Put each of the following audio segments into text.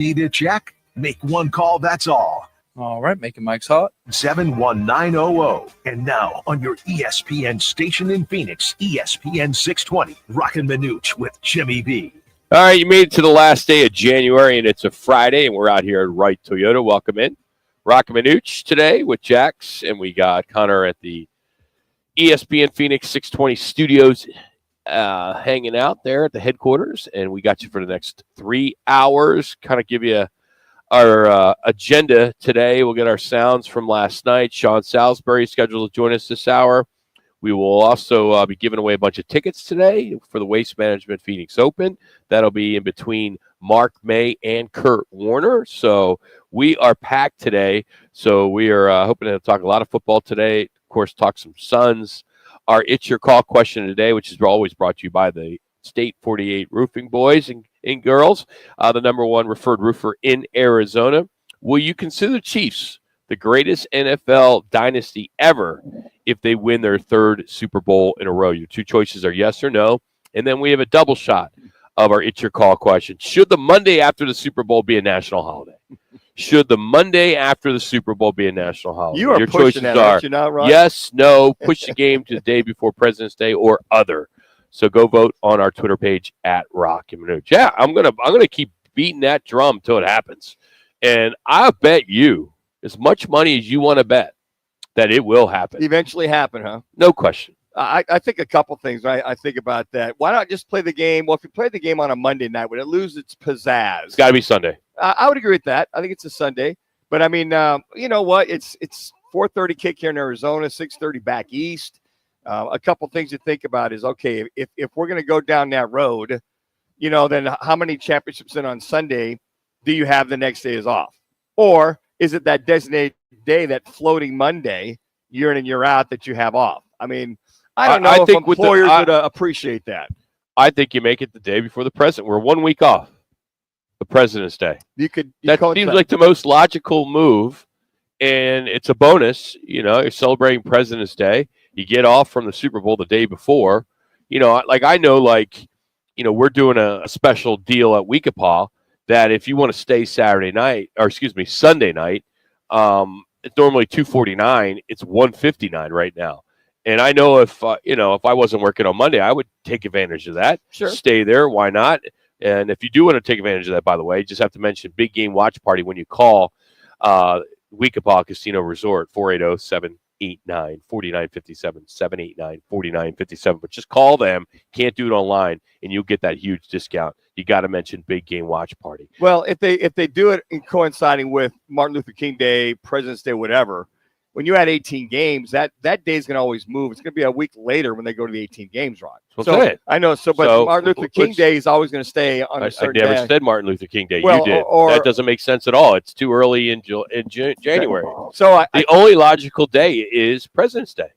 Need a check? Make one call, that's all. All right, making Mike's hot. 71900. And now on your ESPN station in Phoenix, ESPN 620, Roc and Manuch with Jimmy B. All right, you made it to the last day of January, and it's a Friday, and we're out here at Wright Toyota. Welcome in. Roc and Manuch today with Jax, and we got Connor at the ESPN Phoenix 620 studios hanging out there at the headquarters, and we got you for the next 3 hours. Kind of give you our agenda today. We'll get our sounds from last night. Sean Salisbury is scheduled to join us this hour. We will also be giving away a bunch of tickets today for the Waste Management Phoenix Open. That'll be in between Mark May and Kurt Warner. So we are packed today. So we are hoping to talk a lot of football today. Of course, talk some Suns. Our It's Your Call question today, which is always brought to you by the State 48 Roofing Boys and Girls, the number one referred roofer in Arizona. Will you consider the Chiefs the greatest NFL dynasty ever if they win their third Super Bowl in a row? Your two choices are yes or no. And then we have a double shot of our It's Your Call question. Should the Monday after the Super Bowl be a national holiday? Should the Monday after the Super Bowl be a national holiday? You are Your pushing choices that, are aren't you now, Ron? yes, no, push the game to the day before President's Day, or other. So go vote on our Twitter page at Roc and Manuch. Yeah, I'm gonna keep beating that drum until it happens. And I'll bet you as much money as you want to bet that it will happen. Eventually happen, huh? No question. I think a couple things. I think about that. Why not just play the game? Well, if you play the game on a Monday night, would it lose its pizzazz? It's got to be Sunday. I would agree with that. I think it's a Sunday. But, I mean, you know what? It's 4:30 kick here in Arizona, 6:30 back east. A couple things to think about is, okay, if we're going to go down that road, you know, then how many championships in on Sunday do you have the next day is off? Or is it that designated day, that floating Monday, year in and year out, that you have off? I mean, I don't know if employers would appreciate that. I think you make it the day before the president. We're 1 week off the President's Day. That seems like the most logical move, and it's a bonus. You know, you're celebrating President's Day. You get off from the Super Bowl the day before. You know, I know, we're doing a special deal at Weekapaw that if you want to stay Sunday night, it's normally $249. It's $159 right now. And I know if I wasn't working on Monday, I would take advantage of that. Sure. Stay there. Why not? And if you do want to take advantage of that, by the way, you just have to mention Big Game Watch Party when you call Weekapaw Casino Resort, 480-789-4957, 789-4957. But just call them. Can't do it online, and you'll get that huge discount. You got to mention Big Game Watch Party. Well, if they do it in coinciding with Martin Luther King Day, President's Day, whatever, when you add 18 games, that day is going to always move. It's going to be a week later when they go to the 18 games, Ron. So I know. But Martin Luther King Day is always going to stay on a certain day. I never said Martin Luther King Day. Well, you did. That doesn't make sense at all. It's too early in January. So the only logical day is President's Day.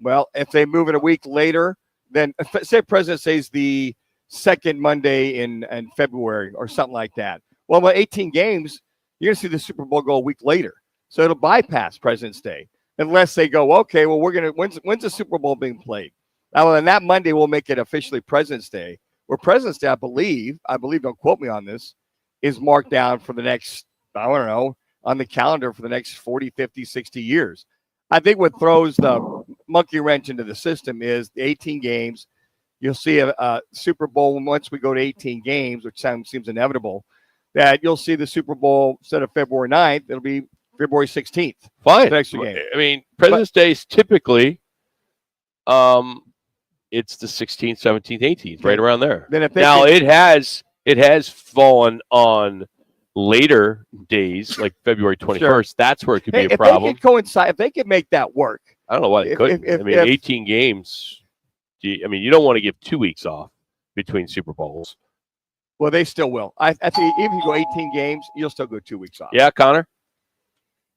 Well, if they move it a week later, then say President's Day is the second Monday in February or something like that. Well, with 18 games, you're going to see the Super Bowl go a week later. So it'll bypass President's Day unless they go, okay, well, when's the Super Bowl being played? Now, on that Monday, we'll make it officially President's Day. Where President's Day, I believe, don't quote me on this, is marked down for the next, I don't know, on the calendar for the next 40, 50, 60 years. I think what throws the monkey wrench into the system is the 18 games. You'll see a Super Bowl once we go to 18 games, which seems inevitable, that you'll see the Super Bowl instead of February 9th, it'll be February 16th. Fine. Extra game. I mean, President's Day is typically, it's the 16th, 17th, 18th, right around there. Then it has fallen on later days, like February 21st. Sure. That's where it could be a problem. If they could coincide, if they could make that work. I don't know why they couldn't. 18 games. You don't want to give 2 weeks off between Super Bowls. Well, they still will. I think even if you go 18 games, you'll still go 2 weeks off. Yeah, Connor?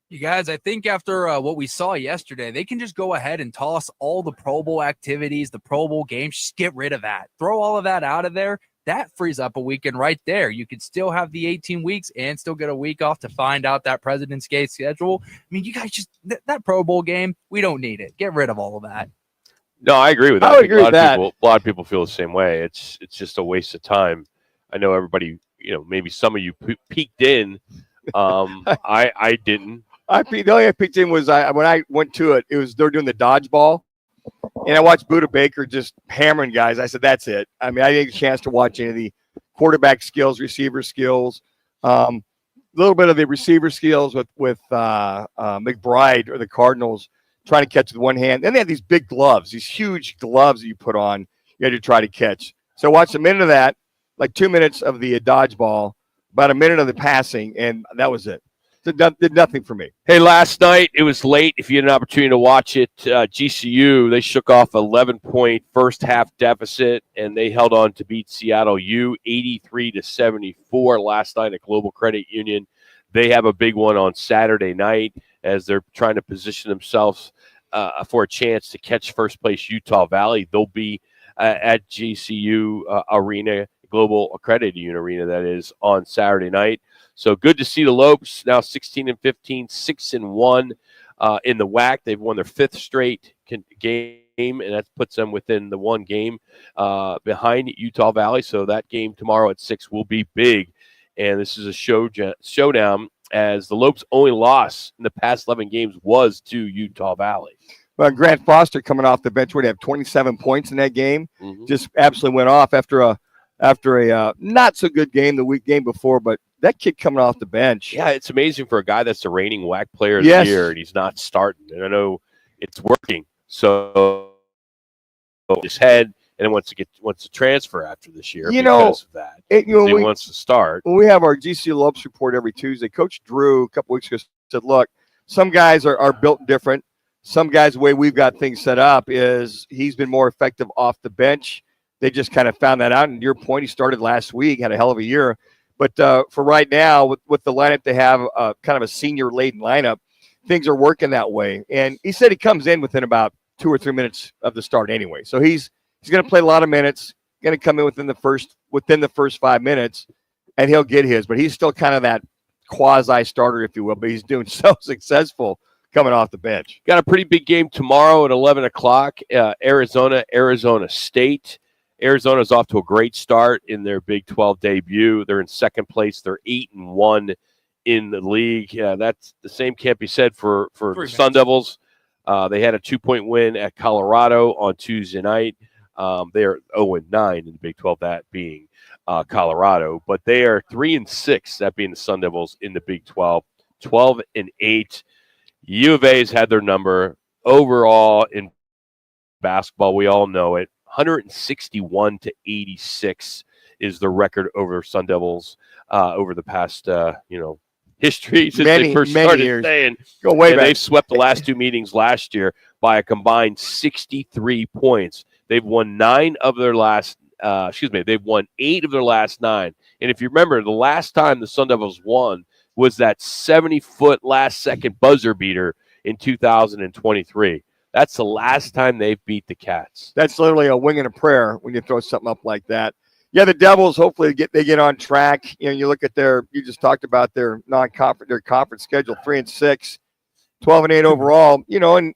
You guys, I think after what we saw yesterday, they can just go ahead and toss all the Pro Bowl activities, the Pro Bowl games, just get rid of that. Throw all of that out of there. That frees up a weekend right there. You could still have the 18 weeks and still get a week off to find out that President's Day schedule. I mean, you guys just that Pro Bowl game, we don't need it. Get rid of all of that. No, I agree with that. I would agree with that. A lot of people feel the same way. It's just a waste of time. I know everybody, maybe some of you peeked in. I didn't. The only I picked in was when I went to it. It was they're doing the dodgeball, and I watched Buda Baker just hammering guys. I said, "That's it." I mean, I didn't get a chance to watch any of the quarterback skills, receiver skills, a little bit of the receiver skills with McBride or the Cardinals trying to catch with one hand. Then they had these big gloves, these huge gloves that you put on. You had to try to catch. So I watched a minute of that, like 2 minutes of the dodgeball, about a minute of the passing, and that was it. Did nothing for me. Hey, last night it was late. If you had an opportunity to watch it, GCU, they shook off 11-point first half deficit, and they held on to beat Seattle U 83-74 last night at Global Credit Union. They have a big one on Saturday night as they're trying to position themselves for a chance to catch first place Utah Valley. They'll be at GCU Arena, Global Credit Union Arena, that is, on Saturday night. So good to see the Lopes now 16-15, 6-1 in the WAC. They've won their fifth straight game, and that puts them within the one game behind Utah Valley. So that game tomorrow at 6 will be big, and this is a showdown as the Lopes' only loss in the past 11 games was to Utah Valley. Well, Grant Foster coming off the bench would have 27 points in that game. Mm-hmm. Just absolutely went off after a not so good game the game before, but that kid coming off the bench. Yeah, it's amazing for a guy that's the reigning WAC player of the year, and he's not starting. And I know it's working. So his head, and wants to transfer after this year because of that. He wants to start. When we have our GC Lopes report every Tuesday, Coach Drew a couple weeks ago said, "Look, some guys are built different. Some guys, the way we've got things set up is he's been more effective off the bench. They just kind of found that out. And to your point, he started last week, had a hell of a year. But for right now, with the lineup they have, kind of a senior-laden lineup, things are working that way. And he said he comes in within about 2 or 3 minutes of the start anyway. So he's going to play a lot of minutes, going to come in within the first 5 minutes, and he'll get his. But he's still kind of that quasi-starter, if you will. But he's doing so successful coming off the bench. Got a pretty big game tomorrow at 11 o'clock, Arizona State. Arizona's off to a great start in their Big 12 debut. They're in second place. They're 8-1 in the league. That's the same can't be said for the Sun Devils. They had a 2-point win at Colorado on Tuesday night. They are 0-9 in the Big 12, that being Colorado. But they are 3-6, that being the Sun Devils in the Big 12, 12-8. U of A has had their number overall in basketball. We all know it. 161-86 is the record over Sun Devils over the past, history since they first started playing. Go way back. They've swept the last two meetings last year by a combined 63 points. They've won 8 of their last 9. And if you remember, the last time the Sun Devils won was that 70-foot last-second buzzer beater in 2023. That's the last time they've beat the Cats. That's literally a wing and a prayer when you throw something up like that. Yeah, the Devils hopefully they get on track. You look at you just talked about their conference schedule, 3-6, 12-8 overall. And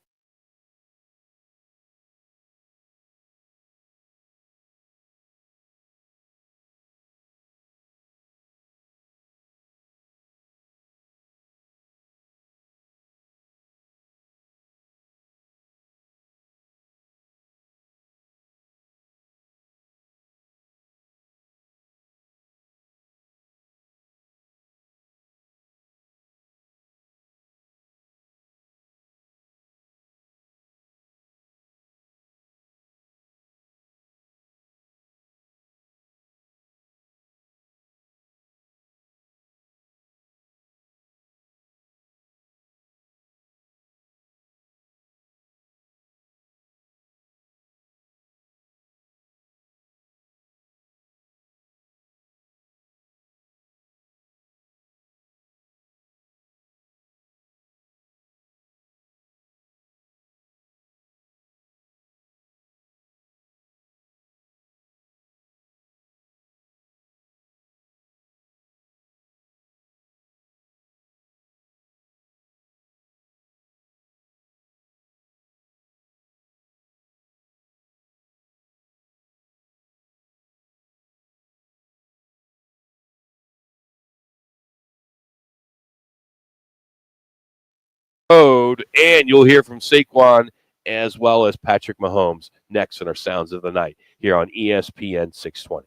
road. And you'll hear from Saquon as well as Patrick Mahomes next on our Sounds of the Night here on ESPN 620.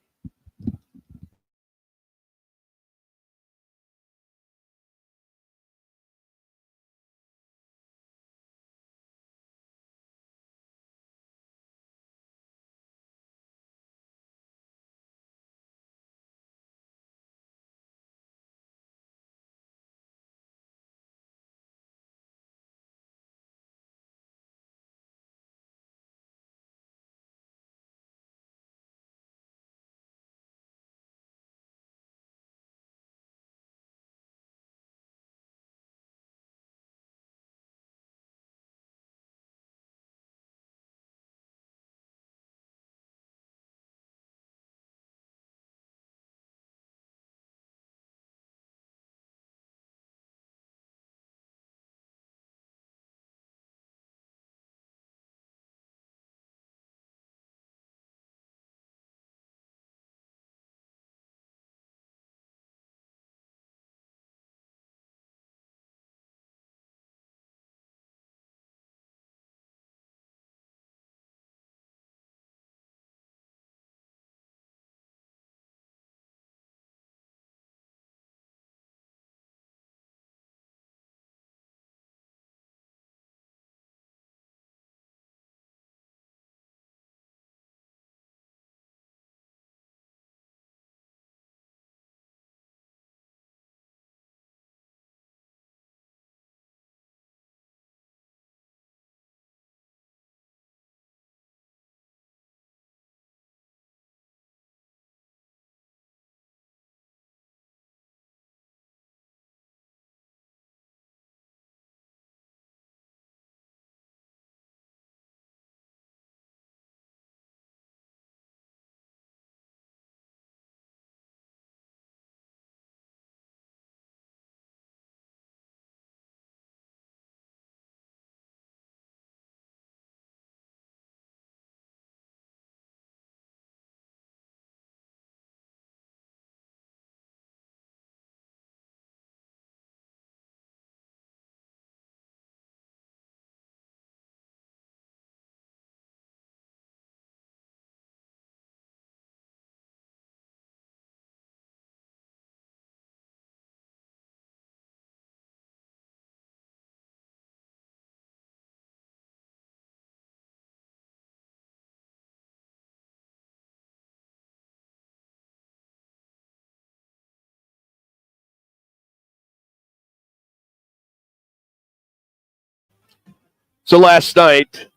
So last night,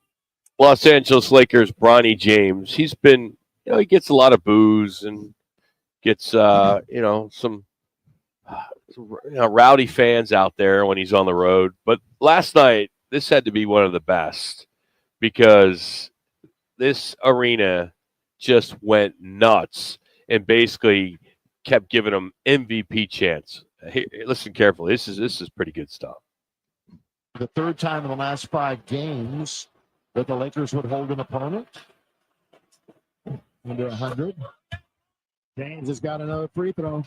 Los Angeles Lakers, Bronny James, he's been, he gets a lot of boos and gets, some rowdy fans out there when he's on the road. But last night, this had to be one of the best because this arena just went nuts and basically kept giving him MVP chance. Hey, listen carefully. This is pretty good stuff. The third time in the last 5 games that the Lakers would hold an opponent under 100. James has got another free throw.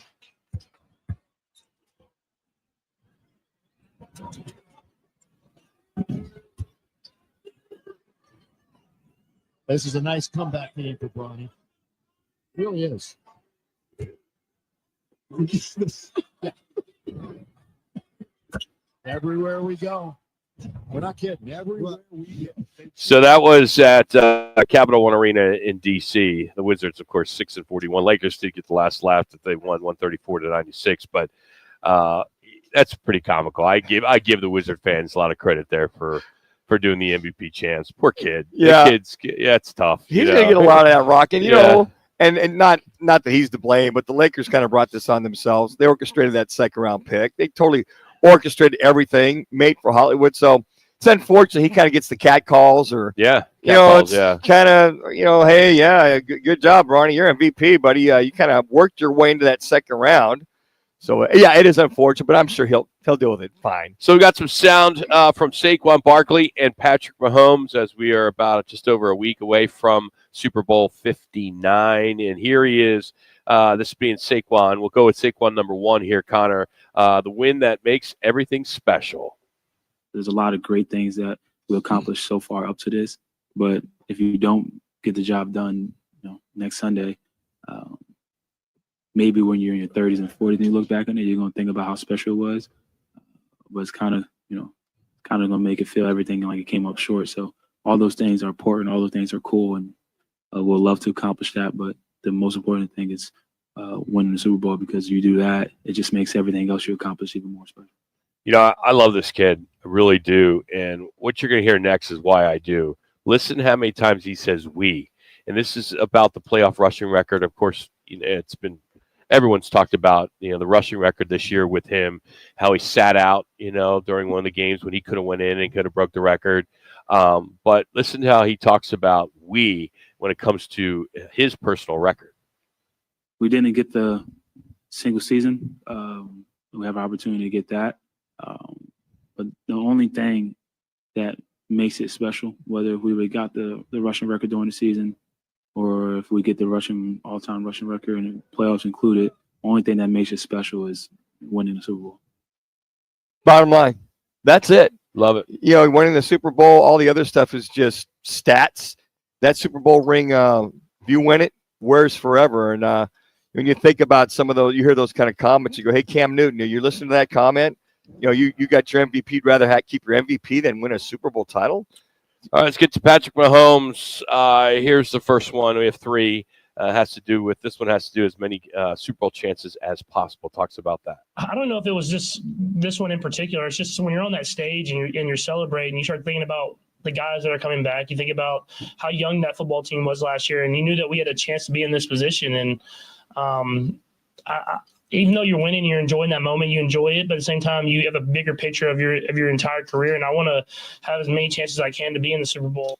This is a nice comeback game for Bronny. It really is. Everywhere we go. We're not kidding. Everywhere we go. So that was at Capital One Arena in D.C. The Wizards, of course, 6-41. Lakers did get the last laugh that they won 134-96, but that's pretty comical. I give the Wizard fans a lot of credit there for doing the MVP chance. Poor kid. Yeah, it's tough. He's gonna get a lot of that, Rock, and and not that he's to blame, but the Lakers kind of brought this on themselves. They orchestrated that second round pick. They totally orchestrated everything, made for Hollywood. So it's unfortunate he kind of gets the cat calls or kind of hey, good job, Ronnie. You're MVP, buddy. You kind of worked your way into that second round. So it is unfortunate, but I'm sure he'll deal with it fine. So we got some sound from Saquon Barkley and Patrick Mahomes as we are about just over a week away from Super Bowl 59, and here he is. This being Saquon. We'll go with Saquon number 1 here, Connor. The win that makes everything special. there's a lot of great things that we accomplished so far up to this. But if you don't get the job done, next Sunday, maybe when you're in your 30s and 40s and you look back on it, you're going to think about how special it was. But it's kind of going to make it feel everything like it came up short. So all those things are important. All those things are cool, and we'll love to accomplish that. But the most important thing is winning the Super Bowl, because you do that, it just makes everything else you accomplish even more special. I love this kid. I really do. And what you're going to hear next is why I do. Listen to how many times he says we. And this is about the playoff rushing record. Of course, it's been everyone's talked about, the rushing record this year with him, how he sat out, during one of the games when he could have went in and could have broke the record. But listen to how he talks about we when it comes to his personal record. We didn't get the single season. We have an opportunity to get that. But the only thing that makes it special, whether we would got the rushing record during the season or if we get the all-time rushing record and the playoffs included, only thing that makes it special is winning the Super Bowl. Bottom line, that's it. Love it. Winning the Super Bowl, all the other stuff is just stats. That Super Bowl ring, if you win it, wears forever. And when you think about some of those, you hear those kind of comments, you go, hey, Cam Newton, you're listening to that comment? You got your MVP. You'd rather keep your MVP than win a Super Bowl title? All right, let's get to Patrick Mahomes. Here's the first one. We have three. Has to do with as many Super Bowl chances as possible. Talks about that. I don't know if it was just this one in particular. It's just when you're on that stage and you're celebrating, you start thinking about the guys that are coming back. You think about how young that football team was last year, and you knew that we had a chance to be in this position. And even though you're winning, you're enjoying that moment, you enjoy it, but at the same time, you have a bigger picture of your entire career, and I want to have as many chances as I can to be in the Super Bowl.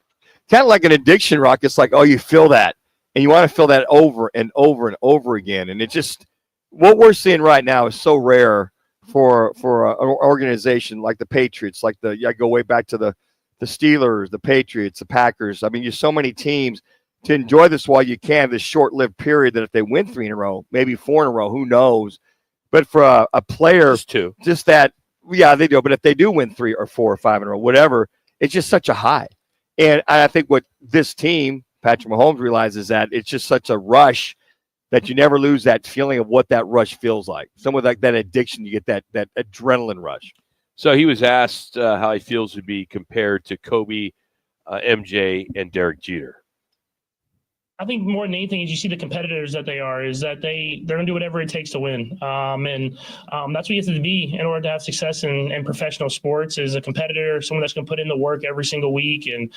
Kind of like an addiction, Rock. It's like, you feel that, and you want to feel that over and over and over again. And it just, what we're seeing right now is so rare for an organization like the Patriots, I go way back to the Steelers, the Patriots, the Packers. I mean, there's so many teams to enjoy this while you can, this short-lived period that if they win 3 in a row, maybe 4 in a row, who knows? But for a player, just that, they do. But if they do win 3 or 4 or 5 in a row, whatever, it's just such a high. And I think what this team, Patrick Mahomes, realizes that it's just such a rush that you never lose that feeling of what that rush feels like. Somewhat like that addiction, you get that adrenaline rush. So he was asked how he feels to be compared to Kobe, MJ, and Derek Jeter. I think more than anything is you see the competitors that they are, is that they're going to do whatever it takes to win. And that's what you have to be in order to have success in professional sports, is a competitor, someone that's going to put in the work every single week. And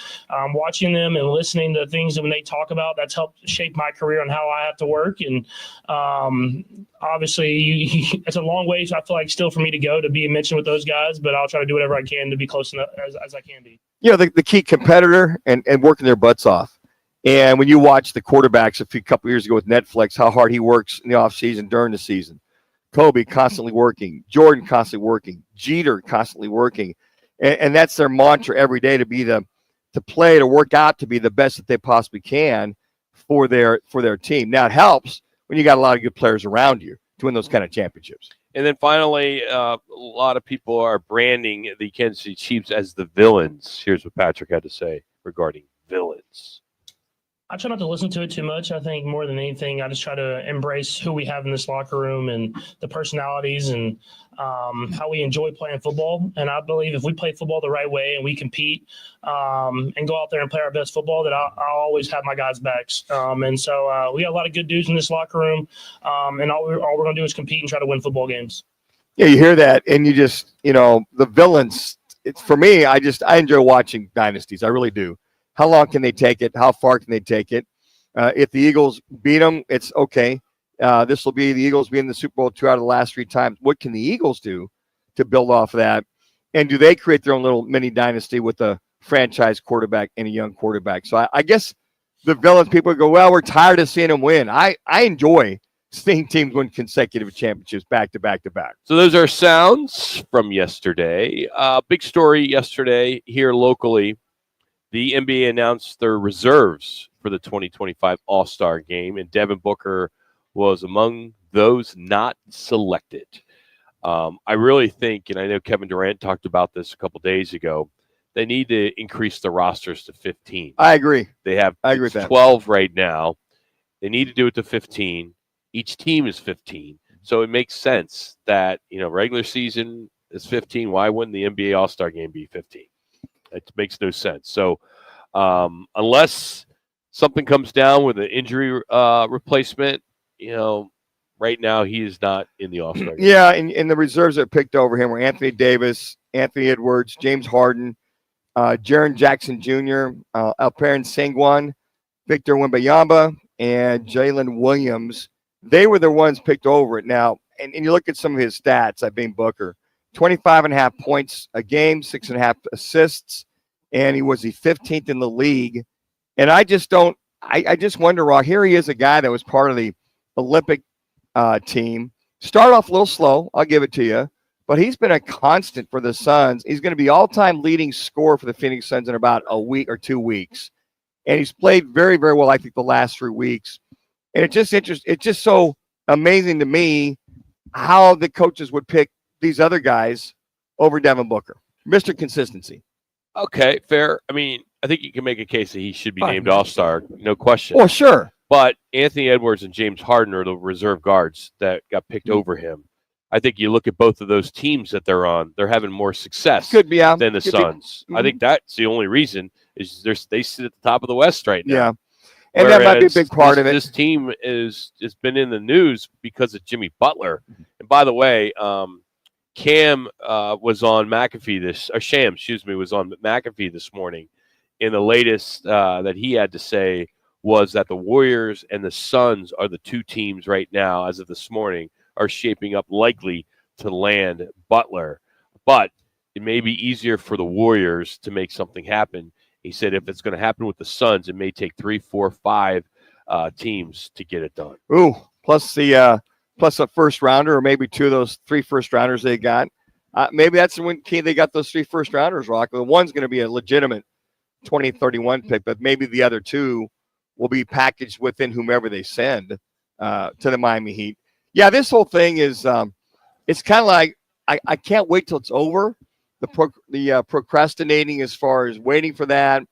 watching them and listening to things that when they talk about, that's helped shape my career on how I have to work. And obviously it's a long way, so I feel like still for me to go to be mentioned with those guys, but I'll try to do whatever I can to be close enough as I can be. The key competitor and working their butts off. And when you watch the quarterbacks a couple years ago with Netflix, how hard he works in the offseason during the season. Kobe constantly working, Jordan constantly working, Jeter constantly working. And that's their mantra every day, to be to work out, to be the best that they possibly can for their team. Now, it helps when you got a lot of good players around you to win those kind of championships. And then finally, a lot of people are branding the Kansas City Chiefs as the villains. Here's what Patrick had to say regarding villains. I try not to listen to it too much. I think more than anything, I just try to embrace who we have in this locker room and the personalities and how we enjoy playing football. And I believe if we play football the right way and we compete and go out there and play our best football, that I'll always have my guys' backs. And so we got a lot of good dudes in this locker room, and all we're going to do is compete and try to win football games. Yeah, you hear that, and you just, the villains. For me, I enjoy watching dynasties. I really do. How long can they take it? How far can they take it? If the Eagles beat them, it's okay. This will be the Eagles being in the Super Bowl 2 out of the last 3 times. What can the Eagles do to build off of that? And do they create their own little mini dynasty with a franchise quarterback and a young quarterback? So I guess the villains, people go, well, we're tired of seeing them win. I enjoy seeing teams win consecutive championships back to back to back. So those are sounds from yesterday. Big story yesterday here locally. The NBA announced their reserves for the 2025 All-Star Game, and Devin Booker was among those not selected. I really think, and I know Kevin Durant talked about this a couple days ago, they need to increase the rosters to 15. I agree. They have I agree with that. 12 right now. They need to do it to 15. Each team is 15. So it makes sense that, regular season is 15. Why wouldn't the NBA All-Star game be 15? It makes no sense. So unless something comes down with an injury replacement, right now he is not in the All-Star game. Yeah, and the reserves that picked over him were Anthony Davis, Anthony Edwards, James Harden, Jaren Jackson Jr., Alperen Sengun, Victor Wembanyama, and Jalen Williams. They were the ones picked over it. Now, and you look at some of his stats, I've been Booker, 25.5 points a game, 6.5 assists, and he was the 15th in the league. And I just wonder, Rock, here he is, a guy that was part of the Olympic team. Started off a little slow, I'll give it to you, but he's been a constant for the Suns. He's going to be all-time leading scorer for the Phoenix Suns in about a week or 2 weeks. And he's played very, very well, I think, the last 3 weeks. And it's just so amazing to me how the coaches would pick these other guys over Devin Booker. Mr. Consistency. Okay, fair. I mean, I think you can make a case that he should be named All-Star, no question. Oh, sure. But Anthony Edwards and James Harden are the reserve guards that got picked over him. I think you look at both of those teams that they're on, they're having more success than the Suns. I think that's the only reason is they sit at the top of the West right now. Yeah. And that might be a big part of it. This team has been in the news because of Jimmy Butler. And by the way, Cam was on McAfee Shams, was on McAfee this morning. And the latest that he had to say was that the Warriors and the Suns are the two teams right now, as of this morning, are shaping up likely to land Butler. But it may be easier for the Warriors to make something happen. He said if it's going to happen with the Suns, it may take 3, 4, 5 teams to get it done. Ooh, plus a first rounder, or maybe 2 of those 3 first rounders they got. Maybe that's when they got those 3 first rounders, Rock. The one's going to be a legitimate 2031 pick, but maybe the other 2 will be packaged within whomever they send to the Miami Heat. Yeah, this whole thing is it's kind of like I can't wait till it's over. The procrastinating as far as waiting for that,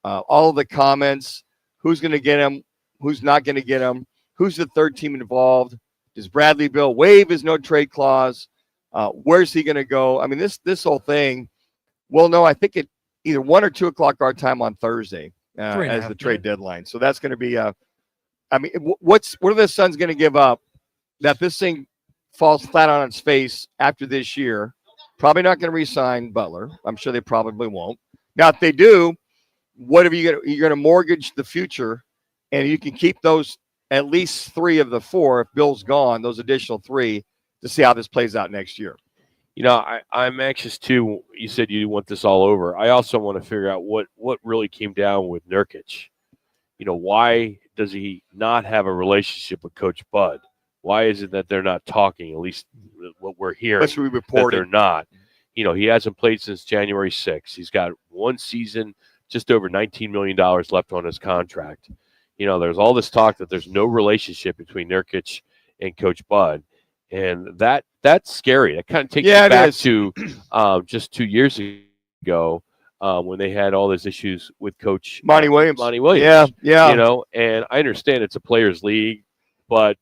all of the comments, who's going to get him, who's not going to get him, who's the third team involved, does Bradley Beal waive his no trade clause, where's he going to go? I mean, this whole thing, we'll know, I think it either 1 or 2 o'clock our time on Thursday as the trade deadline. So that's going to be what are the Suns going to give up that this thing falls flat on its face after this year? Probably not going to re-sign Butler. I'm sure they probably won't. Now, if they do, what are you going to mortgage the future, and you can keep those at least 3 of the 4 if Bill's gone, those additional 3, to see how this plays out next year. I'm anxious too. You said you want this all over. I also want to figure out what really came down with Nurkic. Why does he not have a relationship with Coach Bud? Why is it that they're not talking? At least what we're hearing. That's what we reported. They're not. He hasn't played since January 6th. He's got 1 season, just over $19 million left on his contract. There's all this talk that there's no relationship between Nurkic and Coach Bud. And that's scary. That kind of takes you back to just 2 years ago when they had all those issues with Coach Monty Williams. Yeah. And I understand it's a players' league, but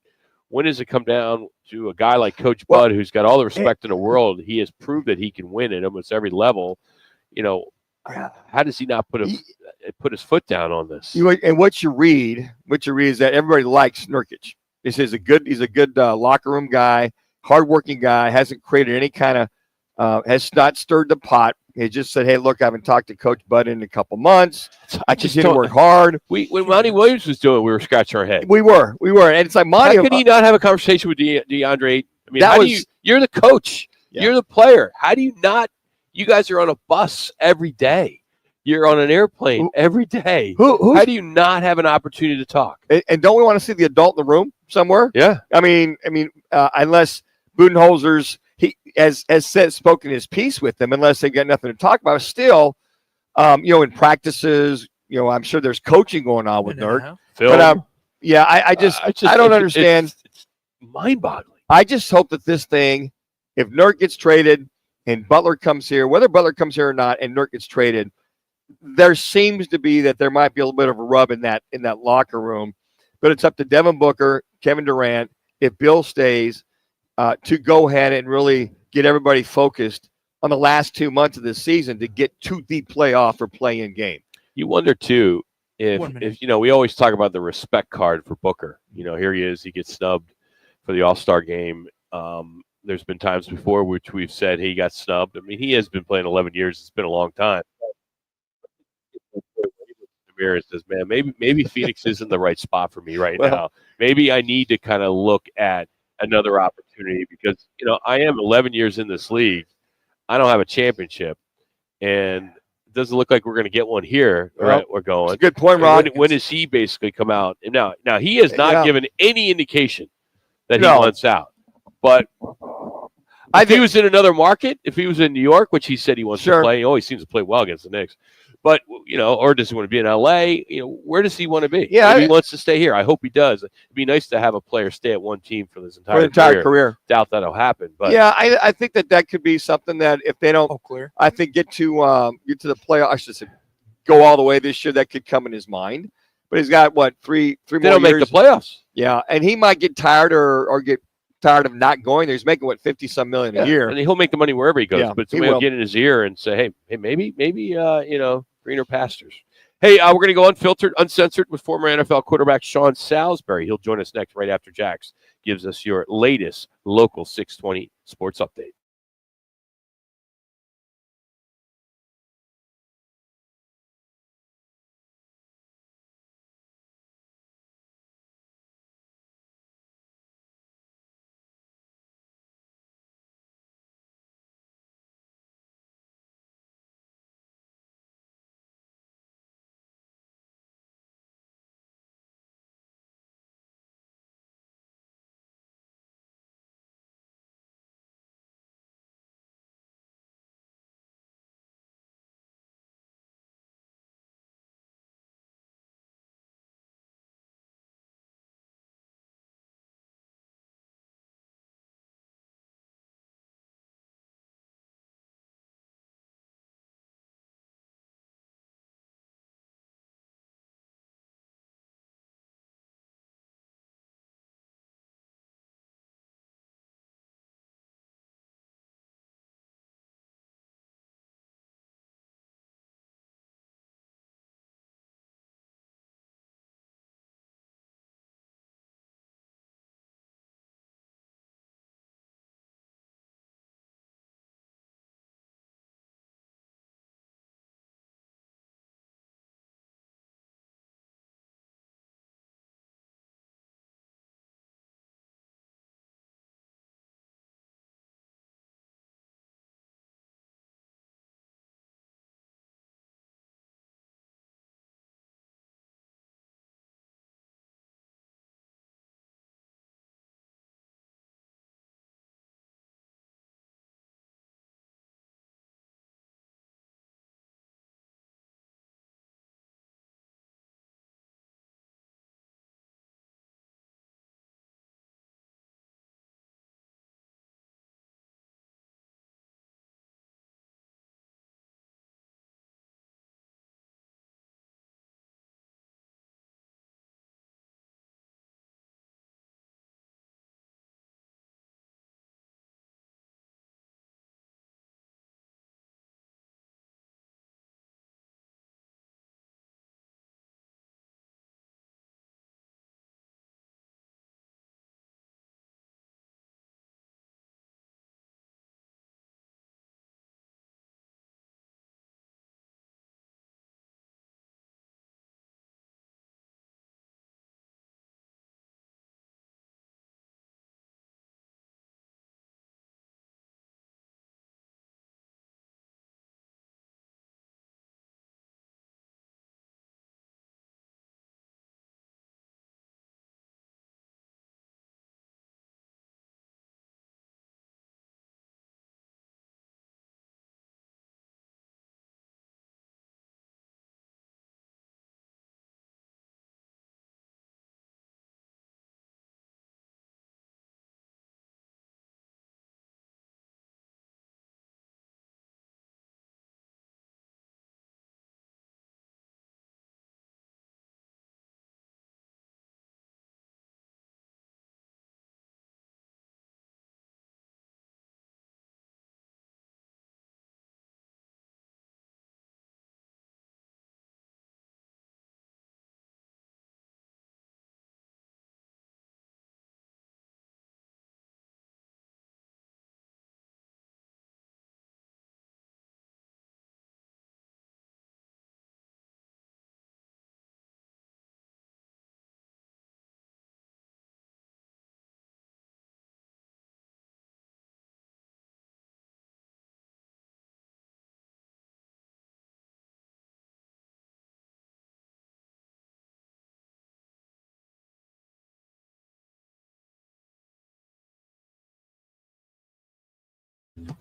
when does it come down to a guy like Coach Bud, who's got all the respect in the world? He has proved that he can win at almost every level. How does he not put his foot down on this? And what you read is that everybody likes Nurkic. He's a good locker room guy, hardworking guy, hasn't created any kind of, has not stirred the pot. He just said, hey, look, I haven't talked to Coach Bud in a couple months. I just didn't work hard. When Monty Williams was doing it, we were scratching our head. We were. And it's like Monty. How could he not have a conversation with DeAndre? I mean, you're the coach. Yeah. You're the player. How do you not? You guys are on a bus every day. You're on an airplane every day. How do you not have an opportunity to talk? And don't we want to see the adult in the room somewhere? Yeah. I mean, unless Budenholzer's has spoken his piece with them, unless they got nothing to talk about. Still, in practices, I'm sure there's coaching going on with Nurk. But I don't understand. It's mind-boggling. I just hope that this thing If Nurk gets traded and Butler comes here, whether Butler comes here or not, and Nurk gets traded, there seems to be that there might be a little bit of a rub in that locker room. But it's up to Devin Booker, Kevin Durant, if Bill stays, to go ahead and really get everybody focused on the last 2 months of this season to get to the playoff or play-in game. You wonder too if we always talk about the respect card for Booker. Here he is, he gets snubbed for the All-Star game. There's been times before which we've said he got snubbed. I mean, he has been playing 11 years. It's been a long time. And says, man, maybe Phoenix isn't the right spot for me right now. Maybe I need to kind of look at another opportunity because, I am 11 years in this league. I don't have a championship, and it doesn't look like we're going to get one here. Right, we're going. That's a good point, Rod. When does he basically come out? And now he has not given any indication that he wants out. But if he was in another market, if he was in New York, which he said he wants to play, he always seems to play well against the Knicks. But, or does he want to be in L.A.? Where does he want to be? Yeah, maybe he wants to stay here. I hope he does. It'd be nice to have a player stay at one team for his entire career. Doubt that'll happen. But yeah, I think that could be something that if they don't, I think get to the playoff. I should say, go all the way this year. That could come in his mind. But he's got three more years. They don't make the playoffs. Yeah, and he might get tired or get tired of not going there. He's making $50-some million a year, and he'll make the money wherever he goes. Yeah, but somebody will get in his ear and say, hey, maybe, greener pastures. Hey, we're going to go unfiltered, uncensored with former NFL quarterback Sean Salisbury. He'll join us next, right after Jax gives us your latest local 620 sports update.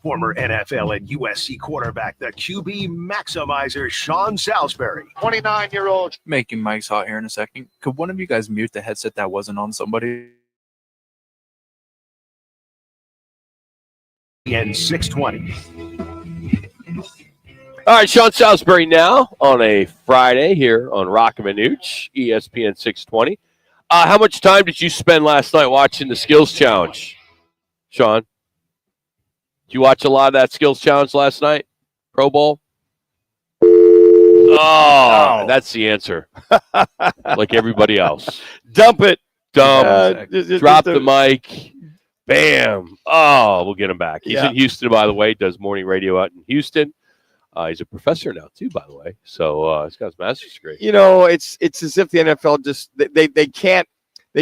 Former NFL and USC quarterback, the QB maximizer, Sean Salisbury. 29-year-old. Making Mike's hot here in a second. Could one of you guys mute the headset that wasn't on somebody? And 620. All right, Sean Salisbury now on a Friday here on Roc and Manuch, ESPN 620. How much time did you spend last night watching the Skills Challenge, Sean? Did you watch a lot of that Skills Challenge last night? Pro Bowl? Oh, that's the answer. Like everybody else. Dump it. Dump. Drop the mic. Bam. Oh, we'll get him back. He's in Houston, by the way. Does morning radio out in Houston. He's a professor now, too, by the way. So he's got his master's degree. You know, it's as if the NFL just they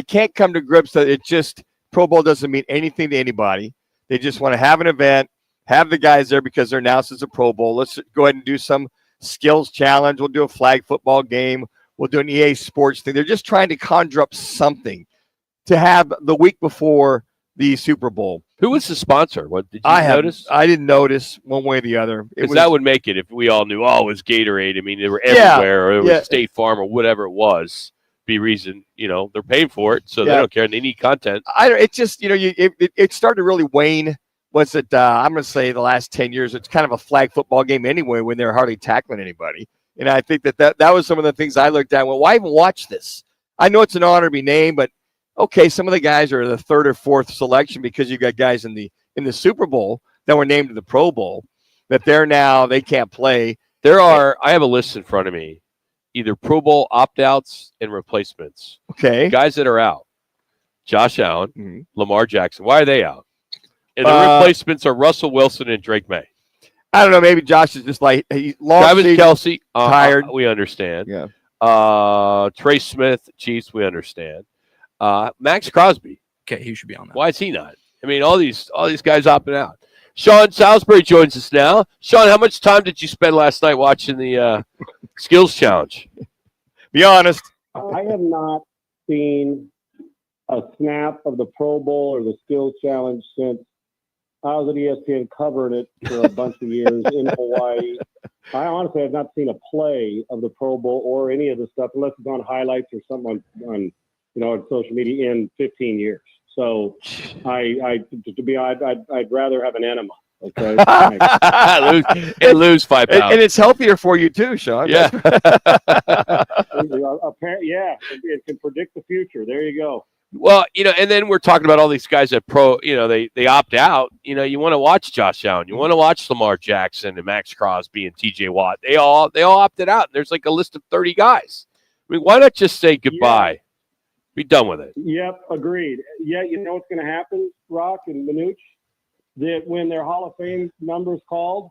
can't come to grips that it just Pro Bowl doesn't mean anything to anybody. They just want to have an event, have the guys there because they're announced as a Pro Bowl. Let's go ahead and do some skills challenge. We'll do a flag football game. We'll do an EA Sports thing. They're just trying to conjure up something to have the week before the Super Bowl. Who was the sponsor? What did you notice? I didn't notice one way or the other. Because that would make it if we all knew, it was Gatorade. I mean, they were everywhere, or it was State Farm or whatever it was. Be reason, they're paying for it, so they don't care. They need content. It just, it started to really wane. Was it? I'm going to say the last 10 years. It's kind of a flag football game anyway when they're hardly tackling anybody. And I think that was some of the things I looked at. Well, why even watch this? I know it's an honor to be named, but okay, some of the guys are the third or fourth selection because you got guys in the Super Bowl that were named to the Pro Bowl that they can't play. I have a list in front of me. Either Pro Bowl opt-outs and replacements. Okay. Guys that are out. Josh Allen, Lamar Jackson. Why are they out? And the replacements are Russell Wilson and Drake May. I don't know. Maybe Josh is just like he's Travis Kelce, tired. We understand. Yeah. Trey Smith, Chiefs, we understand. Max Crosby. Okay, he should be on that. Why is he not? I mean, all these guys opting out. Sean Salisbury joins us now. Sean, how much time did you spend last night watching the Skills Challenge? Be honest. I have not seen a snap of the Pro Bowl or the Skills Challenge since I was at ESPN covering it for a bunch of years in Hawaii. I honestly have not seen a play of the Pro Bowl or any of the stuff unless it's on highlights or something on social media in 15 years. So I'd rather have an enema. Okay. and lose 5 pounds. And it's healthier for you too, Sean. Yeah. It can predict the future. There you go. Well, and then we're talking about all these guys that they opt out. You want to watch Josh Allen. You want to watch Lamar Jackson and Max Crosby and TJ Watt. They all opted out. There's like a list of 30 guys. I mean, why not just say goodbye? Yeah. Be done with it. Yep, agreed. Yeah, you know what's going to happen, Roc and Manuch? That when their Hall of Fame number's called,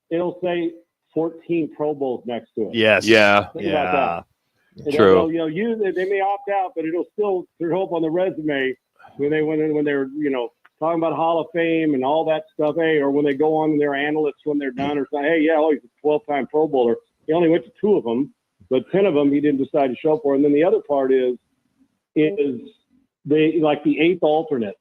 it'll say 14 Pro Bowls next to it. Yes. Yeah. Think about that. True. They may opt out, but it'll still hope on the resume when they're talking about Hall of Fame and all that stuff. Hey, or when they go on their analysts when they're done, or say, hey, he's a 12-time Pro Bowler. He only went to 2 of them, but 10 of them he didn't decide to show up for. And then the other part is they like the 8th alternate.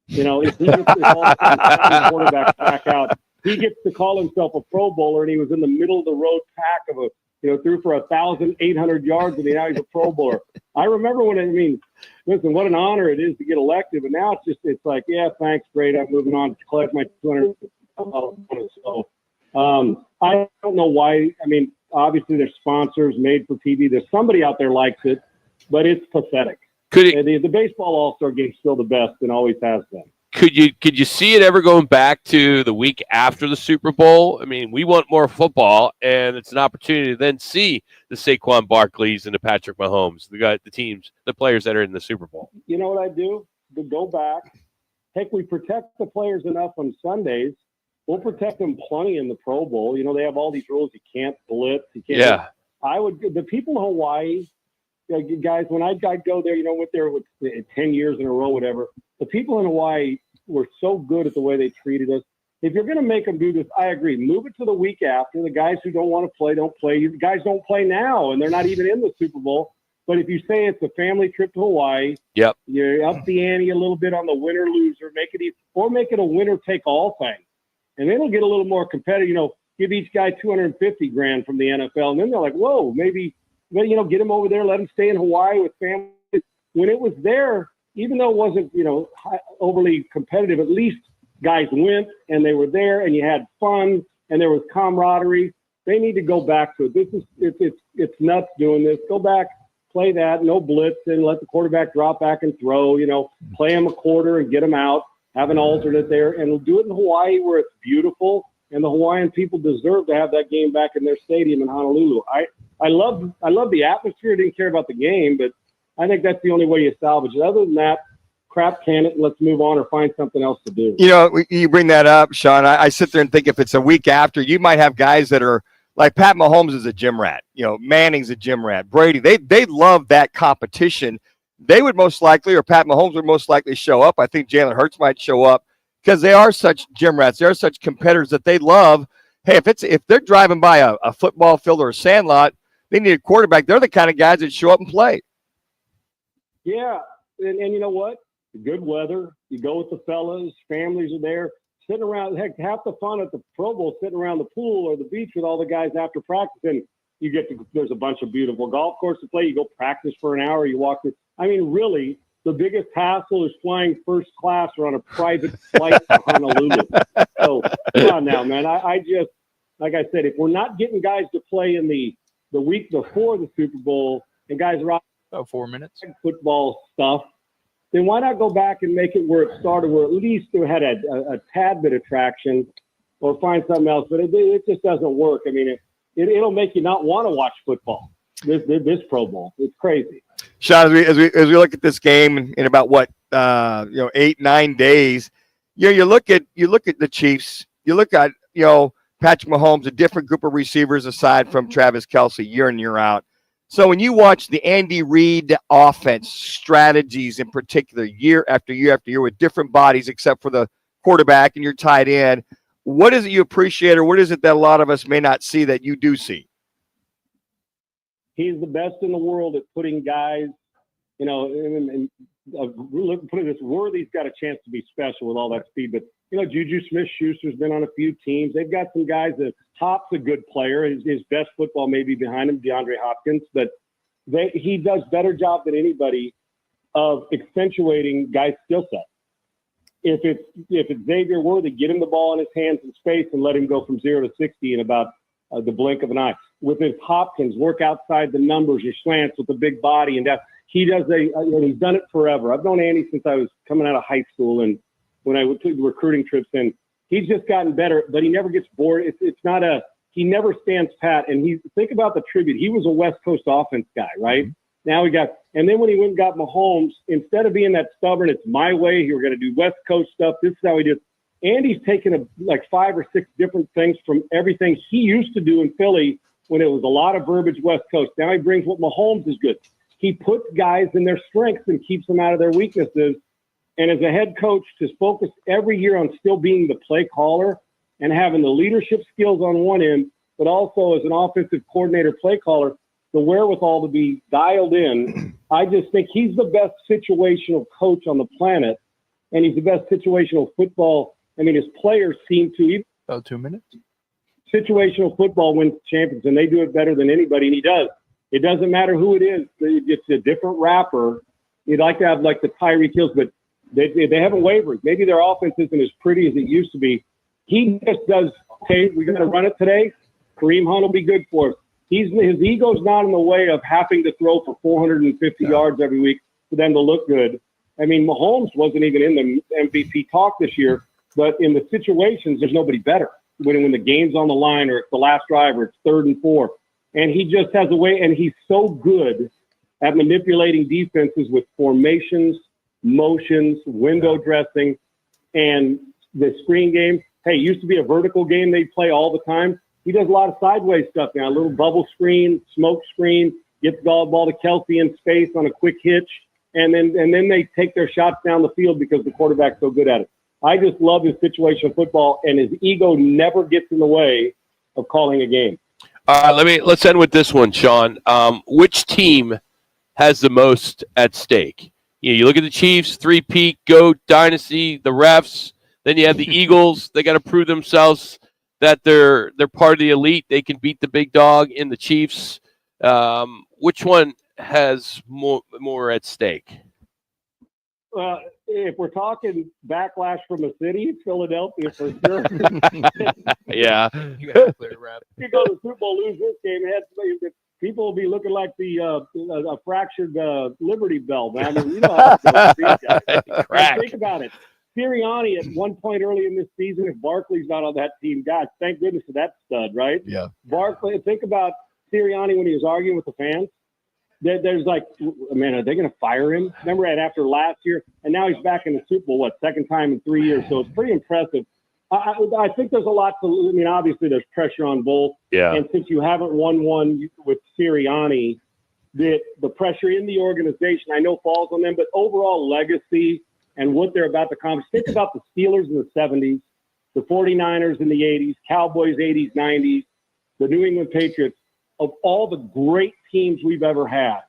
If he gets the quarterback back out, he gets to call himself a Pro Bowler, and he was in the middle of the road pack of threw for 1,800 yards, and now he's a Pro Bowler. I remember listen, what an honor it is to get elected, but now it's like, yeah, thanks, great, I'm moving on to collect my 200. So I don't know why. I mean, obviously there's sponsors made for TV. There's somebody out there likes it, but it's pathetic. The baseball All-Star game is still the best and always has been. Could you see it ever going back to the week after the Super Bowl? I mean, we want more football, and it's an opportunity to then see the Saquon Barkleys and the Patrick Mahomes, the players that are in the Super Bowl. You know what I do? To go back. Heck, we protect the players enough on Sundays. We'll protect them plenty in the Pro Bowl. They have all these rules. You can't blitz. You can't. Yeah. The people in Hawaii. Guys, when I'd go there, went there with 10 years in a row, whatever. The people in Hawaii were so good at the way they treated us. If you're going to make them do this, I agree. Move it to the week after. The guys who don't want to play, don't play. You guys don't play now, and they're not even in the Super Bowl. But if you say it's a family trip to Hawaii, yep, you up the ante a little bit on the winner-loser, make it a winner-take-all thing. And then it'll get a little more competitive, give each guy $250,000 from the NFL. And then they're like, whoa, maybe, get him over there, let him stay in Hawaii with families. When it was there, even though it wasn't, overly competitive, at least guys went and they were there and you had fun and there was camaraderie. They need to go back to it. It's nuts doing this. Go back, play that, no blitz, and let the quarterback drop back and throw, play him a quarter and get him out, have an alternate there, and do it in Hawaii where it's beautiful, and the Hawaiian people deserve to have that game back in their stadium in Honolulu. I love the atmosphere. I didn't care about the game, but I think that's the only way you salvage it. Other than that, crap can it, and let's move on or find something else to do. You bring that up, Sean. I sit there and think if it's a week after, you might have guys that are like Pat Mahomes is a gym rat. Manning's a gym rat. Brady, they love that competition. They would most likely, or Pat Mahomes would most likely show up. I think Jalen Hurts might show up because they are such gym rats. They are such competitors that they love. Hey, if they're driving by a football field or a sandlot, they need a quarterback. They're the kind of guys that show up and play. Yeah, and you know what? Good weather. You go with the fellas. Families are there. Sitting around, heck, half the fun at the Pro Bowl sitting around the pool or the beach with all the guys after practice. And there's a bunch of beautiful golf courses to play. You go practice for an hour. You walk through. I mean, really, the biggest hassle is flying first class or on a private flight to Honolulu. So come on now, man. I just, like I said, if we're not getting guys to play in the week before the Super Bowl and guys are about 4 minutes football stuff, then why not go back and make it where it started, where at least it had a tad bit of traction, or find something else? But it just doesn't work. I mean, it'll make you not want to watch football. This Pro Bowl, it's crazy. Sean, as we look at this game in about 8-9 days, you look at the Chiefs. You look at Patrick Mahomes, a different group of receivers aside from Travis Kelce year in year out. So when you watch the Andy Reid offense strategies in particular, year after year after year with different bodies except for the quarterback and your tight end, what is it you appreciate, or what is it that a lot of us may not see that you do see? He's the best in the world at putting guys, put it this, Worthy's got a chance to be special with all that speed, but Juju Smith-Schuster's been on a few teams. They've got some guys that Hop's a good player. His best football may be behind him, DeAndre Hopkins, but he does better job than anybody of accentuating guys' skill set. If it's Xavier Worthy, get him the ball in his hands in space and let him go from 0 to 60 in about the blink of an eye. With his Hopkins, work outside the numbers, your slants with the big body, and he does he's done it forever. I've known Andy since I was coming out of high school, and when I would take the recruiting trips, and he's just gotten better, but he never gets bored. It's not he never stands pat. And think about the tribute. He was a West Coast offense guy, right? Mm-hmm. Now and then when he went and got Mahomes, instead of being that stubborn, it's my way, we're going to do West Coast stuff. This is how he did. Andy's taken like 5 or 6 different things from everything he used to do in Philly when it was a lot of verbiage West Coast. Now he brings what Mahomes is good. He puts guys in their strengths and keeps them out of their weaknesses. And as a head coach, to focus every year on still being the play caller and having the leadership skills on one end, but also as an offensive coordinator, play caller, the wherewithal to be dialed in. I just think he's the best situational coach on the planet, and he's the best situational football. I mean, his players seem to. About 2 minutes. Situational football wins champions, and they do it better than anybody, and he does. It doesn't matter who it is. It's a different rapper. You'd like to have like the Tyreek Hills, but they haven't wavered. Maybe their offense isn't as pretty as it used to be. He just does, okay, we're going to run it today. Kareem Hunt will be good for us. His ego's not in the way of having to throw for 450 yards every week for them to look good. I mean, Mahomes wasn't even in the MVP talk this year, but in the situations, there's nobody better. When the game's on the line or it's the last drive or it's 3rd and 4. And he just has a way, and he's so good at manipulating defenses with formations, motions, window dressing, and the screen game. Hey, it used to be a vertical game they'd play all the time. He does a lot of sideways stuff now, a little bubble screen, smoke screen, gets the ball to Kelce in space on a quick hitch, and then they take their shots down the field because the quarterback's so good at it. I just love his situational football, and his ego never gets in the way of calling a game. Let's end with this one, Sean. Which team has the most at stake? You look at the Chiefs, 3-peat, GOAT, dynasty, the refs. Then you have the Eagles. They got to prove themselves that they're part of the elite. They can beat the big dog in the Chiefs. Which one has more at stake? If we're talking backlash from a city, it's Philadelphia for sure. Yeah. You got a clear rep. You go to the Super Bowl, lose this game, people will be looking like a fractured Liberty Bell, man. I mean, you know how it goes with these guys. Crack. Think about it. Sirianni at one point early in this season, if Barkley's not on that team, God, thank goodness for that stud, right? Yeah. Barkley, think about Sirianni when he was arguing with the fans. There's like, man, are they going to fire him? Remember that after last year? And now he's back in the Super Bowl, second time in 3 years. So it's pretty impressive. I think there's a lot to, I mean, obviously there's pressure on both. Yeah. And since you haven't won one with Sirianni, the pressure in the organization, I know falls on them, but overall legacy and what they're about to accomplish. Think about the Steelers in the 70s, the 49ers in the 80s, Cowboys 80s, 90s, the New England Patriots. Of all the great teams we've ever had,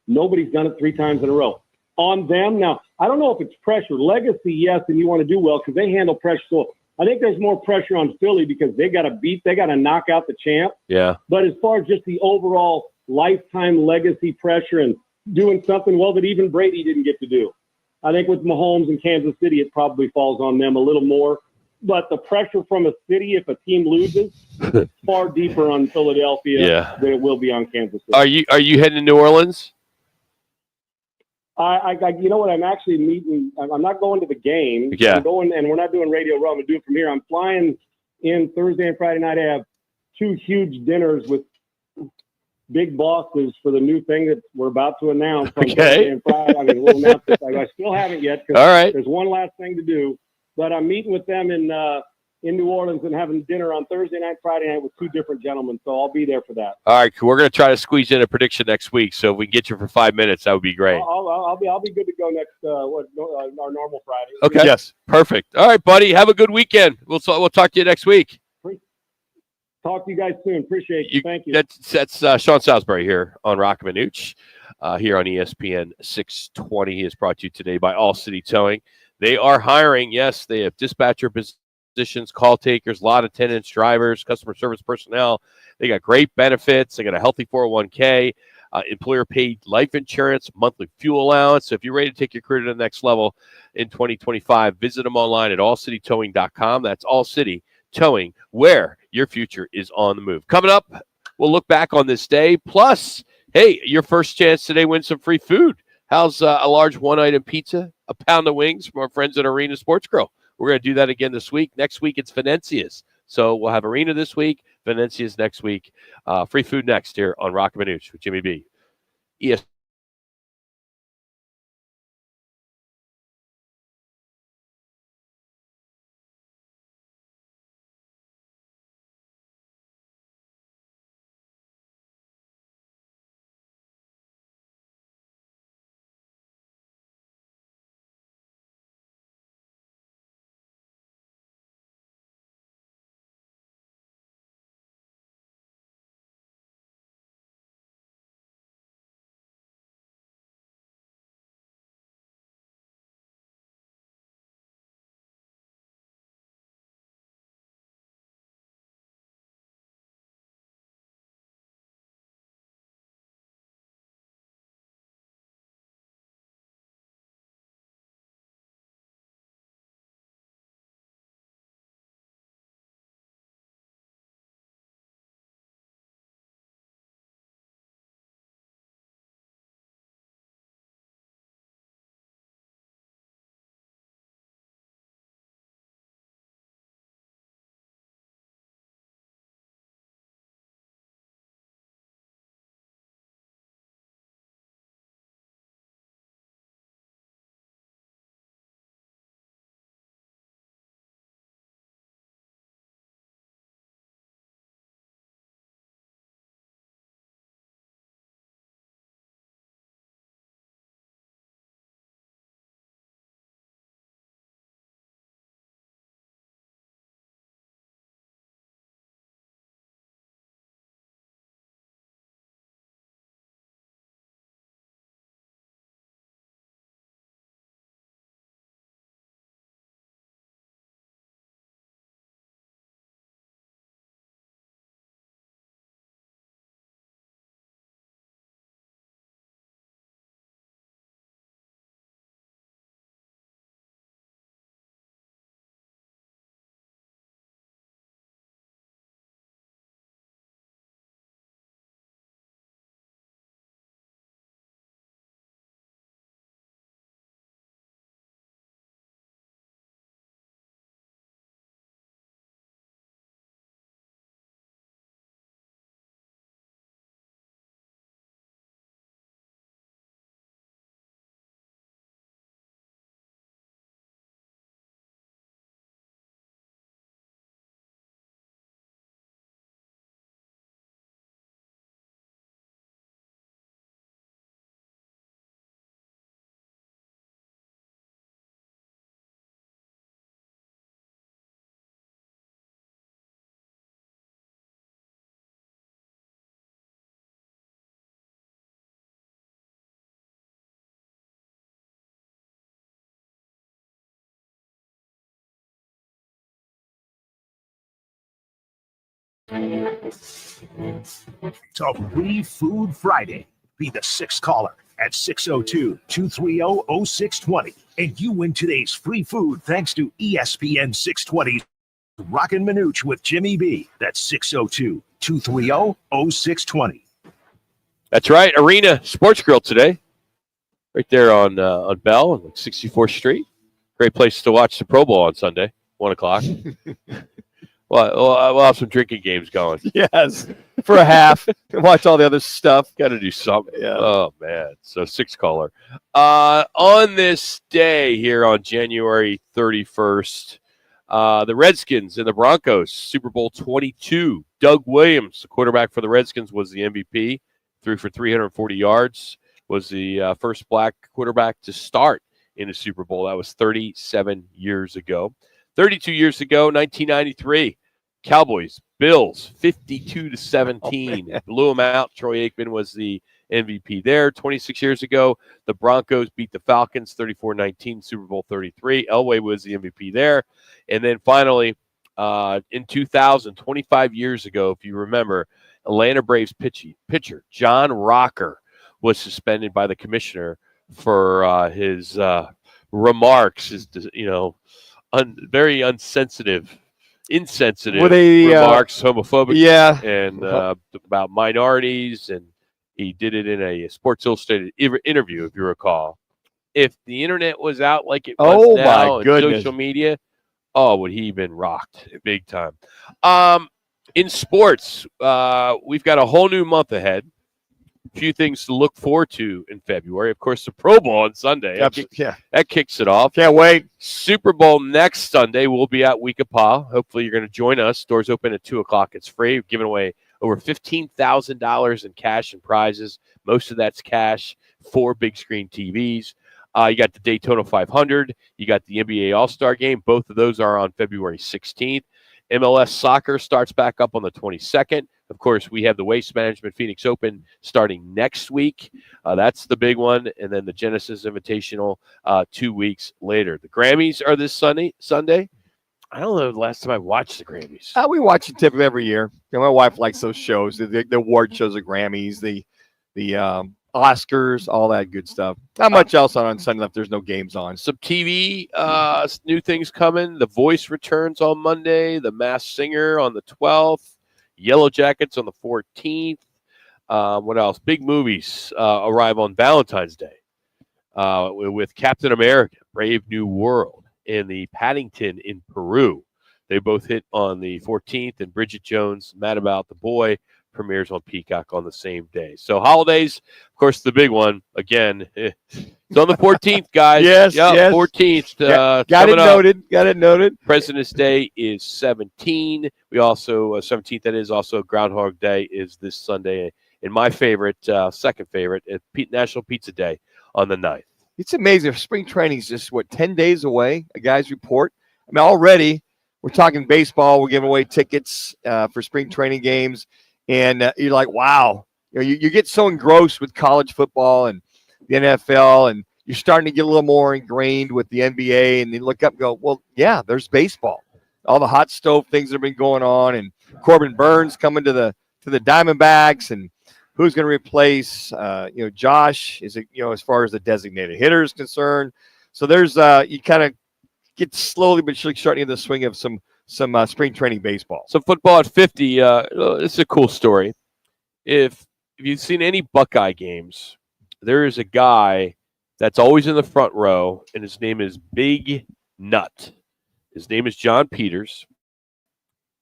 nobody's done it 3 times in a row. On them, now, I don't know if it's pressure. Legacy, yes, and you want to do well because they handle pressure. So I think there's more pressure on Philly because they got to knock out the champ. Yeah. But as far as just the overall lifetime legacy pressure and doing something well that even Brady didn't get to do, I think with Mahomes and Kansas City, it probably falls on them a little more. But the pressure from a city, if a team loses, is far deeper on Philadelphia than it will be on Kansas City. Are you heading to New Orleans? You know what? I'm actually meeting. I'm not going to the game. Yeah. I'm going, and we're not doing Radio Row. I'm doing it from here. I'm flying in Thursday and Friday night. I have 2 huge dinners with big bosses for the new thing that we're about to announce on Thursday and Friday. I mean, we'll announce it. I still haven't yet. All right. There's one last thing to do. But I'm meeting with them in New Orleans and having dinner on Thursday night, Friday night with 2 different gentlemen. So I'll be there for that. All right, we're going to try to squeeze in a prediction next week. So if we can get you for 5 minutes, that would be great. I'll be good to go next our normal Friday. Okay. Yes. Perfect. All right, buddy. Have a good weekend. We'll talk to you next week. Talk to you guys soon. Appreciate you. Thank you. That's Sean Salisbury here on Roc and Manuch, here on ESPN 620. He is brought to you today by All City Towing. They are hiring. Yes, they have dispatcher positions, call takers, lot attendants, drivers, customer service personnel. They got great benefits. They got a healthy 401k, employer-paid life insurance, monthly fuel allowance. So if you're ready to take your career to the next level in 2025, visit them online at allcitytowing.com. That's All City Towing, where your future is on the move. Coming up, we'll look back on this day. Plus, hey, your first chance today, win some free food. How's a large one-item pizza, a pound of wings from our friends at Arena Sports Grill? We're going to do that again this week. Next week, it's Venencia's. So we'll have Arena this week, Venencia's next week. Free food next here on Roc and Manuch with Jimmy B. To Free Food Friday. Be the sixth caller at 602-230-0620. And you win today's free food thanks to ESPN 620's Roc and Manuch with Jimmy B. That's 602-230-0620. That's right. Arena Sports Grill today. Right there on Bell and 64th Street. Great place to watch the Pro Bowl on Sunday, 1 o'clock. We'll have some drinking games going. Yes, for a half. Watch all the other stuff. Got to do something. Yeah. Oh, man. So, sixth caller. On this day here on January 31st, the Redskins and the Broncos, Super Bowl 22. Doug Williams, the quarterback for the Redskins, was the MVP. Threw for 340 yards. Was the first black quarterback to start in a Super Bowl. That was 37 years ago. 32 years ago, 1993, Cowboys, Bills, 52-17. Blew them out. Troy Aikman was the MVP there. 26 years ago, the Broncos beat the Falcons 34-19, Super Bowl 33. Elway was the MVP there. And then finally, in 2000, 25 years ago, if you remember, Atlanta Braves pitcher John Rocker was suspended by the commissioner for his remarks, very insensitive remarks, homophobic, and about minorities, and he did it in a Sports Illustrated interview, if you recall. If the internet was out like it was now, and social media, would he been rocked big time? In sports, we've got a whole new month ahead. A few things to look forward to in February. Of course, the Pro Bowl on Sunday. That kicks it off. Can't wait. Super Bowl next Sunday. We'll be at Weekapaw. Hopefully, you're going to join us. Doors open at 2 o'clock. It's free. We've given away over $15,000 in cash and prizes. Most of that's cash, 4 big screen TVs. You got the Daytona 500. You got the NBA All-Star Game. Both of those are on February 16th. MLS Soccer starts back up on the 22nd. Of course, we have the Waste Management Phoenix Open starting next week. That's the big one. And then the Genesis Invitational 2 weeks later. The Grammys are this Sunday. I don't know the last time I watched the Grammys. We watch it typically every year. My wife likes those shows, the award shows, the Grammys, the Oscars, all that good stuff. Not much else on Sunday if there's no games on. Some TV, new things coming. The Voice returns on Monday. The Masked Singer on the 12th. Yellow Jackets on the 14th. What else? Big movies arrive on Valentine's Day with Captain America, Brave New World, and the Paddington in Peru. They both hit on the 14th, and Bridget Jones, Mad About the Boy, premieres on Peacock on the same day. So holidays, of course, the big one, again, it's on the 14th, guys. Yes. 14th. Got it noted. President's Day is 17. We also, 17th, that is also Groundhog Day is this Sunday. And my favorite, second favorite, National Pizza Day on the 9th. It's amazing. Spring training is just, 10 days away, a guy's report. I mean, already we're talking baseball. We're giving away tickets for spring training games. And you're like, wow, you get so engrossed with college football and the NFL, and you're starting to get a little more ingrained with the NBA. And you look up and go, well, yeah, there's baseball. All the hot stove things that have been going on, and Corbin Burns coming to the Diamondbacks, and who's going to replace Josh? Is it as far as the designated hitter is concerned? So there's you kind of get slowly but surely starting in the swing of some spring training baseball. So football at 50, this is a cool story. If you've seen any Buckeye games, there is a guy that's always in the front row, and his name is Big Nut. His name is John Peters.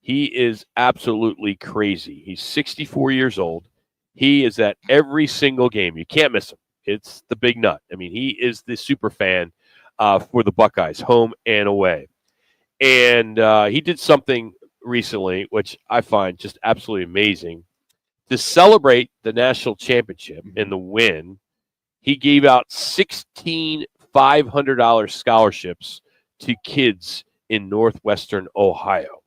He is absolutely crazy. He's 64 years old. He is at every single game. You can't miss him. It's the Big Nut. I mean, he is the super fan for the Buckeyes, home and away. And he did something recently, which I find just absolutely amazing. To celebrate the national championship and the win, he gave out 16 $500 scholarships to kids in northwestern Ohio.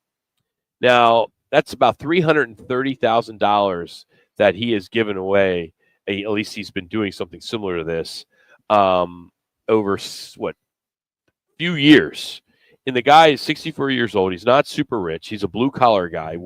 Now, that's about $330,000 that he has given away. At least he's been doing something similar to this over, few years. And the guy is 64 years old. He's not super rich. He's a blue-collar guy.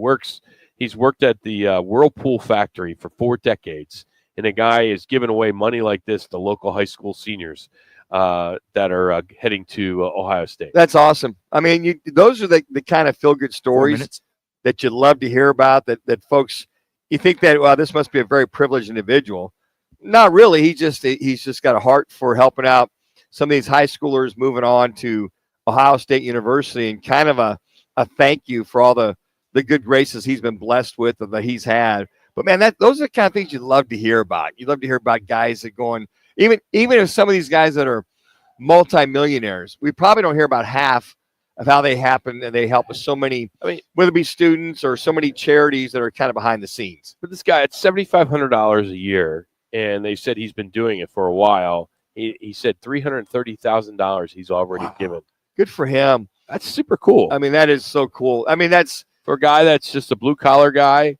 He's worked at the Whirlpool factory for 4 decades, and a guy is giving away money like this to local high school seniors that are heading to Ohio State. That's awesome. I mean, those are the kind of feel-good stories that you love to hear about, that folks, you think that, well, this must be a very privileged individual. Not really. He's just got a heart for helping out some of these high schoolers moving on to Ohio State University, and kind of a thank you for all the good graces he's been blessed with or that he's had. But man, those are the kind of things you love to hear about. You love to hear about guys that going, even if some of these guys that are multimillionaires, we probably don't hear about half of how they happen, and they help with so many, I mean, whether it be students or so many charities that are kind of behind the scenes. But this guy, it's $7,500 a year, and they said he's been doing it for a while. He said $330,000 he's already given. Good for him. That's super cool. I mean, that is so cool. I mean, that's for a guy that's just a blue collar guy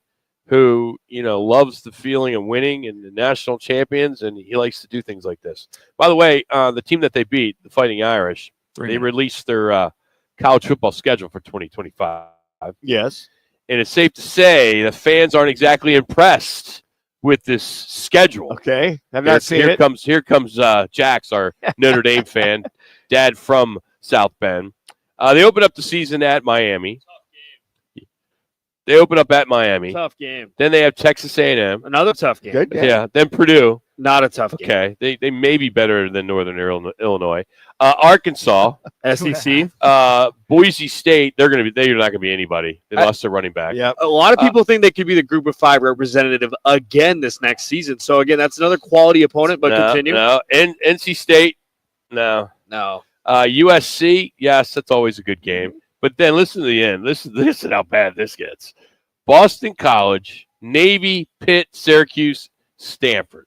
who, loves the feeling of winning and the national champions, and he likes to do things like this. By the way, the team that they beat, the Fighting Irish, they released their college football schedule for 2025. Yes. And it's safe to say the fans aren't exactly impressed with this schedule. Okay. I've not seen it. Here comes Jax, our Notre Dame fan, dad from South Bend. They open up the season at Miami. They open up at Miami. Tough game. Then they have Texas A&M. Another tough game. Good. Yeah. Then Purdue. Not a tough game. Okay. They may be better than Northern Illinois. Arkansas. SEC. Boise State. They're not going to be anybody. They lost their running back. Yeah. A lot of people think they could be the Group of 5 representative again this next season. So, again, that's another quality opponent, but continue. No. NC State. No. USC. Yes, that's always a good game. But then listen to the end. Listen how bad this gets. Boston College, Navy, Pitt, Syracuse, Stanford.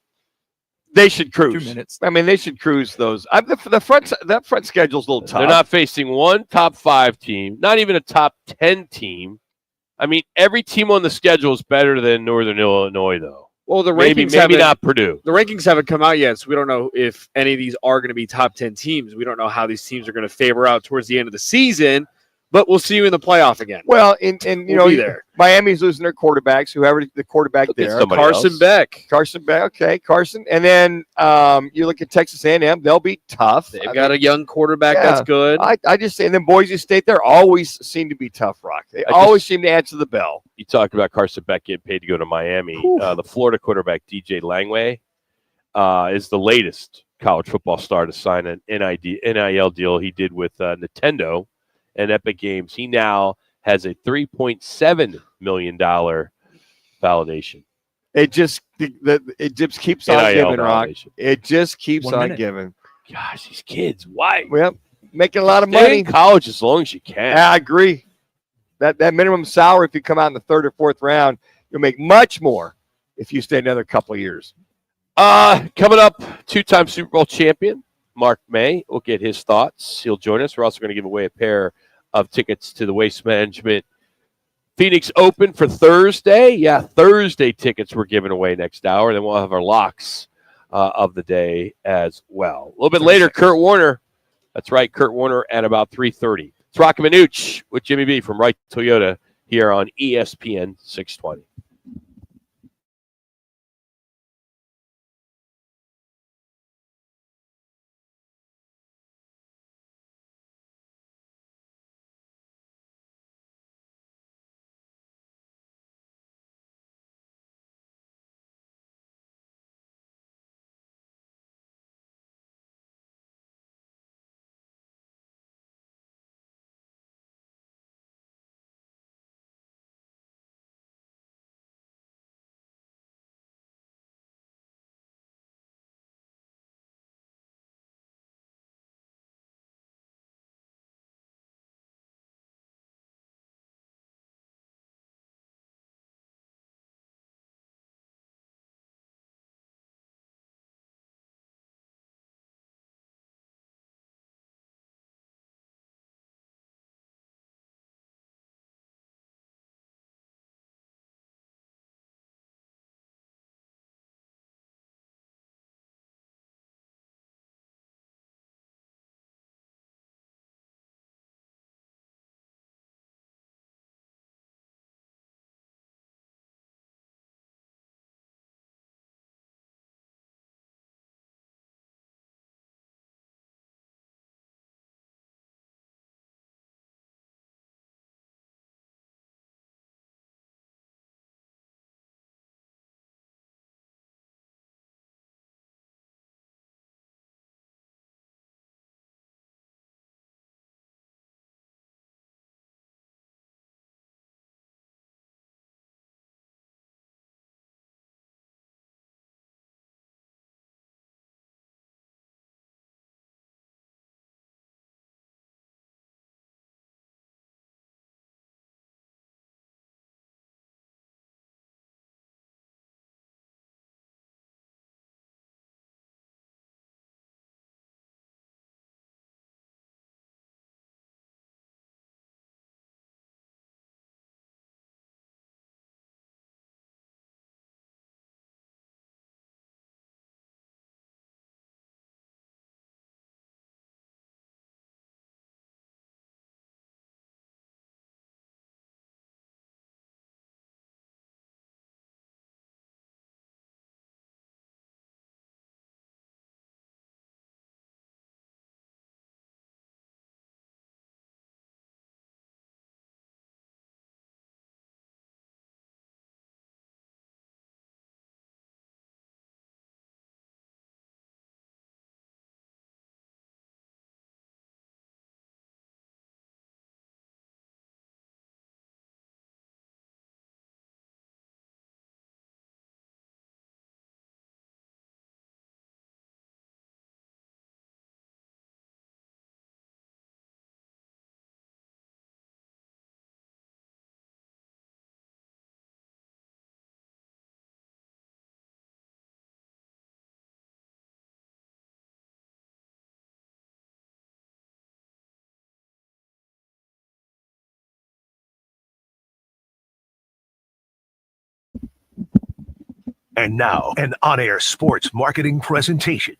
They should cruise. 2 minutes. I mean, they should cruise those. That front schedule's a little tough. They're not facing one top 5 team, not even a top 10 team. I mean, every team on the schedule is better than Northern Illinois, though. Well, the Maybe rankings not Purdue. The rankings haven't come out yet, so we don't know if any of these are going to be top 10 teams. We don't know how these teams are going to favor out towards the end of the season. But we'll see you in the playoff again. Well, and we'll be there. Miami's losing their quarterbacks, whoever the quarterback there. Carson Beck. Okay, Carson. And then you look at Texas A&M, they'll be tough. They've got a young quarterback that's good. I just say, and then Boise State, they always seem to be tough, Rock. They always seem to answer the bell. You talked about Carson Beck getting paid to go to Miami. The Florida quarterback, DJ Langway, is the latest college football star to sign an NIL deal he did with Nintendo and Epic Games. He now has a $3.7 million validation. It just keeps on giving, Rock. It just keeps on giving. Gosh, these kids, why? Well, making a lot of Stay money. in college as long as you can. I agree. That minimum salary, if you come out in the 3rd or 4th round, you'll make much more if you stay another couple of years. Coming up, 2-time Super Bowl champion Mark May will get his thoughts. He'll join us. We're also going to give away a pair of tickets to the Waste Management Phoenix Open for Thursday. Yeah, Thursday tickets we're giving away next hour. Then we'll have our locks of the day as well. A little bit later, Kurt Warner. That's right, Kurt Warner at about 3:30. It's Roc and Manuch with Jimmy B from Wright Toyota here on ESPN 620. And now, an on-air sports marketing presentation.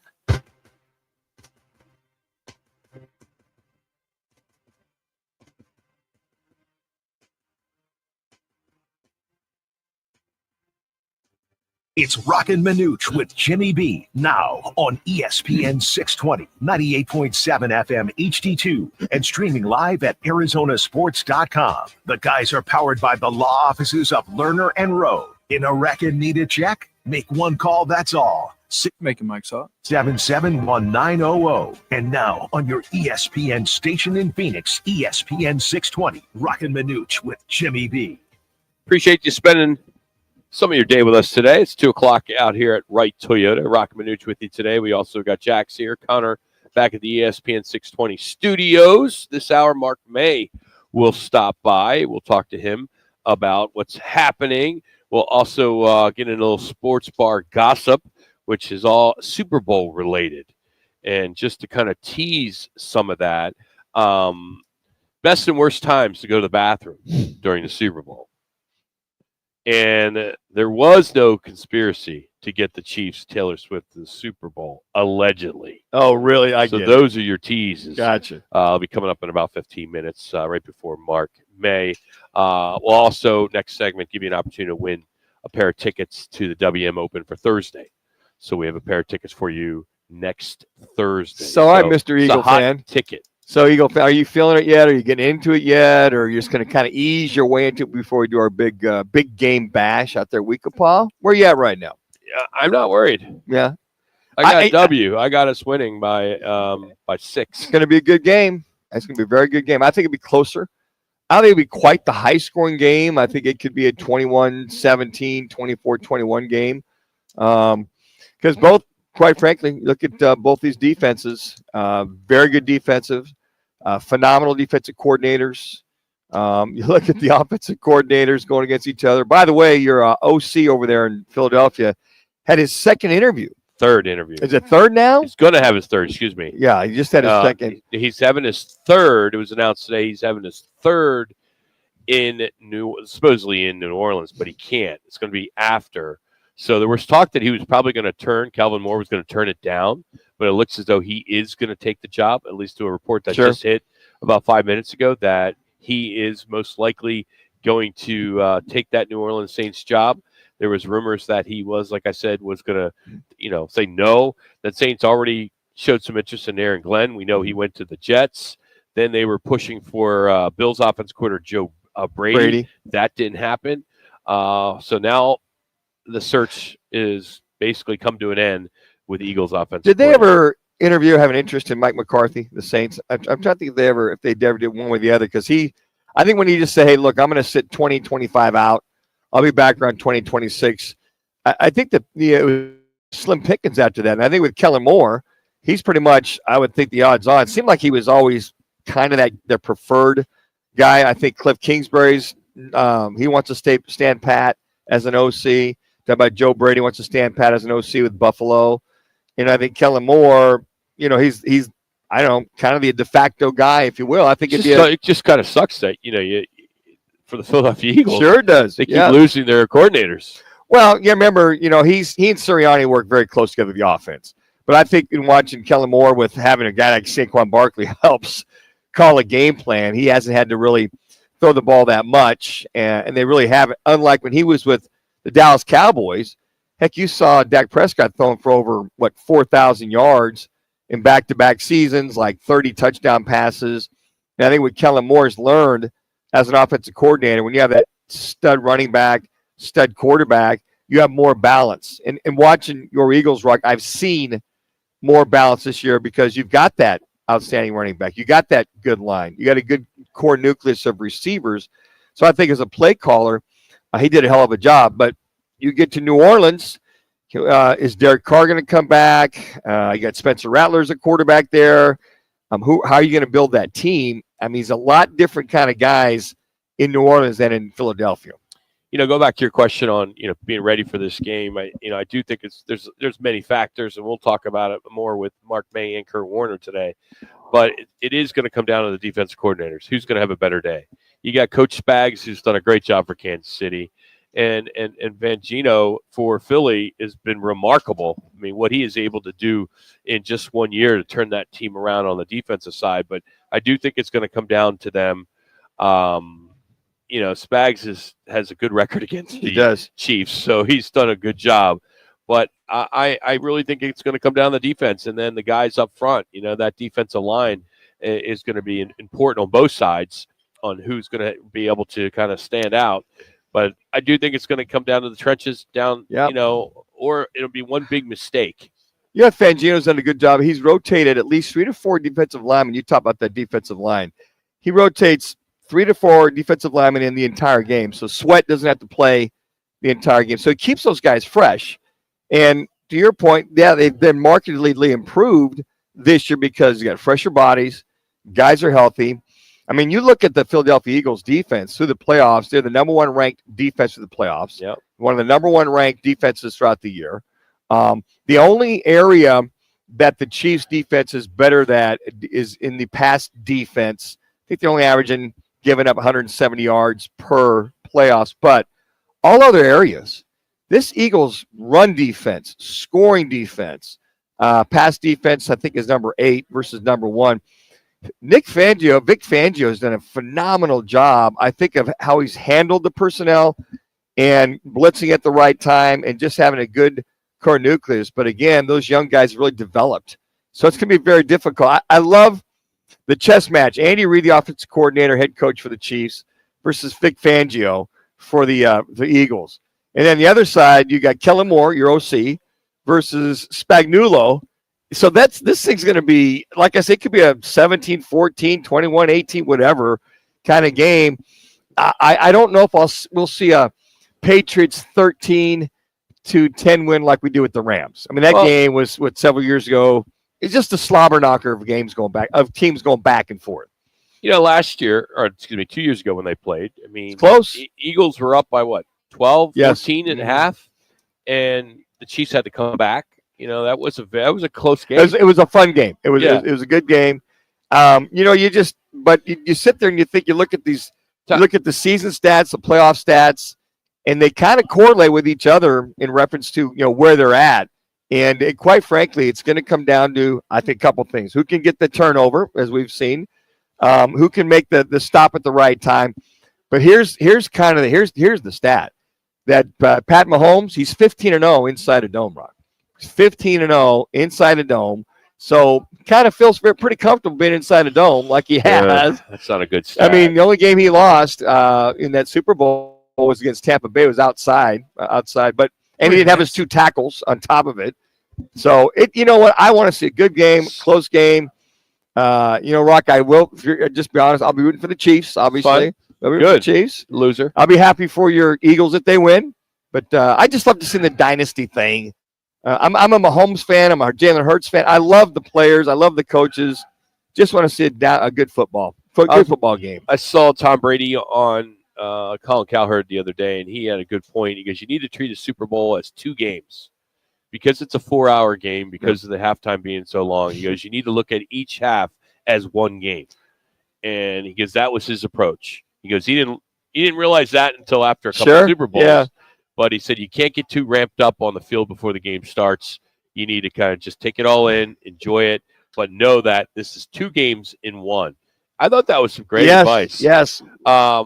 It's Roc and Manuch with Jimmy B, now on ESPN 620, 98.7 FM HD2, and streaming live at arizonasports.com. The guys are powered by the law offices of Lerner and Rowe. In a wreck and need a check? Make one call, that's all. Making Mike's up. 771-900. And now on your ESPN station in Phoenix, ESPN 620, Roc and Manuch with Jimmy B. Appreciate you spending some of your day with us today. It's 2 o'clock out here at Wright Toyota. Roc and Manuch with you today. We also got Jax here, Connor back at the ESPN 620 studios. This hour, Mark May will stop by. We'll talk to him about what's happening. We'll also get in a little sports bar gossip, which is all Super Bowl related. And just to kind of tease some of that, best and worst times to go to the bathroom during the Super Bowl. And there was no conspiracy to get the Chiefs Taylor Swift to the Super Bowl, allegedly. Oh, really? So those are your teases. Gotcha. I'll be coming up in about 15 minutes, right before Mark May. We'll also, next segment, give you an opportunity to win a pair of tickets to the WM Open for Thursday. So we have a pair of tickets for you next Thursday. So, all right, Mr. Eagle fan. Ticket. So, Eagle fan, are you feeling it yet? Are you getting into it yet? Or are you just going to kind of ease your way into it before we do our big game bash out there, Weekapaw? Where are you at right now? Yeah, I'm not worried. Yeah. I got I got us winning by 6. It's going to be a good game. It's going to be a very good game. I think it'll be closer. I don't think it'll be quite the high-scoring game. I think it could be a 21-17, 24-21 game. Because both, quite frankly, look at both these defenses. Very good defensive, phenomenal defensive coordinators. You look at the offensive coordinators going against each other. By the way, your OC over there in Philadelphia had his second interview. Third interview. Is it third now? He's going to have his third, excuse me. Yeah, he just had his second. He's having his third. It was announced today he's having his third supposedly in New Orleans, but he can't. It's going to be after. So there was talk that he was probably going to Calvin Moore was going to turn it down, but it looks as though he is going to take the job, at least to a report that just hit about 5 minutes ago, that he is most likely going to take that New Orleans Saints job. There was rumors that he was, like I said, was going to, say no. That Saints already showed some interest in Aaron Glenn. We know he went to the Jets. Then they were pushing for Bills offense coordinator Joe Brady. That didn't happen. So now the search is basically come to an end with Eagles offense. Did they ever interview, have an interest in Mike McCarthy, the Saints? I'm trying to think if they ever did one or the other, because I think when he just said, hey, look, I'm going to sit 2025 out. I'll be back around 2026. I think that it was slim pickings after that. And I think with Kellen Moore, he's pretty much, I would think, the odds on. It seemed like he was always kind of their preferred guy. I think Cliff Kingsbury's, he wants to stand pat as an OC. Talk about Joe Brady wants to stand pat as an OC with Buffalo. And I think Kellen Moore, he's I don't know, kind of the de facto guy, if you will. I think it just kind of sucks that, for the Philadelphia Eagles. Sure it does. They keep losing their coordinators. Well, yeah, remember, he and Sirianni work very close together with the offense. But I think in watching Kellen Moore with having a guy like Saquon Barkley helps call a game plan. He hasn't had to really throw the ball that much, and they really haven't. Unlike when he was with the Dallas Cowboys, heck, you saw Dak Prescott throwing for over, 4,000 yards in back-to-back seasons, like 30 touchdown passes. And I think what Kellen Moore's learned as an offensive coordinator, when you have that stud running back, stud quarterback, you have more balance. And watching your Eagles, Rock, I've seen more balance this year because you've got that outstanding running back. You got that good line. You got a good core nucleus of receivers. So I think as a play caller, he did a hell of a job. But you get to New Orleans, is Derek Carr going to come back? You got Spencer Rattler as a quarterback there. How are you going to build that team? I mean, he's a lot different kind of guys in New Orleans than in Philadelphia. Go back to your question on, being ready for this game. I do think there's many factors, and we'll talk about it more with Mark May and Kurt Warner today. But it is going to come down to the defensive coordinators. Who's going to have a better day? You got Coach Spags, who's done a great job for Kansas City, And Vangino for Philly has been remarkable. I mean, what he is able to do in just 1 year to turn that team around on the defensive side. But I do think it's going to come down to them. Spags has a good record against the Chiefs, so he's done a good job. But I really think it's going to come down to the defense, and then the guys up front. That defensive line is going to be important on both sides on who's going to be able to kind of stand out. But I do think it's going to come down to the trenches or it'll be one big mistake. Yeah, Fangino's done a good job. He's rotated at least 3 to 4 defensive linemen. You talk about that defensive line. He rotates 3 to 4 defensive linemen in the entire game. So Sweat doesn't have to play the entire game. So it keeps those guys fresh. And to your point, yeah, they've been markedly improved this year because you got fresher bodies. Guys are healthy. I mean, you look at the Philadelphia Eagles defense through the playoffs. They're the number 1 ranked defense of the playoffs. Yep. One of the number 1 ranked defenses throughout the year. The only area that the Chiefs defense is better at is in the pass defense. I think they're only averaging giving up 170 yards per playoffs. But all other areas, this Eagles run defense, scoring defense, pass defense, I think is number 8 versus number 1. Vic Fangio has done a phenomenal job, I think, of how he's handled the personnel and blitzing at the right time and just having a good core nucleus. But again, those young guys really developed. So it's going to be very difficult. I love the chess match. Andy Reid, the offensive coordinator, head coach for the Chiefs, versus Vic Fangio for the Eagles. And then the other side, you got Kellen Moore, your OC, versus Spagnuolo. So this thing's going to be, like I said, it could be a 17-14, 21-18, whatever kind of game. I don't know if we'll see a Patriots 13-10 win like we do with the Rams. I mean, that game was several years ago. It's just a slobber knocker of teams going back and forth. Last year, or excuse me, 2 years ago when they played, I mean, it's close. Eagles were up by what, 12, yes. 14 and a half, and the Chiefs had to come back. That was a close game. It was a fun game. It was a good game. You sit there and you think, you look at the season stats, the playoff stats, and they kind of correlate with each other in reference to where they're at. And quite frankly, it's going to come down to, I think, a couple things: who can get the turnover, as we've seen, who can make the stop at the right time. But here's the stat that Pat Mahomes, he's 15-0 inside a dome, Rock. 15-0 inside a dome, so kind of feels pretty comfortable being inside a dome like he has. Yeah, that's not a good stat. I mean, the only game he lost in that Super Bowl was against Tampa Bay. It was outside, but he didn't have his 2 tackles on top of it. So you know what? I want to see a good game, close game. Rock, I will. Just be honest, I'll be rooting for the Chiefs. Obviously, I'll be rooting for the Chiefs. Loser. I'll be happy for your Eagles if they win, but I just love to see the dynasty thing. I'm a Mahomes fan. I'm a Jalen Hurts fan. I love the players. I love the coaches. Just want to see a good football game. I saw Tom Brady on Colin Cowherd the other day, and he had a good point. He goes, you need to treat a Super Bowl as 2 games because it's a 4-hour game because of the halftime being so long. He goes, you need to look at each half as 1 game. And he goes, that was his approach. He goes, he didn't realize that until after a couple of Super Bowls. Yeah. But he said you can't get too ramped up on the field before the game starts. You need to kind of just take it all in, enjoy it, but know that this is 2 games in 1. I thought that was some great advice. Yes. The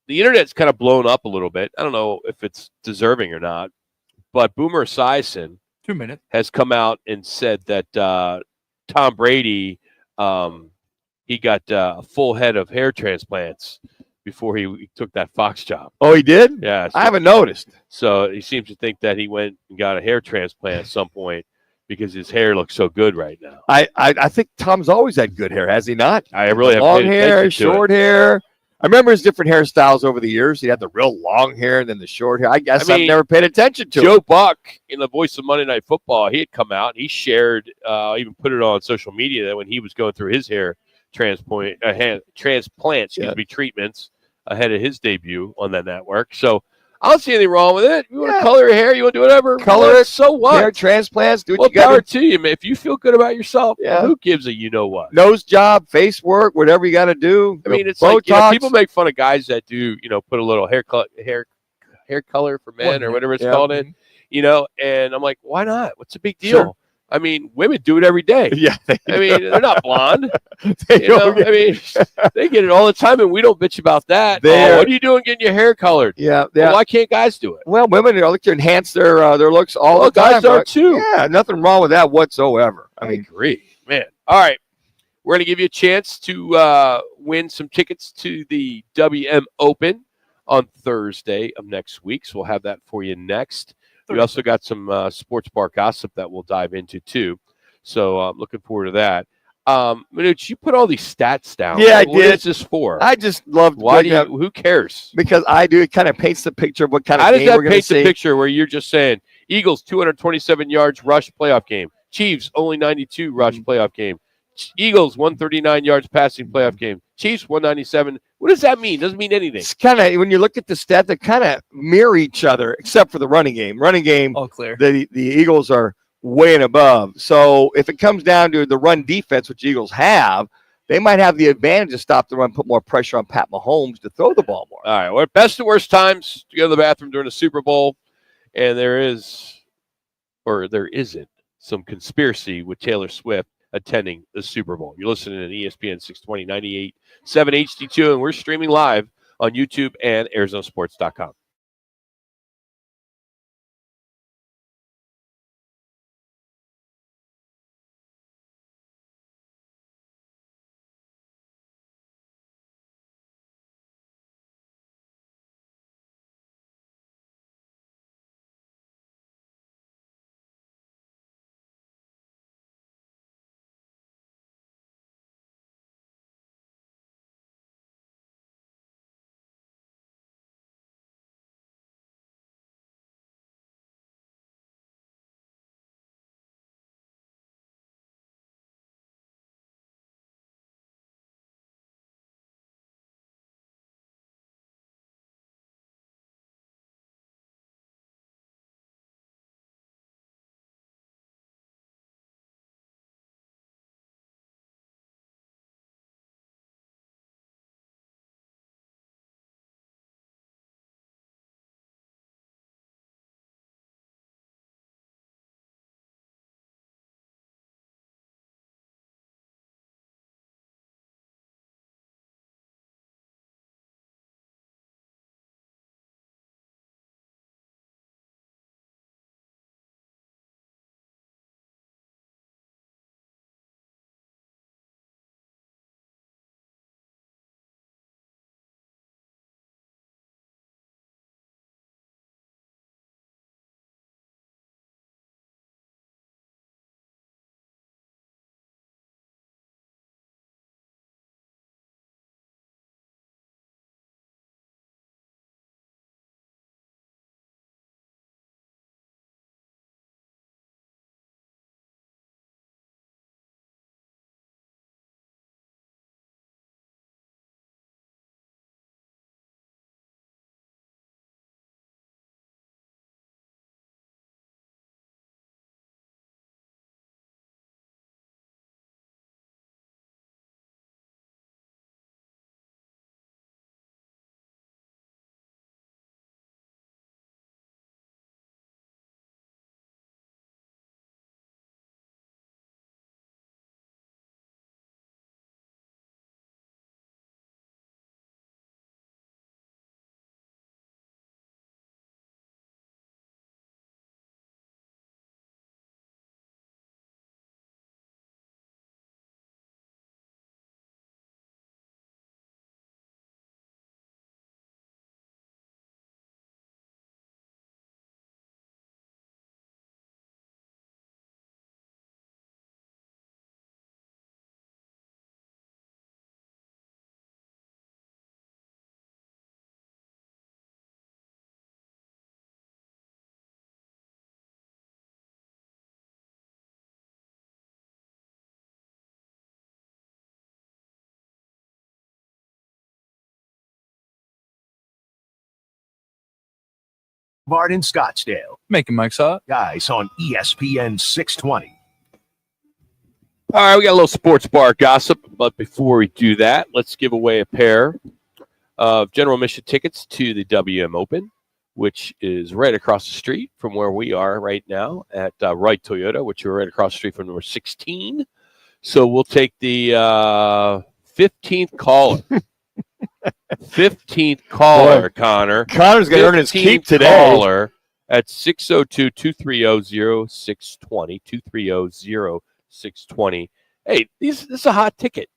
internet's kind of blown up a little bit. I don't know if it's deserving or not, but Boomer Esiason 2 minutes has come out and said that Tom Brady, he got a full head of hair transplants before he took that Fox job. Oh, he did? Yeah. I haven't noticed. So he seems to think that he went and got a hair transplant at some point because his hair looks so good right now. I think Tom's always had good hair, has he not? I really have long hair, short hair. I remember his different hairstyles over the years. He had the real long hair and then the short hair. I guess I've never paid attention to it. Joe Buck, in the voice of Monday Night Football, he had come out. He shared, even put it on social media, that when he was going through his hair treatments ahead of his debut on that network. So I don't see anything wrong with it. You want to color your hair, you want to do whatever. Color it. So what? Hair transplants. Do what well, you got power to you, man. If you feel good about yourself, who gives a you know what? Nose job, face work, whatever you got to do. I mean, it's Botox. like people make fun of guys that do, put a little hair hair color for men or whatever it's Yeah. called. And I'm like, why not? What's the big deal? Sure. I mean, women do it every day. Yeah. I mean, they're not blonde. They don't get- I mean, they get it all the time, and we don't bitch about that. They're- What are you doing getting your hair colored? Yeah. Well, why can't guys do it? Well, women look to enhance their looks all the time. Guys are too. Yeah, nothing wrong with that whatsoever. I agree, man. All right, we're going to give you a chance to win some tickets to the WM Open on Thursday of next week. So we'll have that for you next. We also got some sports bar gossip that we'll dive into too. So I'm looking forward to that. Manuch, you put all these stats down. Yeah, I What did. is this for? I just love. Why do you? Who cares? Because I do. It kind of paints the picture of what kind of How does game that we're going to paint the see. picture where you're just saying Eagles 227 yards rush playoff game, Chiefs only 92 rush playoff game, Eagles 139 yards passing playoff game, Chiefs 197. What does that mean? Doesn't mean anything. It's kind of when you look at the stat, they kind of mirror each other, except for the running game. Running game, All clear. the Eagles are way and above. So if it comes down to the run defense, which Eagles have, they might have the advantage to stop the run, put more pressure on Pat Mahomes to throw the ball more. All right. Well, best and worst times to go to the bathroom during the Super Bowl, and there isn't some conspiracy with Taylor Swift attending the Super Bowl. You're listening to ESPN 620 98.7 HD2, and we're streaming live on YouTube and ArizonaSports.com. Bart in Scottsdale. Making Mike's up. Guys on ESPN 620. All right, we got a little sports bar gossip, but before we do that, let's give away a pair of general admission tickets to the WM Open. which is right across the street from where we are right now at Wright Toyota, which are right across the street from number 16. So we'll take the 15th caller. 15th caller, Boy, Connor. Connor's going to earn his keep 15th today. caller at 602-230-0620, 230-0620. Hey, this is a hot ticket.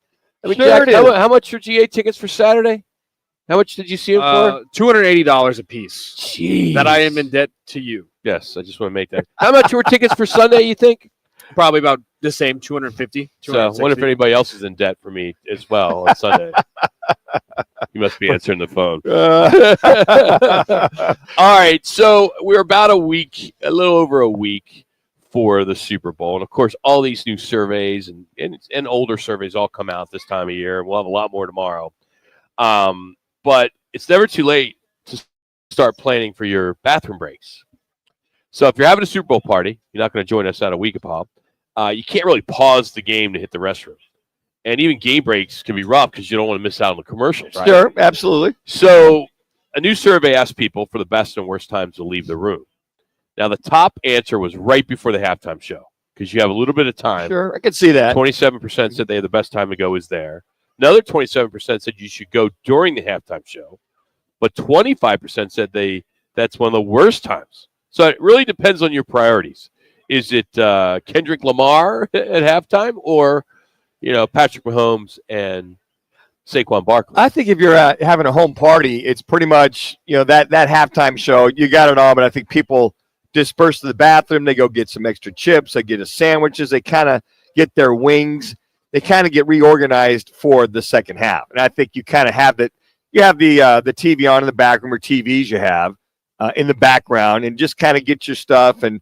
I mean, Sure Jack, it is. how much are GA tickets for Saturday? How much did you see them for? $280 a piece. Jeez. That I am in debt to you. Yes, I just want to make that. How much were tickets for Sunday, you think? Probably about the same, 250. So I wonder if anybody else is in debt for me as well on Sunday. You must be answering the phone. All right, so we're about a little over a week for the Super Bowl. And, of course, all these new surveys and older surveys all come out this time of year. We'll have a lot more tomorrow. But it's never too late to start planning for your bathroom breaks. So if you're having a Super Bowl party, you're not going to join us at a week of pop. You can't really pause the game to hit the restroom. And even game breaks can be rough because you don't want to miss out on the commercials. Right? Sure, absolutely. So a new survey asked people for the best and worst times to leave the room. Now, the top answer was right before the halftime show because you have a little bit of time. Sure, I can see that. 27% said they had the best time to go is there. Another 27% said you should go during the halftime show. But 25% said that's one of the worst times. So it really depends on your priorities. Is it Kendrick Lamar at halftime or, Patrick Mahomes and Saquon Barkley? I think if you're having a home party, it's pretty much, that halftime show, you got it all, but I think people disperse to the bathroom. They go get some extra chips. They get a sandwiches. They kind of get their wings. They kind of get reorganized for the second half. And I think you kind of have that. You have the TV on in the backroom or TVs you have in the background and just kind of get your stuff and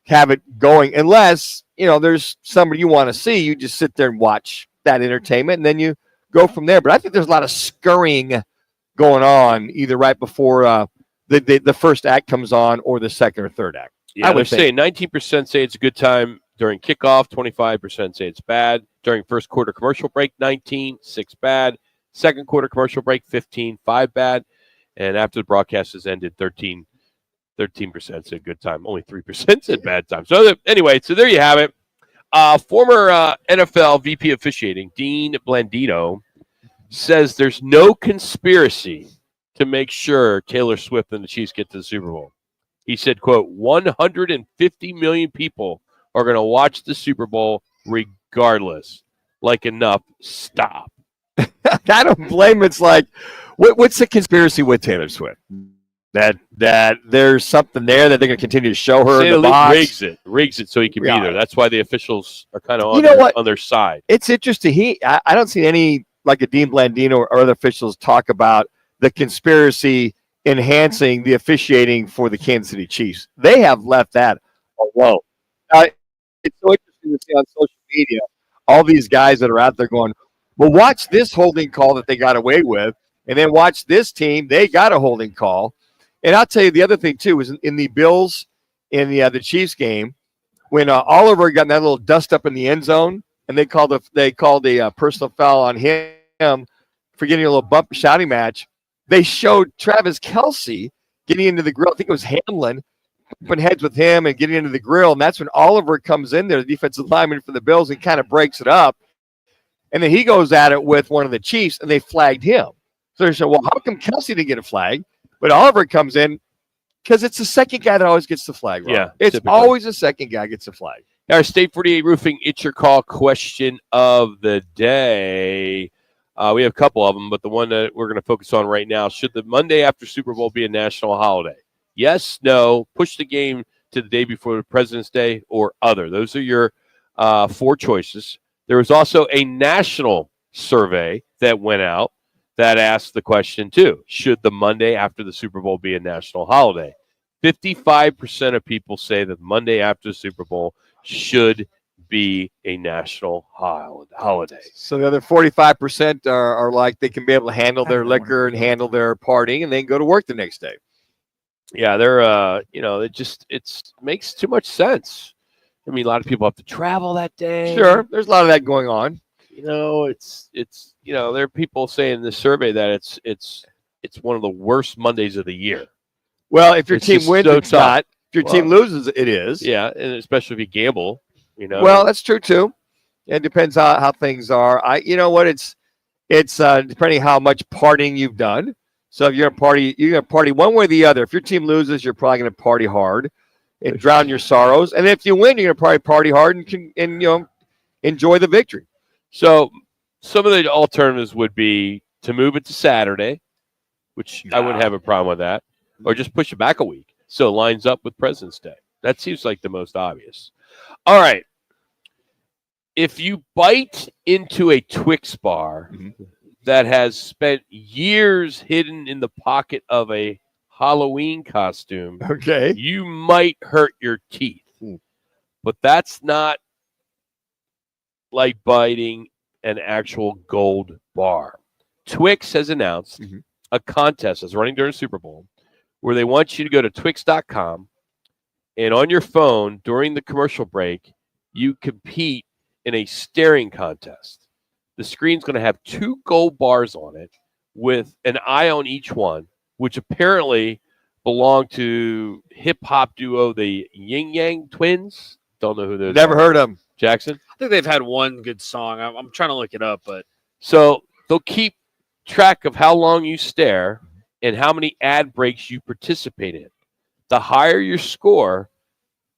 have it going. Unless, there's somebody you want to see, you just sit there and watch that entertainment and then you go from there. But I think there's a lot of scurrying going on either right before the first act comes on or the second or third act. Yeah, they're saying 19% say it's a good time during kickoff, 25% say it's bad. During first quarter commercial break, 19, 6 bad. Second quarter commercial break, 15, 5 bad. And after the broadcast has ended, 13% said good time. Only 3% said bad time. So anyway, so there you have it. Former NFL VP officiating, Dean Blandino, says there's no conspiracy to make sure Taylor Swift and the Chiefs get to the Super Bowl. He said, quote, 150 million people are going to watch the Super Bowl regardless. Like enough, stop. I don't blame. It's like, what's the conspiracy with Taylor Swift? That there's something there that they're going to continue to show her in the box. Rigs it so he can be there. That's why the officials are kind of on their side. It's interesting. I don't see any, like a Dean Blandino or other officials talk about the conspiracy enhancing the officiating for the Kansas City Chiefs. They have left that alone. It's so interesting to see on social media all these guys that are out there going, well, watch this holding call that they got away with, and then watch this team, they got a holding call. And I'll tell you the other thing, too, is in the Bills in the Chiefs game, when Oliver got that little dust up in the end zone, and they called a personal foul on him for getting a little bump shouting match, they showed Travis Kelce getting into the grill. I think it was Hamlin, bumping heads with him and getting into the grill, and that's when Oliver comes in there, the defensive lineman for the Bills, and kind of breaks it up. And then he goes at it with one of the Chiefs, and they flagged him. So they said, well, how come Kelce didn't get a flag? But Oliver comes in because it's the second guy that always gets the flag. Ron. Yeah, it's typically always the second guy gets the flag. Our State 48 Roofing It's Your Call question of the day. We have a couple of them, but the one that we're going to focus on right now, should the Monday after Super Bowl be a national holiday? Yes, no, push the game to the day before President's Day, or other. Those are your 4 choices. There was also a national survey that went out that asked the question, too. Should the Monday after the Super Bowl be a national holiday? 55% of people say that Monday after the Super Bowl should be a national holiday. So the other 45% are like they can be able to handle their liquor and handle their partying and then go to work the next day. Yeah, they're it makes too much sense. I mean, a lot of people have to travel that day. Sure, there's a lot of that going on. It's there are people saying in this survey that it's one of the worst Mondays of the year. Well, if your It's team just wins, so it's tough. not. If your team loses, it is. Yeah, and especially if you gamble, Well, that's true too. It depends how things are. You know what? It's depending how much partying you've done. So if you're gonna party one way or the other. If your team loses, you're probably gonna party hard and drown your sorrows. And if you win, you're gonna probably party hard and enjoy the victory. So some of the alternatives would be to move it to Saturday, which I wouldn't have a problem with that, or just push it back a week so it lines up with President's Day. That seems like the most obvious. All right. If you bite into a Twix bar that has spent years hidden in the pocket of a Halloween costume, Okay. you might hurt your teeth. But that's not like biting an actual gold bar. Twix has announced a contest that's running during Super Bowl where they want you to go to Twix.com, and on your phone during the commercial break, you compete in a staring contest. The screen's going to have 2 gold bars on it with an eye on each one, which apparently belong to hip-hop duo the Yin Yang Twins. Don't know who those Never are. heard of them. Jackson? I think they've had one good song. I'm trying to look it up, but So they'll keep track of how long you stare and how many ad breaks you participate in. The higher your score,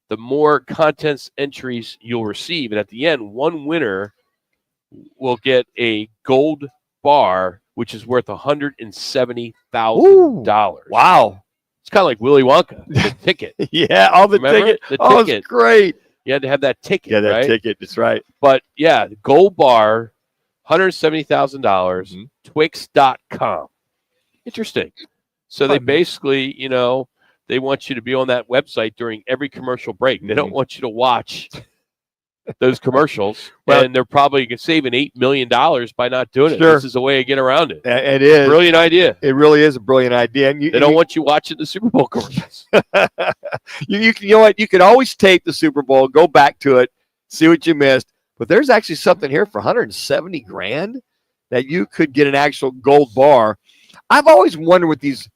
the more contest entries you'll receive. And at the end, one winner will get a gold bar, which is worth $170,000. Wow. It's kind of like Willy Wonka, the ticket. Yeah, all the Remember? ticket. The Oh, ticket. it's great. You had to have that ticket, Yeah, that right? ticket. That's right. But yeah, the gold bar, $170,000, Twix.com. Interesting. So they basically, they want you to be on that website during every commercial break. They don't want you to watch those commercials, and they're probably saving $8 million by not doing it. Sure. This is a way to get around it. It is. Brilliant idea. It really is a brilliant idea. And They don't want you watching the Super Bowl commercials. you know what? You can always tape the Super Bowl, go back to it, see what you missed. But there's actually something here for $170,000 that you could get an actual gold bar. I've always wondered with these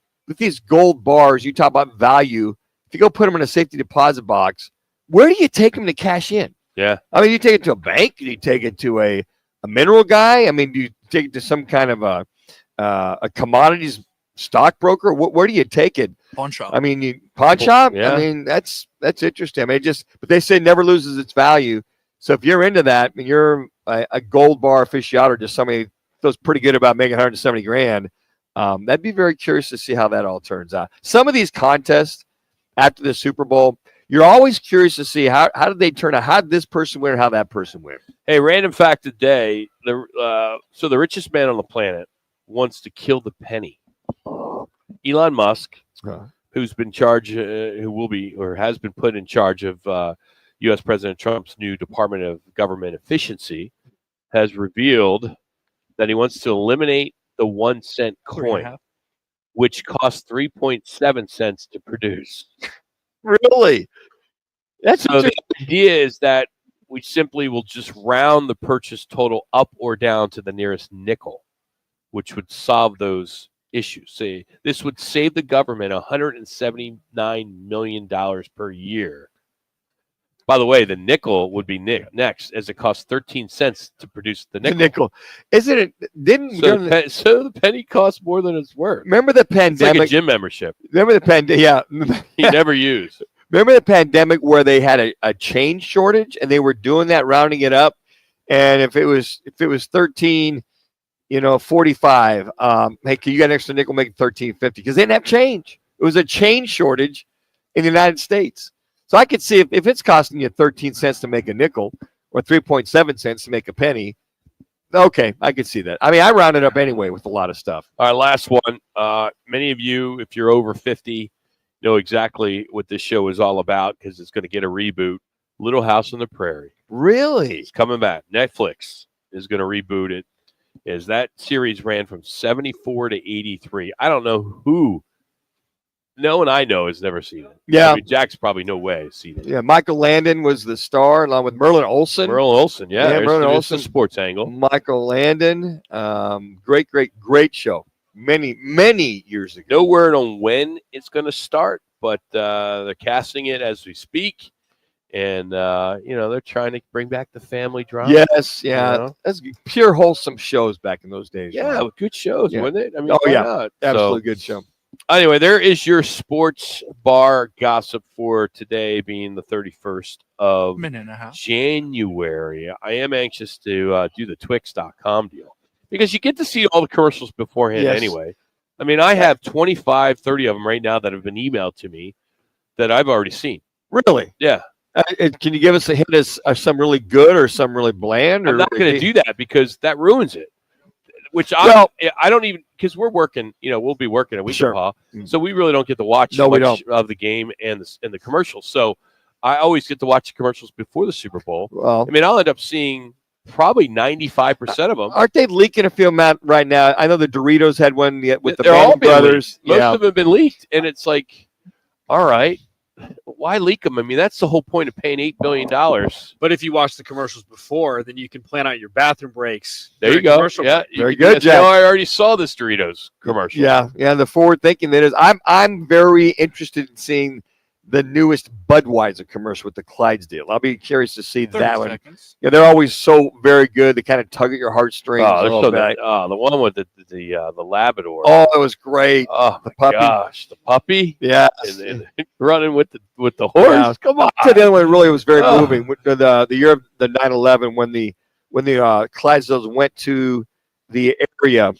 gold bars, you talk about value. If you go put them in a safety deposit box, where do you take them to cash in? Yeah. I mean, you take it to a bank? Do you take it to a mineral guy? I mean, do you take it to some kind of a commodities stockbroker? Where do you take it? Pawn shop. I mean, pawn shop? Yeah. I mean, that's interesting. I mean, but they say never loses its value. So if you're into that, and you're a gold bar aficionado, just somebody feels pretty good about making $170,000, that'd be very curious to see how that all turns out. Some of these contests after the Super Bowl, you're always curious to see how did they turn out? How did this person win? Or how that person win? Hey, random fact of the day: the richest man on the planet wants to kill the penny. Elon Musk, who's been charged, who will be or has been put in charge of U.S. President Trump's new Department of Government Efficiency, has revealed that he wants to eliminate the 1 cent coin, which costs 3.7 cents to produce. Really? That's So the idea is that we simply will just round the purchase total up or down to the nearest nickel, which would solve those issues. See, this would save the government $179 million per year. By the way, the nickel would be next, as it costs 13 cents to produce the nickel. The nickel. Isn't it? So the penny costs more than it's worth. Remember the It's pandemic? like a gym membership. Remember the pandemic? Yeah. You never use. Remember the pandemic where they had a change shortage and they were doing that, rounding it up. And if it was 13, 45, hey, can you get an extra nickel, make it 13.50? Because they didn't have change. It was a change shortage in the United States. So I could see if it's costing you 13 cents to make a nickel or 3.7 cents to make a penny. Okay, I could see that. I mean, I round it up anyway with a lot of stuff. All right, last one. Many of you, if you're over 50, know exactly what this show is all about because it's going to get a reboot. Little House on the Prairie. Really? It's coming back. Netflix is going to reboot it. As that series ran from 74 to 83. I don't know who. No one I know has never seen it. Yeah. I mean, Jack's probably no way has seen it. Yeah, Michael Landon was the star along with Merlin Olsen. Merlin Olsen, yeah. Merlin There's Olsen. the sports angle. Michael Landon. Great show. many years ago. No word on when it's going to start, but they're casting it as we speak. And, they're trying to bring back the family drama. Yes, yeah. You know? That's pure wholesome shows back in those days. Yeah, Ron. good shows, Yeah. wasn't it? I mean, Oh, why yeah. not? Absolutely good show. Anyway, there is your sports bar gossip for today, being the 31st of Minute and a half. January. I am anxious to do the Twix.com deal because you get to see all the commercials beforehand Yes. anyway. I mean, I have 25, 30 of them right now that have been emailed to me that I've already seen. Really? Yeah. Can you give us a hint as some really good or some really bland? I'm Or not going to do that because that ruins it. Which Well- I don't even, because we're working, we'll be working a week, Sure. Paul, so we really don't get to watch No, we much of the game and the commercials. So I always get to watch the commercials before the Super Bowl. Well, I mean, I'll end up seeing probably 95% of them. aren't they leaking a few out right now? I know the Doritos had one with the They're all Manning been brothers. leaked. Most of them have been leaked, and it's like, all right, why leak them? I mean, that's the whole point of paying $8 billion. But if you watch the commercials before, then you can plan out your bathroom breaks. There you during go. commercial Yeah, break. Very you can good, just say, Jack. "Oh, I already saw this Doritos commercial." Yeah. The forward thinking that is. I'm very interested in seeing the newest Budweiser commercial with the Clydesdale. I'll be curious to see 30 that one. seconds. Yeah, they're always so very good. They kind of tug at your heartstrings. Oh, a they're little so bit. that. Oh, the one with the Labrador. Oh, it was great. Oh my puppy. gosh, the puppy. Yeah. And running with the horse. Yeah. Come on. The other one really was very Oh. moving. With the year of the 9/11 when the Clydesdales went to the area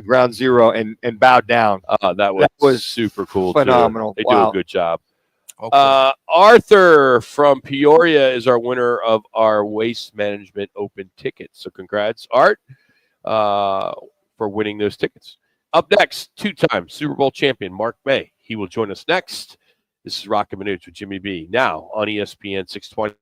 ground zero and bowed down. That was super cool. phenomenal. Too. They do Wow. a good job. Hopefully. Arthur from Peoria is our winner of our Waste Management Open tickets. So congrats, Art, for winning those tickets. Up next, two-time Super Bowl champion Mark May. He will join us next. This is Roc and Manuch with Jimmy B. Now on ESPN 620.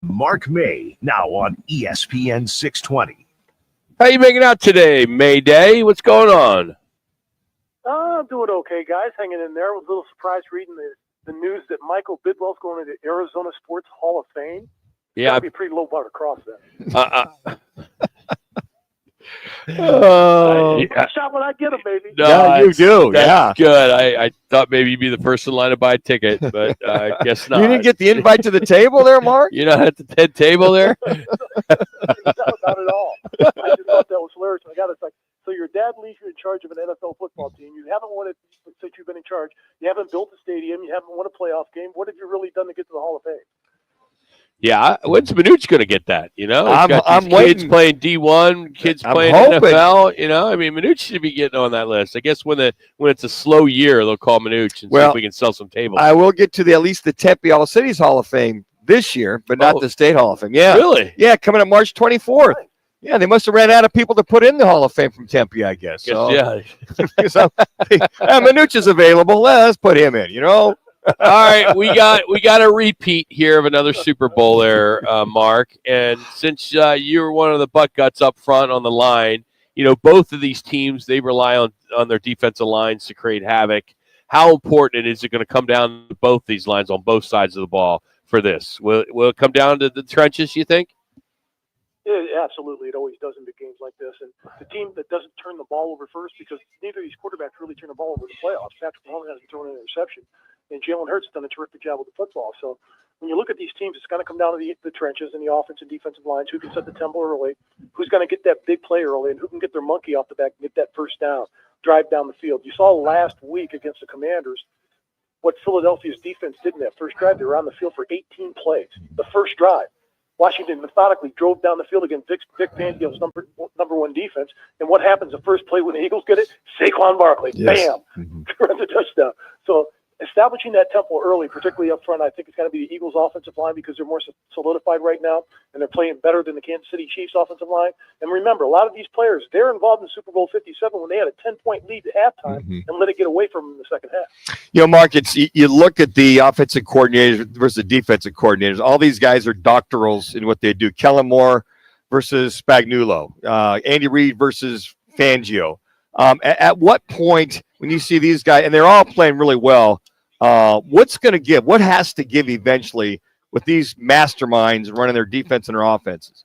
Mark May, now on ESPN 620. How you making out today, May Day? What's going on? I'm doing okay, guys. Hanging in there. I was a little surprised reading the news that Michael Bidwell's going into Arizona Sports Hall of Fame. Yeah, That'd be a pretty low bar to cross then. First shot when I get him, baby. No, Yeah, you do. That's good. I thought maybe you'd be the first in line to buy a ticket, but I guess not. You didn't get the invite to the table there, Mark? You're not at the head table there? No, not at all. I just thought that was hilarious. I got it. It's like, so your dad leaves you in charge of an NFL football team. You haven't won it since you've been in charge. You haven't built a stadium. You haven't won a playoff game. What have you really done to get to the Hall of Fame? Yeah, when's Manuch going to get that? You know, he's got I'm these kids playing D1, kids playing hoping. NFL. You know, I mean, Manuch should be getting on that list. I guess when it's a slow year, they'll call Manuch and see if we can sell some tables. I will get to at least the Tempe All Cities Hall of Fame this year, but not the State Hall of Fame. Yeah, really? Yeah, coming up March 24th. Right. Yeah, they must have ran out of people to put in the Hall of Fame from Tempe, I guess. So, yeah. Manuch is available. Let's put him in. You know. All right, we got a repeat here of another Super Bowl there, Mark. And since you're one of the butt guts up front on the line, you know both of these teams, they rely on their defensive lines to create havoc. How important is it going to come down to both these lines on both sides of the ball for this? Will it come down to the trenches, you think? Yeah, absolutely. It always does in big games like this. And the team that doesn't turn the ball over first, because neither of these quarterbacks really turn the ball over in the playoffs. Patrick Mahomes hasn't thrown an interception, and Jalen Hurts has done a terrific job with the football. So when you look at these teams, it's going to come down to the trenches and the offensive and defensive lines. Who can set the tempo early? Who's going to get that big play early? And who can get their monkey off the back and get that first down, drive down the field? You saw last week against the Commanders what Philadelphia's defense did in that first drive. They were on the field for 18 plays. The first drive. Washington methodically drove down the field against Vic Fangio's number one defense. And what happens the first play when the Eagles get it? Saquon Barkley. Yes. Bam. Runs a touchdown. So establishing that tempo early, particularly up front, I think it's going to be the Eagles' offensive line because they're more solidified right now, and they're playing better than the Kansas City Chiefs' offensive line. And remember, a lot of these players, they're involved in Super Bowl 57 when they had a 10-point lead at halftime and let it get away from them in the second half. You know, Mark, you look at the offensive coordinators versus the defensive coordinators. All these guys are doctorals in what they do. Kellen Moore versus Spagnuolo, Andy Reid versus Fangio. At what point, when you see these guys, and they're all playing really well, what's going to give? What has to give eventually with these masterminds running their defense and their offenses?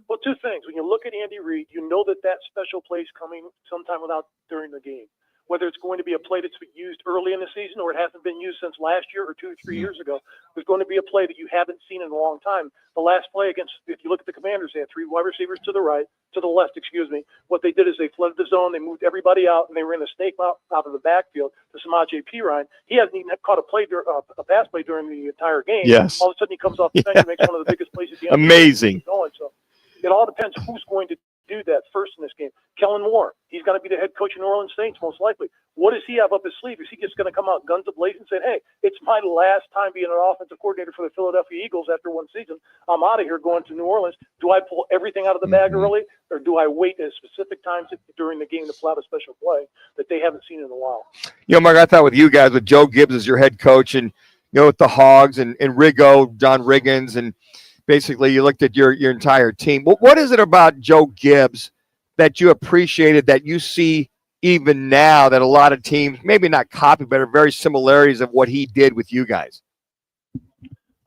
Well, two things. When you look at Andy Reid, you know that special play is coming sometime during the game. Whether it's going to be a play that's used early in the season or it hasn't been used since last year or 2 or 3 years ago, there's going to be a play that you haven't seen in a long time. The last play if you look at the Commanders, they had 3 wide receivers to the left. What they did is they flooded the zone, they moved everybody out, and they ran a snake out of the backfield to Samaje Perine. He hasn't even caught a pass play during the entire game. Yes. All of a sudden he comes off the bench and makes one of the biggest plays at the end. Amazing. So it all depends who's going to do that first in this game. Kellen Moore, he's going to be the head coach of New Orleans Saints most likely. What does he have up his sleeve? Is he just going to come out guns a-blazing and say, hey, it's my last time being an offensive coordinator for the Philadelphia Eagles after one season. I'm out of here going to New Orleans. Do I pull everything out of the bag early, or do I wait at specific times during the game to pull out a special play that they haven't seen in a while? You know, Mark, I thought with you guys, with Joe Gibbs as your head coach and, you know, with the Hogs and Riggo, John Riggins, and basically you looked at your entire team. What is it about Joe Gibbs that you appreciated that you see even now that a lot of teams, maybe not copy, but are very similarities of what he did with you guys?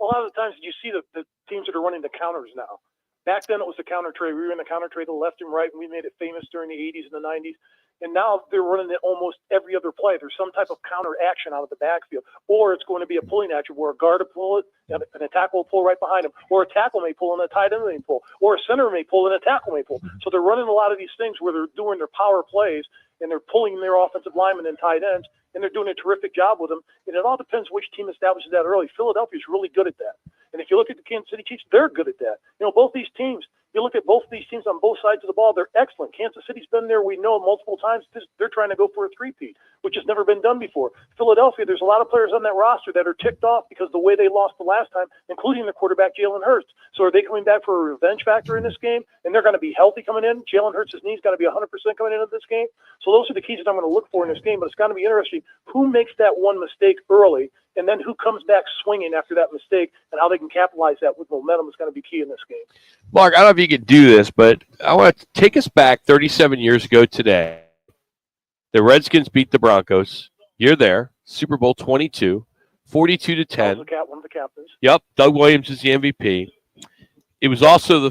A lot of the times you see the teams that are running the counters now. Back then it was the counter trade. We were in the counter trade to the left and right, and we made it famous during the 80s and the 90s. And now they're running it almost every other play. There's some type of counter action out of the backfield. Or it's going to be a pulling action where a guard will pull it, and a tackle will pull right behind him. Or a tackle may pull and a tight end may pull. Or a center may pull and a tackle may pull. So they're running a lot of these things where they're doing their power plays, and they're pulling their offensive linemen and tight ends, and they're doing a terrific job with them. And it all depends which team establishes that early. Philadelphia's really good at that. And if you look at the Kansas City Chiefs, they're good at that. You know, both these teams, you look at both these teams on both sides of the ball, they're excellent. Kansas City's been there, we know, multiple times. They're trying to go for a three-peat, which has never been done before. Philadelphia, there's a lot of players on that roster that are ticked off because the way they lost the last time, including the quarterback, Jalen Hurts. So are they coming back for a revenge factor in this game? And they're going to be healthy coming in. Jalen Hurts' knee's got to be 100% coming into this game. So those are the keys that I'm going to look for in this game. But it's going to be interesting. Who makes that one mistake early And then who comes back swinging after that mistake and how they can capitalize that with momentum is going to be key in this game. Mark, I don't know if you can do this, but I want to take us back 37 years ago today. The Redskins beat the Broncos. You're there. Super Bowl 22, 42-10. One of the captains. Yep. Doug Williams is the MVP. It was also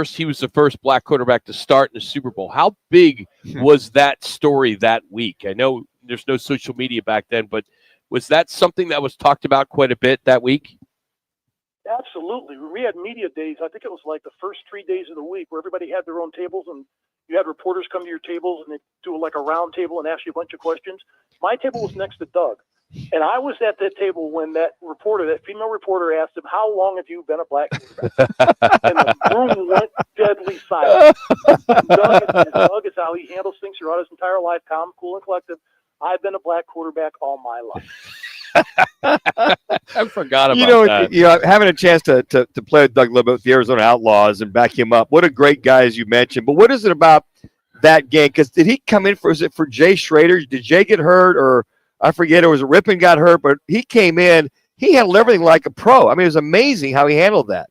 he was the first black quarterback to start in the Super Bowl. How big was that story that week? I know there's no social media back then, but was that something that was talked about quite a bit that week? Absolutely. We had media days. I think it was like the first 3 days of the week where everybody had their own tables and you had reporters come to your tables and they do like a round table and ask you a bunch of questions. My table was next to Doug. And I was at that table when that female reporter asked him, how long have you been a black quarterback? And the room went deadly silent. Doug is how he handles things throughout his entire life, calm, cool, and collective. I've been a black quarterback all my life. I forgot about that. You know, having a chance to play with Doug a little bit with the Arizona Outlaws and back him up. What a great guy, as you mentioned. But what is it about that game? Because did he come in was it for Jay Schrader? Did Jay get hurt, or I forget? It was Rippon got hurt, but he came in. He handled everything like a pro. I mean, it was amazing how he handled that.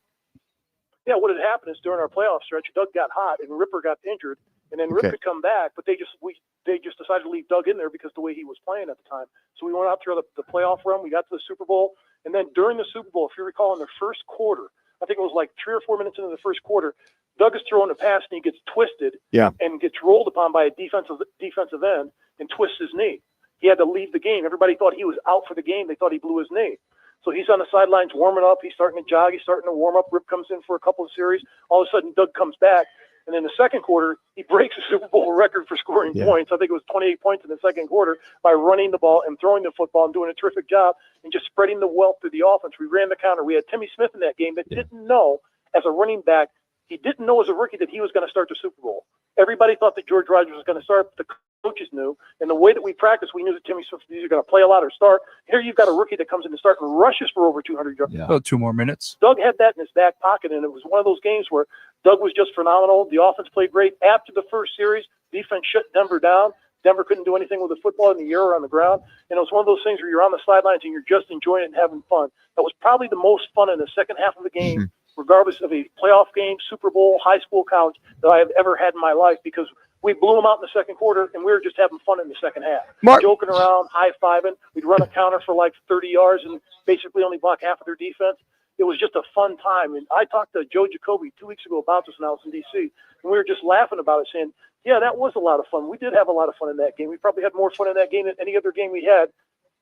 Yeah, what had happened is during our playoff stretch, Doug got hot and Ripper got injured, and then Rip could come back, but they just decided to leave Doug in there because the way he was playing at the time. So we went out through the playoff run. We got to the Super Bowl, and then during the Super Bowl, if you recall, in the first quarter, I think it was like 3 or 4 minutes into the first quarter, Doug is throwing a pass and he gets twisted and gets rolled upon by a defensive end and twists his knee. He had to leave the game. Everybody thought he was out for the game. They thought he blew his knee. So he's on the sidelines warming up. He's starting to jog. He's starting to warm up. Rip comes in for a couple of series. All of a sudden, Doug comes back. And in the second quarter, he breaks the Super Bowl record for scoring points. I think it was 28 points in the second quarter by running the ball and throwing the football and doing a terrific job and just spreading the wealth through the offense. We ran the counter. We had Timmy Smith in that game that didn't know, as a running back, he didn't know as a rookie that he was going to start the Super Bowl. Everybody thought that George Rogers was going to start. The coaches knew. And the way that we practiced, we knew that Timmy Smith was either going to play a lot or start. Here you've got a rookie that comes in to start and rushes for over 200 yards. Yeah. About 2 more minutes. Doug had that in his back pocket, and it was one of those games where Doug was just phenomenal. The offense played great. After the first series, defense shut Denver down. Denver couldn't do anything with the football in the air or on the ground. And it was one of those things where you're on the sidelines and you're just enjoying it and having fun. That was probably the most fun in the second half of the game, regardless of a playoff game, Super Bowl, high school, college, that I have ever had in my life, because we blew them out in the second quarter, and we were just having fun in the second half. Joking around, high-fiving. We'd run a counter for like 30 yards and basically only block half of their defense. It was just a fun time. And I talked to Joe Jacoby 2 weeks ago about this when I was in D.C., and we were just laughing about it, saying, yeah, that was a lot of fun. We did have a lot of fun in that game. We probably had more fun in that game than any other game we had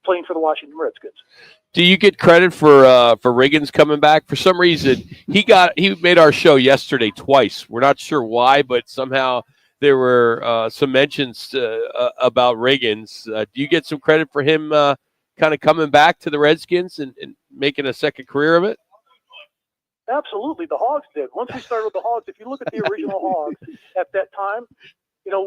playing for the Washington Redskins. Do you get credit for Riggins coming back? For some reason, he made our show yesterday twice. We're not sure why, but somehow there were some mentions about Riggins. Do you get some credit for him kind of coming back to the Redskins and making a second career of it? Absolutely. The Hogs did. Once we started with the Hogs, if you look at the original Hogs at that time, you know,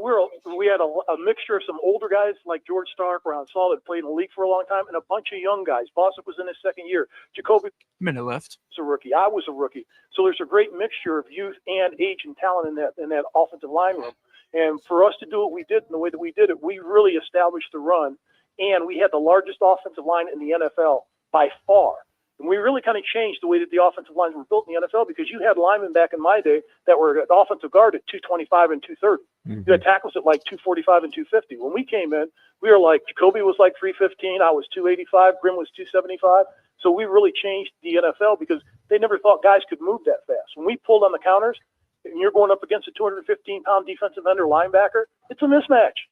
we had a mixture of some older guys like George Stark, Ron Saul, that played in the league for a long time, and a bunch of young guys. Bostic was in his second year. Jacoby minute left. Was a rookie. I was a rookie. So there's a great mixture of youth and age and talent in that offensive line room. And for us to do what we did in the way that we did it, we really established the run, and we had the largest offensive line in the NFL by far. And we really kind of changed the way that the offensive lines were built in the NFL, because you had linemen back in my day that were at offensive guard at 225 and 230. You had tackles at like 245 and 250. When we came in, we were like, Jacoby was like 315. I was 285. Grim was 275. So we really changed the NFL because they never thought guys could move that fast. When we pulled on the counters and you're going up against a 215-pound defensive end or linebacker, it's a mismatch.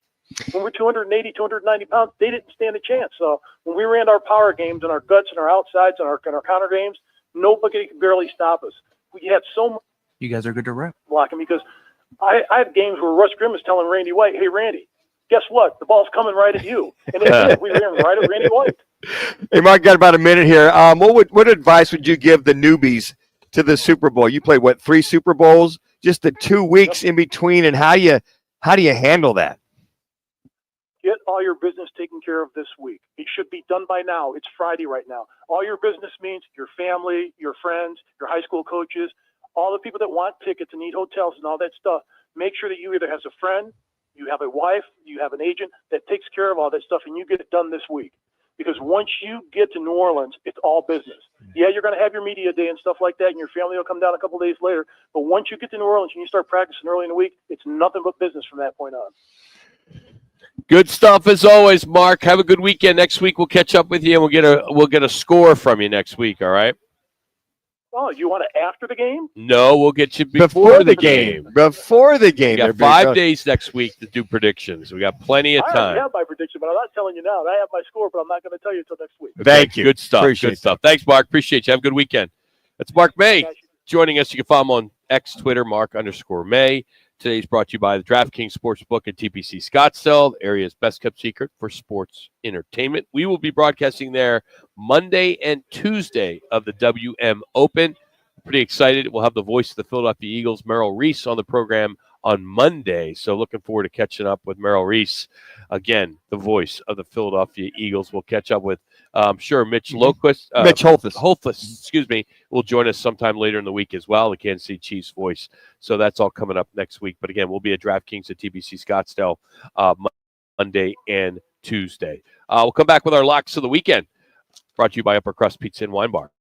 When we're 280, 290 pounds, they didn't stand a chance. So when we ran our power games and our guts and our outsides and our counter games, nobody could barely stop us. We had so much. You guys are good to rep. Blocking, because I had games where Russ Grimm was telling Randy White, hey, Randy, guess what? The ball's coming right at you. And we ran right at Randy White. Hey, Mark, got about a minute here. What advice would you give the newbies to the Super Bowl? You played, 3 Super Bowls? Just the 2 weeks in between, and how do you handle that? Get all your business taken care of this week. It should be done by now. It's Friday right now. All your business means your family, your friends, your high school coaches, all the people that want tickets and need hotels and all that stuff. Make sure that you either have a friend, you have a wife, you have an agent that takes care of all that stuff, and you get it done this week. Because once you get to New Orleans, it's all business. Yeah, you're going to have your media day and stuff like that, and your family will come down a couple days later. But once you get to New Orleans and you start practicing early in the week, it's nothing but business from that point on. Good stuff as always, Mark. Have a good weekend. Next week we'll catch up with you and we'll get a score from you next week. All right. Oh, you want it after the game? No, we'll get you before the game. Before the game. We got 5 days next week to do predictions. We got plenty of I time. already have my prediction, but I'm not telling you now. I have my score, but I'm not going to tell you until next week. Thank you. Good stuff. Appreciate Good stuff. Thanks, Mark. Appreciate you. Have a good weekend. That's Mark May joining us. You can follow him on X, Twitter, Mark_May. Today's brought to you by the DraftKings Sportsbook at TPC Scottsdale, the area's best kept secret for sports entertainment. We will be broadcasting there Monday and Tuesday of the WM Open. Pretty excited. We'll have the voice of the Philadelphia Eagles, Merrill Reese, on the program on Monday. So looking forward to catching up with Merrill Reese. Again, the voice of the Philadelphia Eagles. We'll catch up with, I'm sure, Mitch Holthus, will join us sometime later in the week as well, the Kansas City Chiefs voice. So that's all coming up next week. But again, we'll be at DraftKings at TBC Scottsdale Monday and Tuesday. We'll come back with our locks of the weekend, brought to you by Upper Crust Pizza and Wine Bar.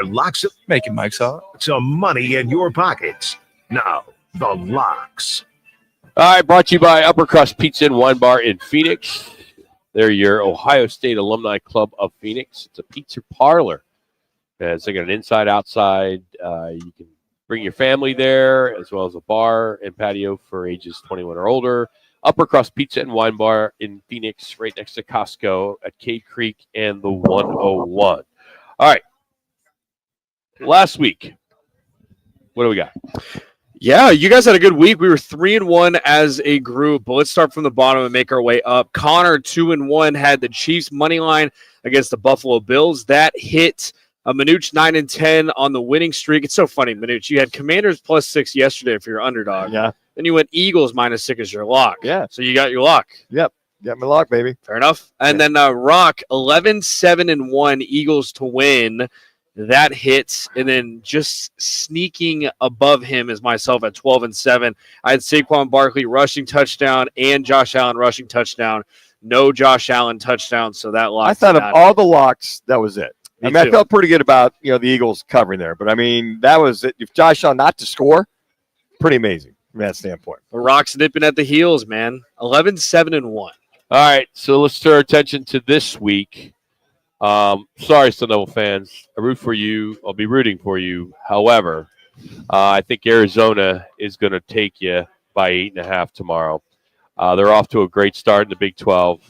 Locks of Making Mike's out. some money in your pockets. Now, the locks. All right, brought to you by Upper Crust Pizza and Wine Bar in Phoenix. They're your Ohio State Alumni Club of Phoenix. It's a pizza parlor. It's like an inside-outside. You can Bring your family there, as well as a bar and patio for ages 21 or older. Upper Crust Pizza and Wine Bar in Phoenix, right next to Costco at Cave Creek and the 101. All right. Last week, what do we got? Yeah, you guys had a good week. We were 3-1 as a group, but let's start from the bottom and make our way up. Connor, 2-1, had the Chiefs money line against the Buffalo Bills. That hit Manuch 9-10 on the winning streak. It's so funny, Manuch. You had Commanders +6 yesterday if you're underdog. Yeah. Then you went Eagles -6 as your lock. Yeah. So you got your lock. Yep. Got my lock, baby. Fair enough. And then Rock, 11-7-1, Eagles to win. That hits, and then just sneaking above him is myself at 12-7. I had Saquon Barkley rushing touchdown and Josh Allen rushing touchdown. No Josh Allen touchdown, so that lock. I thought of all the locks, that was it. Me I mean, too. I felt pretty good about the Eagles covering there, but I mean that was it. If Josh Allen not to score, pretty amazing from that standpoint. The Rock's nipping at the heels, man. 11-7-1. All right, so let's turn our attention to this week. Sorry, Sun Devil fans. I root for you. I'll be rooting for you. However, I think Arizona is going to take you by 8.5 tomorrow. They're off to a great start in the Big 12.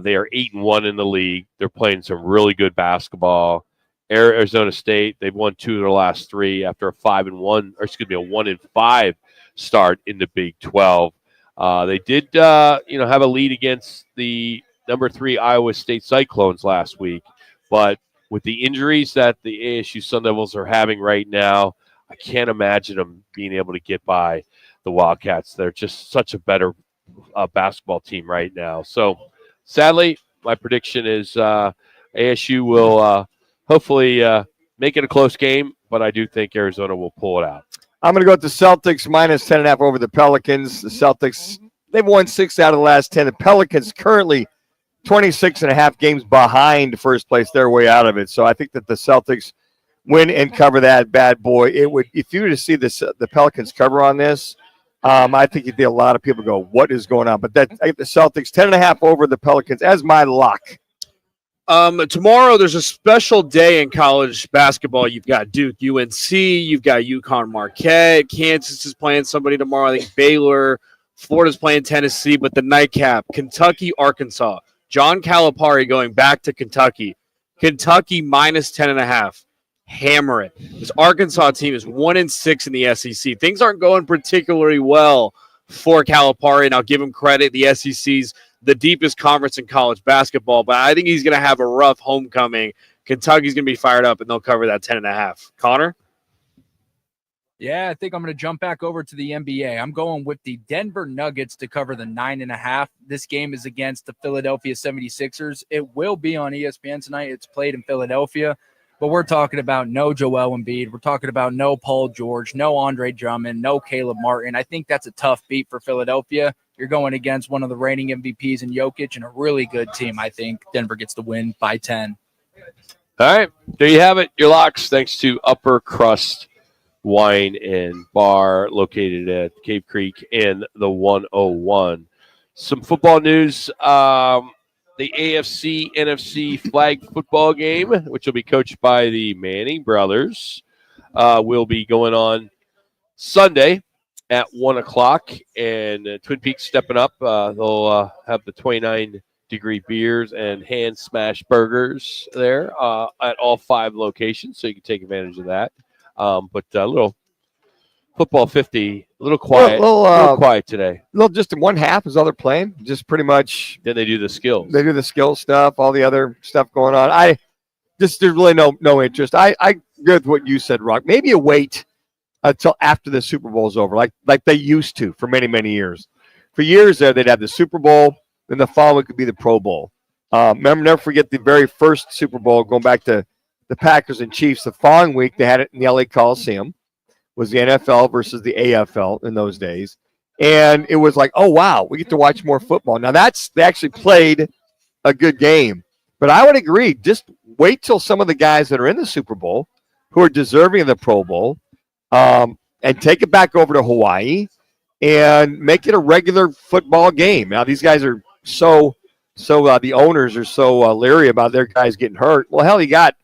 They are 8-1 in the league. They're playing some really good basketball. Arizona State, they've won 2 of their last 3 after a 1-5 start in the Big 12. They did, have a lead against the number 3 Iowa State Cyclones last week, but with the injuries that the ASU Sun Devils are having right now, I can't imagine them being able to get by the Wildcats. They're just such a better basketball team right now. So, sadly, my prediction is ASU will hopefully make it a close game, but I do think Arizona will pull it out. I'm going to go with the Celtics -10.5 over the Pelicans. The Celtics, they've won 6 out of the last 10. The Pelicans currently 26.5 games behind first place. They're way out of it. So I think that the Celtics win and cover that bad boy. It would, if you were to see the Pelicans cover on this, I think you'd see a lot of people go, what is going on? But I get the Celtics 10.5 over the Pelicans as my lock. Tomorrow there's a special day in college basketball. You've got Duke, UNC, you've got UConn, Marquette, Kansas is playing somebody tomorrow. I think Baylor, Florida's playing Tennessee, but the nightcap, Kentucky, Arkansas. John Calipari going back to Kentucky. Kentucky -10.5. Hammer it. This Arkansas team is 1-6 in the SEC. Things aren't going particularly well for Calipari, and I'll give him credit. The SEC's the deepest conference in college basketball, but I think he's going to have a rough homecoming. Kentucky's going to be fired up, and they'll cover that 10.5. Connor? Yeah, I think I'm going to jump back over to the NBA. I'm going with the Denver Nuggets to cover the 9.5. This game is against the Philadelphia 76ers. It will be on ESPN tonight. It's played in Philadelphia, but we're talking about no Joel Embiid. We're talking about no Paul George, no Andre Drummond, no Caleb Martin. I think that's a tough beat for Philadelphia. You're going against one of the reigning MVPs in Jokic and a really good team. I think Denver gets the win by 10. All right, there you have it. Your locks, thanks to Upper Crust Wine and Bar located at Cave Creek and the 101. Some football news. The AFC NFC flag football game, which will be coached by the Manning brothers, will be going on Sunday at 1 o'clock. And Twin Peaks stepping up. They'll have the 29-degree beers and hand smash burgers there at all 5 locations, so you can take advantage of that. But a little football 50, a little quiet, little quiet today. Little just in one half is all they're playing. Just pretty much. Then they do the skills. They do the skill stuff, all the other stuff going on. There's really no interest. I agree with what you said, Rock. Maybe you wait until after the Super Bowl is over, like they used to for many, many years. For years there, they'd have the Super Bowl, then the following could be the Pro Bowl. Never forget the very first Super Bowl, going back to the Packers and Chiefs. The following week, they had it in the LA Coliseum. Was the NFL versus the AFL in those days. And it was like, oh, wow, we get to watch more football. Now, they actually played a good game. But I would agree, just wait till some of the guys that are in the Super Bowl, who are deserving of the Pro Bowl, and take it back over to Hawaii and make it a regular football game. Now, these guys are the owners are so leery about their guys getting hurt. Well, hell, you got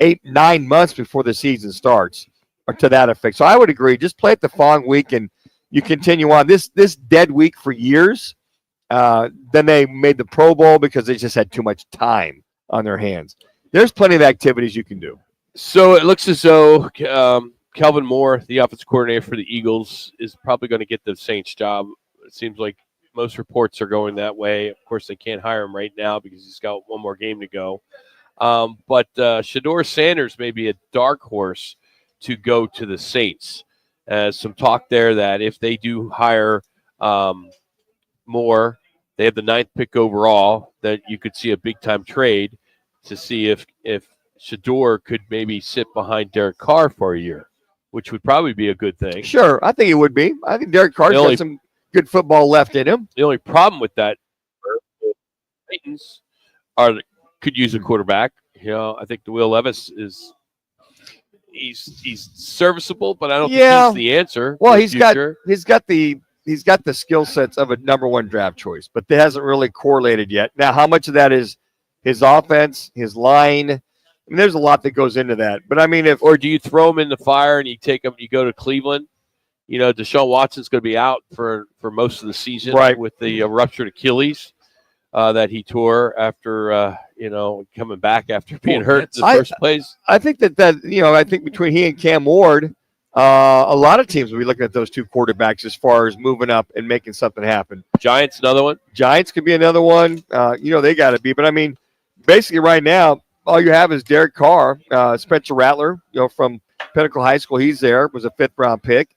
8-9 months before the season starts. or to that effect. So I would agree. Just play it the following week, and you continue on. This dead week for years. Then they made the Pro Bowl because they just had too much time on their hands. There's plenty of activities you can do. So it looks as though Kelvin Moore, the offensive coordinator for the Eagles, is probably going to get the Saints job. It seems like most reports are going that way. Of course, they can't hire him right now because he's got one more game to go. But Shedeur Sanders may be a dark horse to go to the Saints. Some talk there that if they do hire Moore, they have the 9th pick overall, that you could see a big-time trade to see if Shedeur could maybe sit behind Derek Carr for a year, which would probably be a good thing. Sure, I think it would be. I think Derek Carr's got some good football left in him. The only problem with that, the Titans could use a quarterback. I think Will Levis he's serviceable, but I don't think he's the answer. Well, he's got the skill sets of a number 1 draft choice, but that hasn't really correlated yet. Now, how much of that is his offense, his line? I mean, there's a lot that goes into that. But I mean, or do you throw him in the fire and you take him, you go to Cleveland? Deshaun Watson's going to be out for most of the season, right, with the ruptured Achilles that he tore after coming back after being hurt in the first place. I think that I think between he and Cam Ward, a lot of teams will be looking at those 2 quarterbacks as far as moving up and making something happen. Giants, another one. Giants could be another one. They got to be. But I mean, basically right now, all you have is Derek Carr, Spencer Rattler, from Pinnacle High School. He's there, was a 5th-round pick.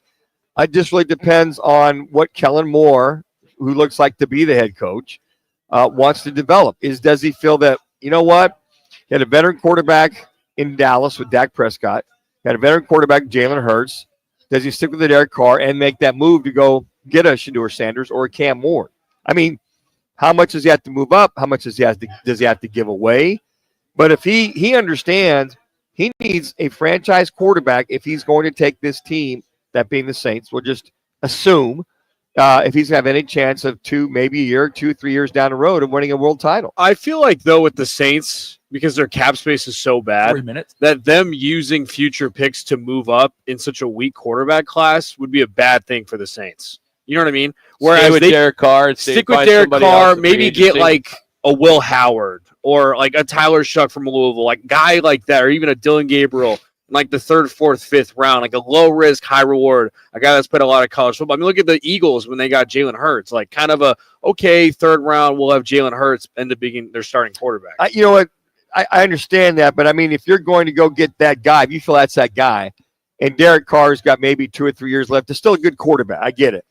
It just really depends on what Kellen Moore, who looks like to be the head coach, wants to develop. Does he feel that, he had a veteran quarterback in Dallas with Dak Prescott, had a veteran quarterback, Jalen Hurts. Does he stick with the Derek Carr and make that move to go get a Shedeur Sanders or a Cam Moore? I mean, how much does he have to move up? How much does he have to give away? But if he understands he needs a franchise quarterback if he's going to take this team, that being the Saints, we'll just assume, if he's going to have any chance of maybe a year, 2-3 years down the road of winning a world title. I feel like, though, with the Saints, because their cap space is so bad, 3 minutes, that them using future picks to move up in such a weak quarterback class would be a bad thing for the Saints. You know what I mean? Whereas stay with Derek Carr, stick with Derek Carr, maybe get like a Will Howard or like a Tyler Shuck from Louisville, like guy like that, or even a Dylan Gabriel in like the 3rd, 4th, 5th round, like a low risk, high reward, a guy that's played a lot of college football. I mean, look at the Eagles when they got Jalen Hurts, like kind of a 3rd round, we'll have Jalen Hurts end up being their starting quarterback. You know what? I understand that, but I mean, if you're going to go get that guy, if you feel that's that guy, and Derek Carr's got maybe 2 or 3 years left, it's still a good quarterback. I get it.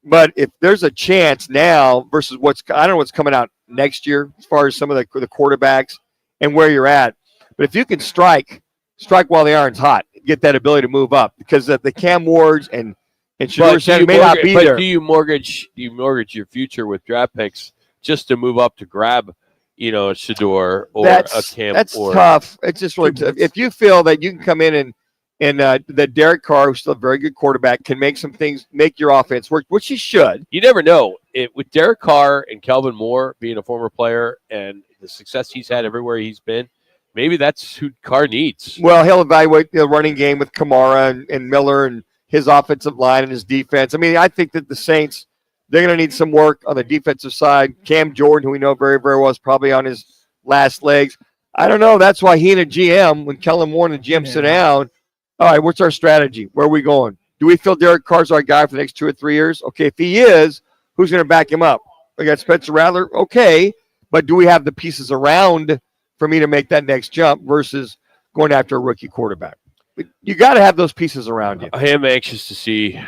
But if there's a chance now versus I don't know what's coming out next year as far as some of the quarterbacks and where you're at. But if you can strike while the iron's hot, get that ability to move up, because the Cam Wards and Shedeur Sanders may not be there. Do you mortgage your future with draft picks just to move up to grab, a Shedeur or a Cam? That's tough. It's just really tough. If you feel that you can come in and that Derek Carr, who's still a very good quarterback, can make some things, make your offense work, which he should. You never know. With Derek Carr and Kelvin Moore being a former player and the success he's had everywhere he's been, maybe that's who Carr needs. Well, he'll evaluate the running game with Kamara and Miller and his offensive line and his defense. I mean, I think that the Saints, they're going to need some work on the defensive side. Cam Jordan, who we know very, very well, is probably on his last legs. I don't know. That's why he and a GM, when Kellen Moore and the GM sit down, all right, what's our strategy? Where are we going? Do we feel Derek Carr's our guy for the next 2 or 3 years? Okay, if he is, who's going to back him up? We got Spencer Rattler. Okay, but do we have the pieces around for me to make that next jump versus going after a rookie quarterback? You got to have those pieces around you. I am anxious to see,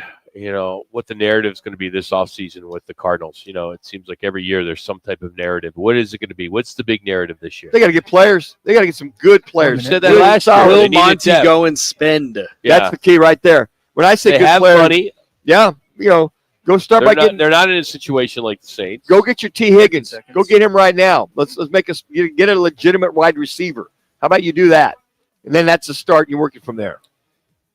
what the narrative is going to be this offseason with the Cardinals. It seems like every year there's some type of narrative. What is it going to be? What's the big narrative this year? They got to get players. They got to get some good players. Said that last year. Will Monty go and spend? Yeah. That's the key right there. When I say they good have players, money. Yeah, go start by getting. They're not in a situation like the Saints. Go get your T. Higgins. Go get him right now. Let's make us get a legitimate wide receiver. How about you do that? And then that's the start. You're working from there.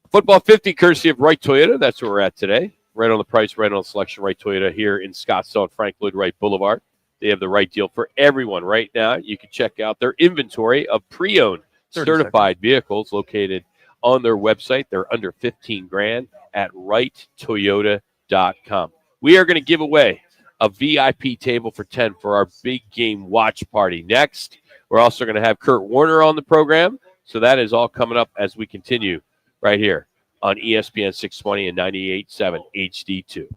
Football 50, courtesy of Wright Toyota. That's where we're at today. Right on the price, right on the selection. Wright Toyota here in Scottsdale on Frank Lloyd Wright Boulevard. They have the right deal for everyone right now. You can check out their inventory of pre-owned certified vehicles located on their website. They're under 15 grand at wrighttoyota.com. We are going to give away a VIP table for 10 for our big game watch party next. We're also going to have Kurt Warner on the program. So that is all coming up as we continue right here on ESPN 620 and 98.7 HD2.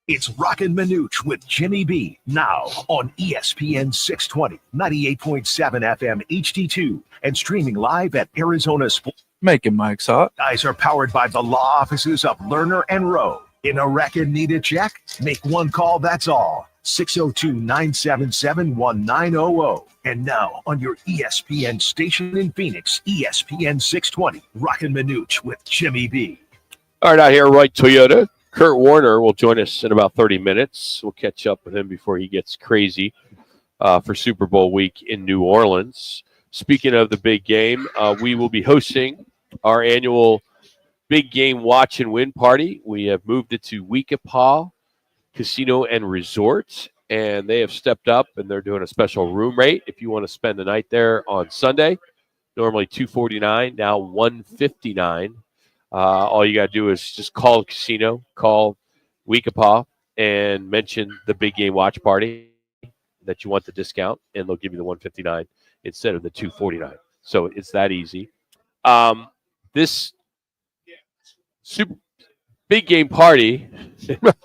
It's Roc and Manuch with Jimmy B now on ESPN 620, 98.7 FM HD2, and streaming live at Arizona Sports. Making Mike's hot. Guys are powered by the law offices of Lerner and Rowe. In a wreck and need a check? Make one call, that's all. 602-977-1900. And now on your ESPN station in Phoenix, ESPN 620, Roc and Manuch with Jimmy B. All right, out here, Wright Toyota. Kurt Warner will join us in about 30 minutes. We'll catch up with him before he gets crazy for Super Bowl week in New Orleans. Speaking of the big game, we will be hosting our annual big game watch and win party. We have moved it to Weekapaw Casino and Resort, and they have stepped up, and they're doing a special room rate if you want to spend the night there on Sunday. Normally $249, now $159. All you got to do is just call the casino, call Weekapaw, and mention the big game watch party, that you want the discount, and they'll give you the $159 instead of the $249. So it's that easy. This super big game party,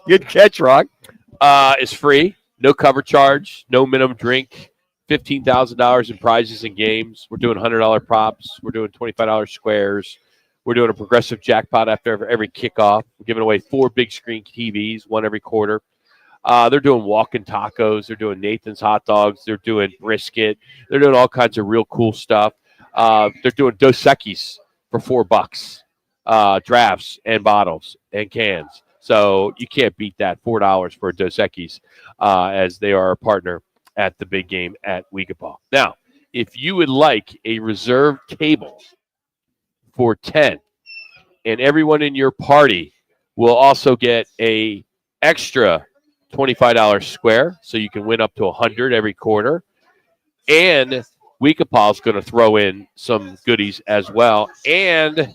Good catch, Rock. is free. No cover charge, no minimum drink, $15,000 in prizes and games. We're doing $100 props. We're doing $25 squares. We're doing a progressive jackpot after every kickoff. We're giving away 4 big screen TVs, one every quarter. They're doing walking tacos. They're doing Nathan's hot dogs. They're doing brisket. They're doing all kinds of real cool stuff. They're doing Dos Equis for $4, drafts and bottles and cans. So you can't beat that. $4 for a Dos Equis, as they are a partner at the big game at Weekapaw. Now, if you would like a reserved table for 10, and everyone in your party will also get a extra $25 square, so you can win up to 100 every quarter. And Weekapaw is going to throw in some goodies as well, and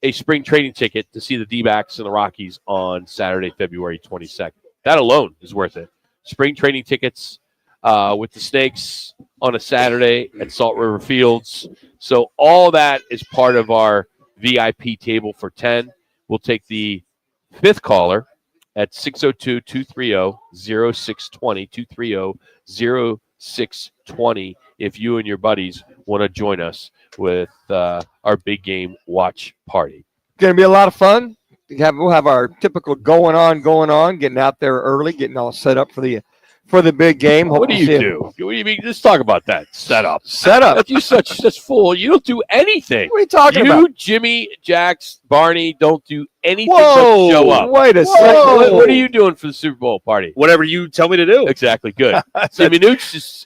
a spring training ticket to see the D-backs and the Rockies on Saturday, February 22nd. That alone is worth it. Spring training tickets with the Snakes on a Saturday at Salt River Fields. So all that is part of our VIP table for 10. We'll take the 5th caller at 602-230-0620, 230-0620, if you and your buddies want to join us with our big game watch party. Going to be a lot of fun. We'll have our typical going on, getting out there early, getting all set up for the big game. What do you do? What do you mean? Let's talk about that. Set up. You such fool. You don't do anything. What are you talking about? You, Jimmy, Jax, Barney don't do anything Whoa, but show up. Wait a second. What are you doing for the Super Bowl party? Whatever you tell me to do. Exactly. Good. Jimmy Nooch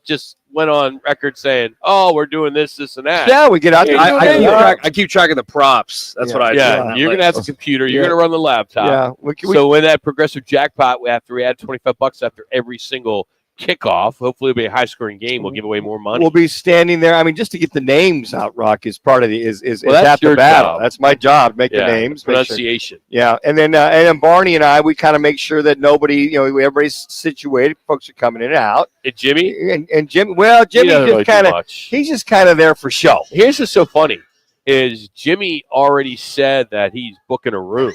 just went on record saying, "Oh, we're doing this, and that." Yeah, we get out there. I keep track of the props. That's what I do. Yeah, you're gonna have the computer. You're gonna run the laptop. Yeah. So when that progressive jackpot, after we add $25 after every single kickoff, hopefully it'll be a high-scoring game. We'll give away more money. We'll be standing there. I mean, just to get the names out, Rock, is part of the is that's half the your battle. job. That's my job. Make the names, pronunciation. Make sure. Yeah, and then Barney and I, we kind of make sure that nobody, everybody's situated. Folks are coming in and out. And Jimmy and Jimmy. Well, Jimmy just kind of he's just kind of there for show. Here's what's so funny is Jimmy already said that he's booking a room.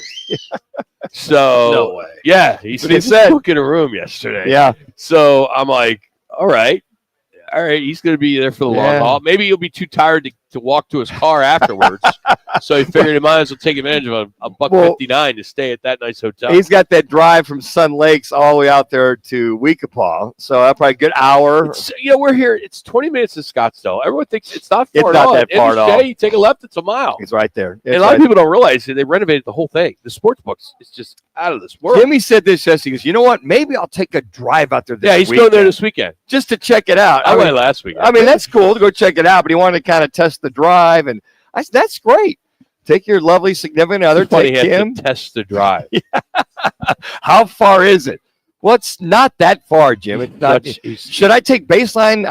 So no way. Yeah, he said booking a room yesterday. Yeah. So I'm like, all right, he's going to be there for the long haul. Maybe he'll be too tired to walk to his car afterwards. So he figured he might as well take advantage of a $1.59 to stay at that nice hotel. He's got that drive from Sun Lakes all the way out there to Weekapaw. So that's probably a good hour. We're here. It's 20 minutes to Scottsdale. Everyone thinks it's not far at all. That far at all. You take a left, it's a mile. It's right there. And a lot of people don't realize that they renovated the whole thing. The sports books is just out of this world. Jimmy said this yesterday. He goes, you know what? Maybe I'll take a drive out there this weekend. Yeah, he's going there this weekend. Just to check it out. I went last weekend. I mean, that's cool to go check it out, but he wanted to kind of test the drive. And I said, that's great. Take your lovely significant other, take him. To test the drive. How far is it? Well, it's not that far, Jim. It's not, should I take Baseline,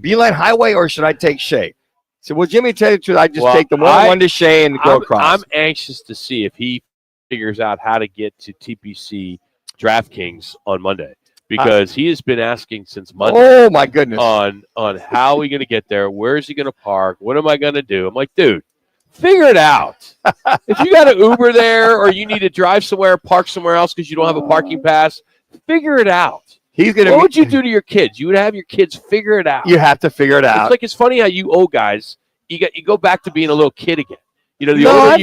Beeline Highway, or should I take Shea? So, well, Jimmy, tell you the truth, I just take the one to Shea and go across. I'm anxious to see if he figures out how to get to TPC DraftKings on Monday, because he has been asking since Monday. Oh my goodness! On how are we going to get there? Where is he going to park? What am I going to do? I'm like, dude, figure it out. If you got an Uber there, or you need to drive somewhere, park somewhere else because you don't have a parking pass, figure it out. What would you do to your kids? You would have your kids figure it out. You have to figure it out. It's funny how you old guys you go back to being a little kid again.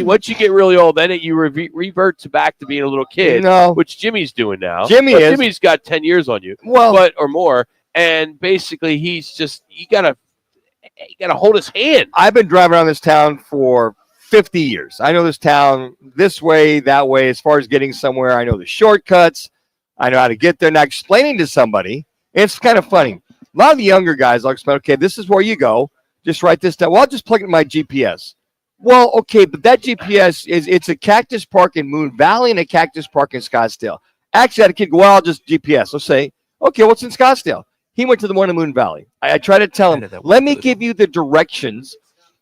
Once you get really old, then you revert back to being a little kid, which Jimmy's doing now. Jimmy's got 10 years on you, or more, and basically he's just you gotta hold his hand. I've been driving around this town for 50 years. I know this town this way, that way. As far as getting somewhere, I know the shortcuts. I know how to get there. Now, explaining to somebody, it's kind of funny. A lot of the younger guys, I'll explain, okay, this is where you go. Just write this down. Well, I'll just plug it in my GPS. Well, okay, but that GPS it's a Cactus Park in Moon Valley and a Cactus Park in Scottsdale. Actually, I had a kid go, well, I'll just GPS. Let's say, okay, what's in Scottsdale? He went to the one in Moon Valley. I try to tell him, let me give you the directions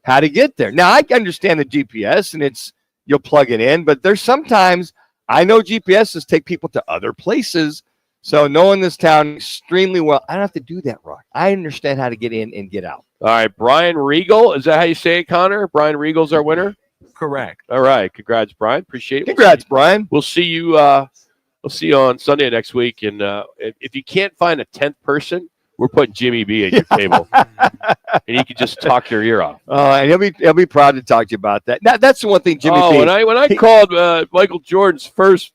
how to get there. Now, I understand the GPS, and you'll plug it in, but there's sometimes I know GPSs take people to other places So knowing this town extremely well, I don't have to do that, Rock. I understand how to get in and get out. All right, Brian Regal. Is that how you say it, Connor? Brian Regal's our winner? Correct. All right. Congrats, Brian. Appreciate it. Congrats, Brian. We'll see you on Sunday next week. And if you can't find a 10th person, we're putting Jimmy B at your table. And he can just talk your ear off. And he'll be proud to talk to you about that. That's the one thing Jimmy B. When I called Michael Jordan's first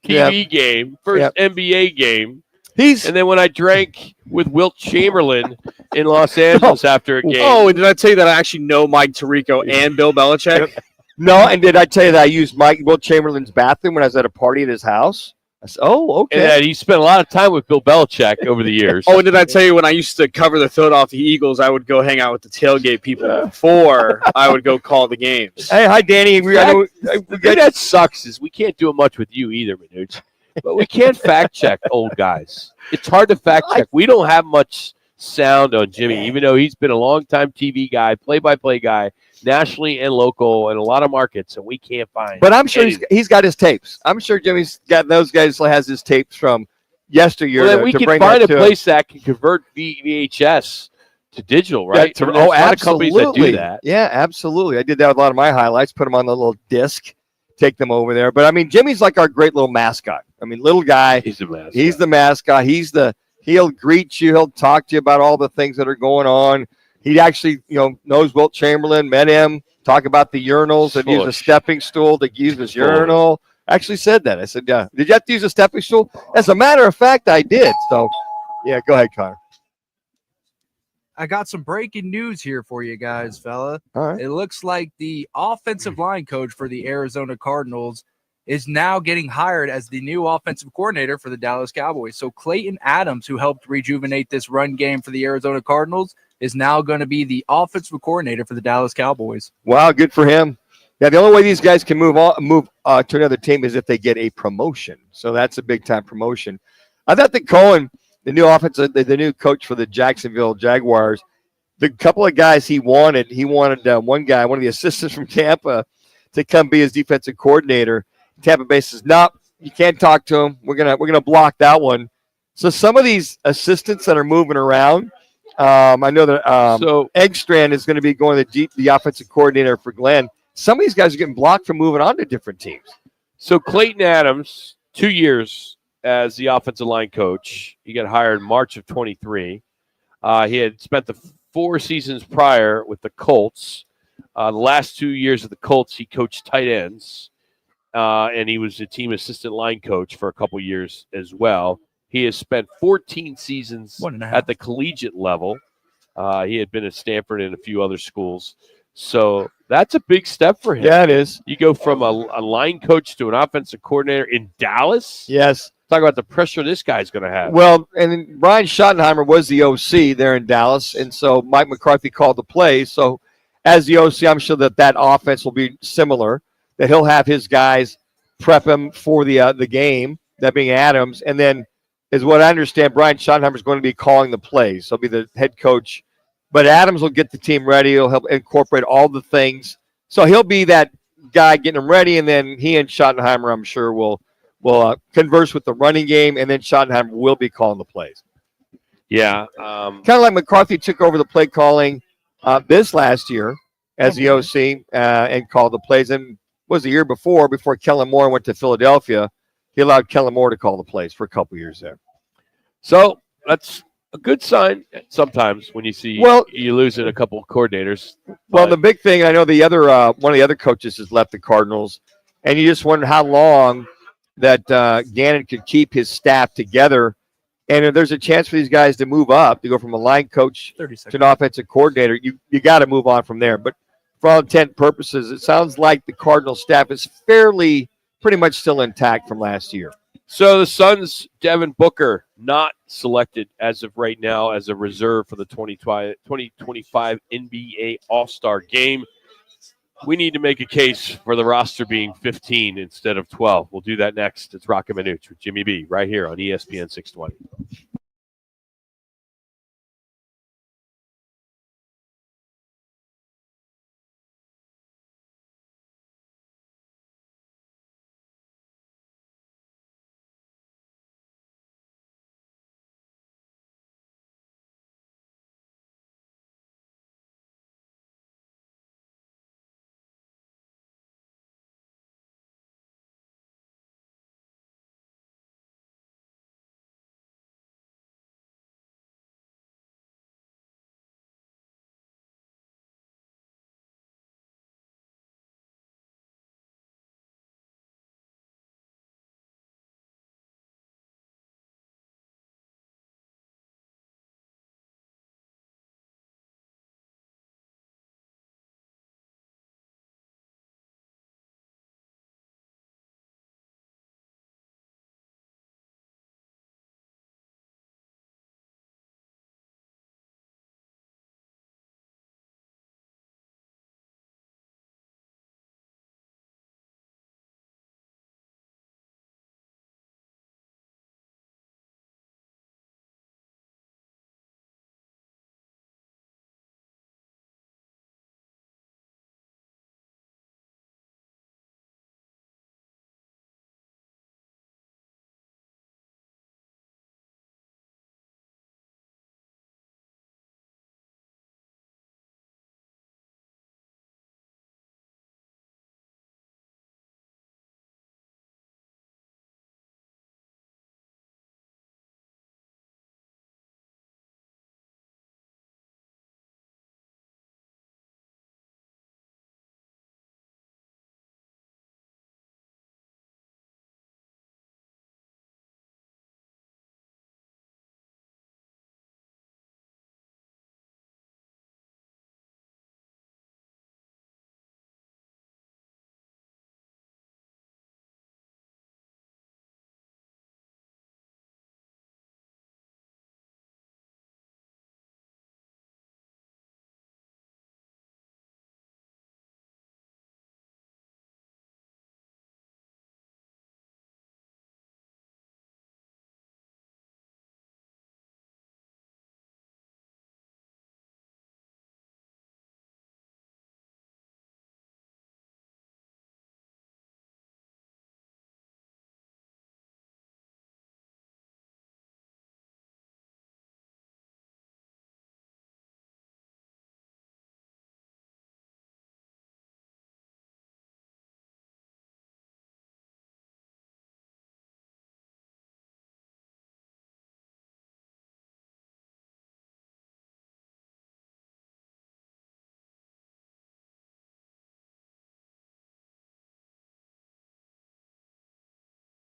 TV game, first NBA game, and then when I drank with Wilt Chamberlain in Los Angeles after a game. Oh, and did I tell you that I actually know Mike Tirico and Bill Belichick? No, and did I tell you that I used Wilt Chamberlain's bathroom when I was at a party at his house? I said, oh, okay. And he spent a lot of time with Bill Belichick over the years. Oh, and did I tell you when I used to cover the Philadelphia Eagles, I would go hang out with the tailgate people before I would go call the games. Hey, hi, Danny. The thing that sucks is we can't do much with you either, Manuch. But we can't fact check old guys. It's hard to fact check. We don't have much sound on Jimmy, even though he's been a long-time TV guy, play-by-play guy, nationally and local, in a lot of markets, and we can't find. But I'm sure he's got his tapes. I'm sure Jimmy's got those guys. Has his tapes from yesteryear. Well, then we can find a place that can convert VHS to digital, right? Yeah, a lot of companies that do that. Yeah, absolutely. I did that with a lot of my highlights. Put them on the little disc, take them over there. But I mean, Jimmy's like our great little mascot. I mean, little guy. He's the mascot. He's the mascot. He'll greet you. He'll talk to you about all the things that are going on. He actually, knows Wilt Chamberlain, met him, talk about the urinals, and use a stepping stool to use his urinal. Actually said that. I said, yeah. Did you have to use a stepping stool? As a matter of fact, I did. So, yeah, go ahead, Connor. I got some breaking news here for you guys, fella. All right. It looks like the offensive line coach for the Arizona Cardinals is now getting hired as the new offensive coordinator for the Dallas Cowboys. So Clayton Adams, who helped rejuvenate this run game for the Arizona Cardinals, is now going to be the offensive coordinator for the Dallas Cowboys. Wow, good for him. Yeah, the only way these guys can move to another team is if they get a promotion. So that's a big-time promotion. I thought that Cohen, the new the new coach for the Jacksonville Jaguars, the couple of guys he wanted one guy, one of the assistants from Tampa, to come be his defensive coordinator. Tampa Bay says, "No, you can't talk to him. We're gonna block that one." So some of these assistants that are moving around, I know that Eggstrand is going to be going to the offensive coordinator for Glenn. Some of these guys are getting blocked from moving on to different teams. So Clayton Adams, 2 years as the offensive line coach. He got hired in March of 23. He had spent the 4 seasons prior with the Colts. The last 2 years of the Colts, he coached tight ends. And he was a team assistant line coach for a couple years as well. He has spent 14 seasons at the collegiate level. He had been at Stanford and a few other schools. So that's a big step for him. Yeah, it is. You go from a line coach to an offensive coordinator in Dallas. Yes. Talk about the pressure this guy's going to have. Well, and Brian Schottenheimer was the OC there in Dallas, and so Mike McCarthy called the plays. So as the OC, I'm sure that offense will be similar, that he'll have his guys prep him for the game, that being Adams. And then, is what I understand, Brian Schottenheimer is going to be calling the plays. He'll be the head coach. But Adams will get the team ready. He'll help incorporate all the things. So he'll be that guy getting them ready, and then he and Schottenheimer, I'm sure, will converse with the running game, and then Schottenheimer will be calling the plays. Yeah. Kind of like McCarthy took over the play calling this last year as the OC and called the plays. And was the year before Kellen Moore went to Philadelphia. He allowed Kellen Moore to call the plays for a couple years there. So that's a good sign sometimes when you see you losing a couple of coordinators. Well, the big thing, I know the other one of the other coaches has left the Cardinals, and you just wonder how long that Gannon could keep his staff together. And if there's a chance for these guys to move up, to go from a line coach to an offensive coordinator, you got to move on from there. But for all intent and purposes, it sounds like the Cardinal staff is pretty much still intact from last year. So the Suns, Devin Booker, not selected as of right now as a reserve for the 2025 NBA All-Star Game. We need to make a case for the roster being 15 instead of 12. We'll do that next. It's Roc and Manuch with Jimmy B right here on ESPN 620.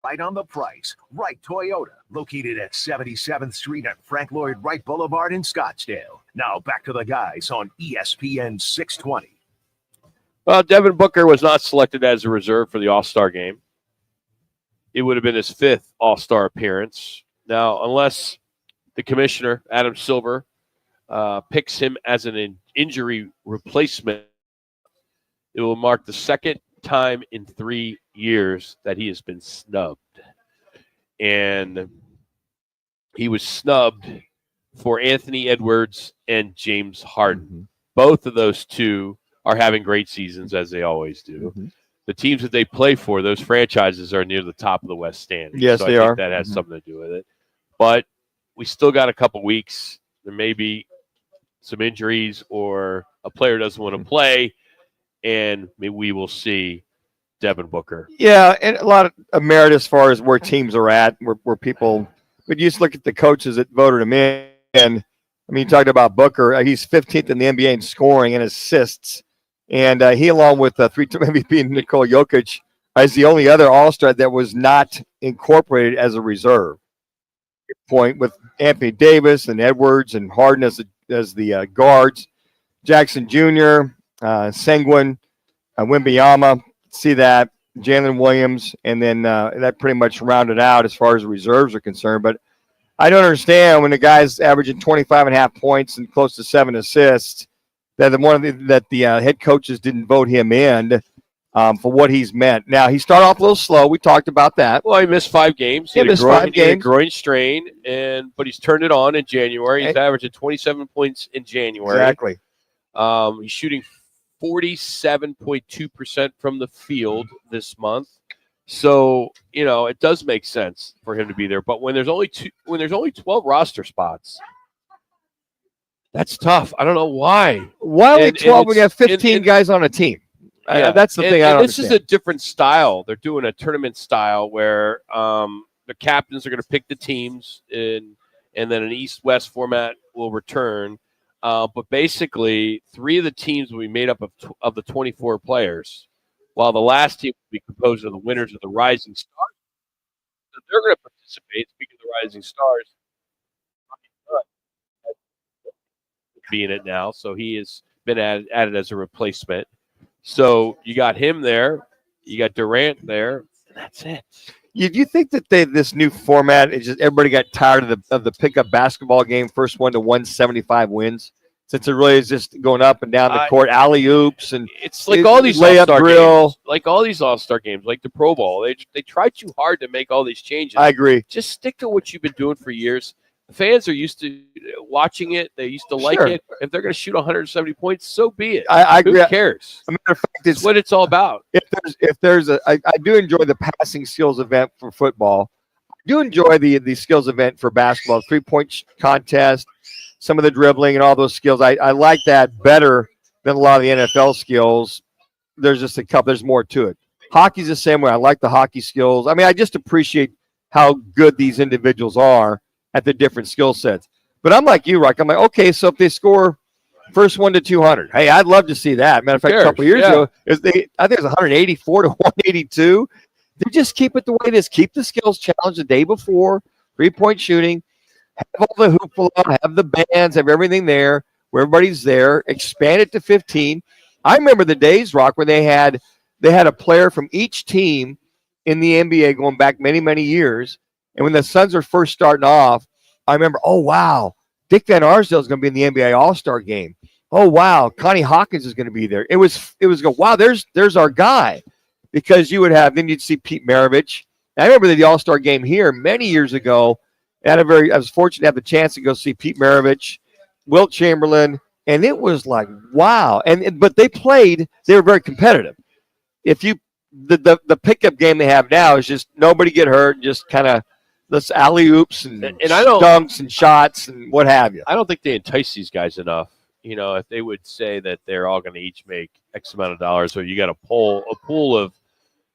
Right on the price. Wright Toyota, located at 77th Street and Frank Lloyd Wright Boulevard in Scottsdale. Now back to the guys on ESPN 620. Well, Devin Booker was not selected as a reserve for the All-Star game. It would have been his 5th All-Star appearance. Now, unless the commissioner, Adam Silver, picks him as an injury replacement, it will mark the second time in 3 years that he has been snubbed. And he was snubbed for Anthony Edwards and James Harden. Mm-hmm. Both of those two are having great seasons, as they always do. Mm-hmm. The teams that they play for, those franchises are near the top of the West standings. Yes, so they I think are. that has something to do with it. But we still got a couple weeks. There may be some injuries or a player doesn't want to play, and maybe we will see Devin Booker. Yeah, and a lot of merit as far as where teams are at, where people – but you just look at the coaches that voted him in. I mean, you talked about Booker. He's 15th in the NBA in scoring and assists. And he, along with 3-time MVP Nikola Jokic, is the only other All-Star that was not incorporated as a reserve. Point with Anthony Davis and Edwards and Harden as the guards. Jackson Jr., Sengun, Wembanyama, see that, Jalen Williams, and then that pretty much rounded out as far as the reserves are concerned. But I don't understand when the guy's averaging 25.5 points and close to 7 assists that the head coaches didn't vote him in for what he's meant. Now, he started off a little slow. We talked about that. Well, he missed 5 games. He missed 5 games. He had a groin strain, but he's turned it on in January. He's averaging 27 points in January. Exactly. He's shooting 47.2% from the field this month. So, it does make sense for him to be there. But when there's only 12 roster spots, that's tough. I don't know why. Why only 12 when you have 15 guys on a team? Yeah. That's the thing I don't understand. This is a different style. They're doing a tournament style where the captains are going to pick the teams, and then an East-West format will return. But basically, 3 of the teams will be made up of the 24 players, while the last team will be composed of the winners of the Rising Stars. So they're going to participate. Speaking of the Rising Stars, be in it now, so he has been added as a replacement. So you got him there, you got Durant there, and that's it. Do you think that this new format is just everybody got tired of the pickup basketball game, first one to 175 wins, since it really is just going up and down the court, alley oops, and it's like all these layup All-Star drill, games, like all these All-Star games, like the Pro Bowl. They try too hard to make all these changes. I agree. Just stick to what you've been doing for years. Fans are used to watching it. They used to like it. If they're going to shoot 170 points, so be it. I agree. Who cares? A matter of fact, it's what it's all about. I do enjoy the passing skills event for football. I do enjoy the skills event for basketball, 3-point contest, some of the dribbling and all those skills. I like that better than a lot of the NFL skills. There's just a couple. There's more to it. Hockey's the same way. I like the hockey skills. I mean, I just appreciate how good these individuals are at the different skill sets. But I'm like you, Rock. I'm like, okay, so if they score first 1 to 200, hey, I'd love to see that. Matter of fact, a couple of years ago, I think it was 184 to 182. They just keep it the way it is. Keep the skills challenge the day before, 3-point shooting, have all the hoopla, have the bands, have everything there, where everybody's there, expand it to 15. I remember the days, Rock, where they had a player from each team in the NBA going back many, many years. And when the Suns were first starting off, I remember, oh, wow, Dick Van Arsdale is going to be in the NBA All-Star game. Oh, wow, Connie Hawkins is going to be there. It was wow, there's our guy. Because then you'd see Pete Maravich. I remember the All-Star game here many years ago. I was fortunate to have the chance to go see Pete Maravich, Wilt Chamberlain, and it was like, wow. But they were very competitive. The pickup game they have now is just nobody get hurt, just kind of let's alley oops and dunks and shots and what have you. I don't think they entice these guys enough. If they would say that they're all going to each make X amount of dollars, or you got a pool of,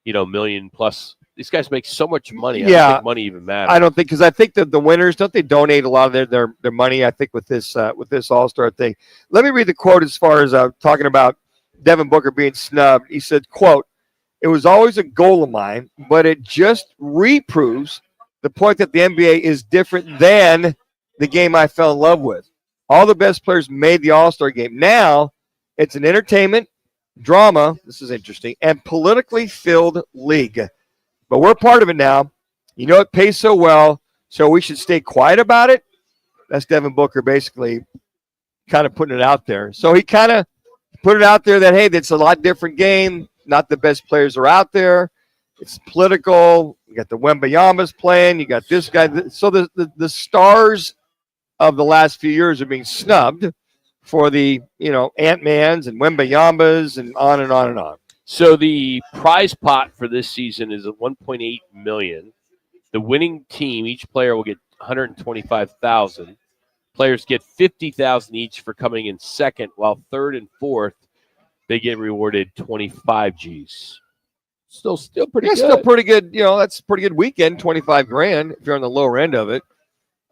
million plus. These guys make so much money. I don't think money even matters. I don't think, because I think that the winners, don't they donate a lot of their money? I think with this All-Star thing. Let me read the quote as far as talking about Devin Booker being snubbed. He said, quote, It was always a goal of mine, but it just reproves the point that the NBA is different than the game I fell in love with. All the best players made the All-Star game. Now it's an entertainment, drama, this is interesting, and politically filled league. But we're part of it now. You know, it pays so well, so we should stay quiet about it. That's Devin Booker basically kind of putting it out there. So he kind of put it out there that, hey, that's a lot different game. Not the best players are out there. It's political. You got the Wembayambas playing. You got this guy. So the stars of the last few years are being snubbed for the, Ant-Mans and Wembayambas and on and on and on. So the prize pot for this season is $1.8 million. The winning team, each player will get $125,000. Players get $50,000 each for coming in second, while third and fourth they get rewarded 25 G's. Still pretty good. Still pretty good. That's a pretty good weekend. 25 grand if you're on the lower end of it.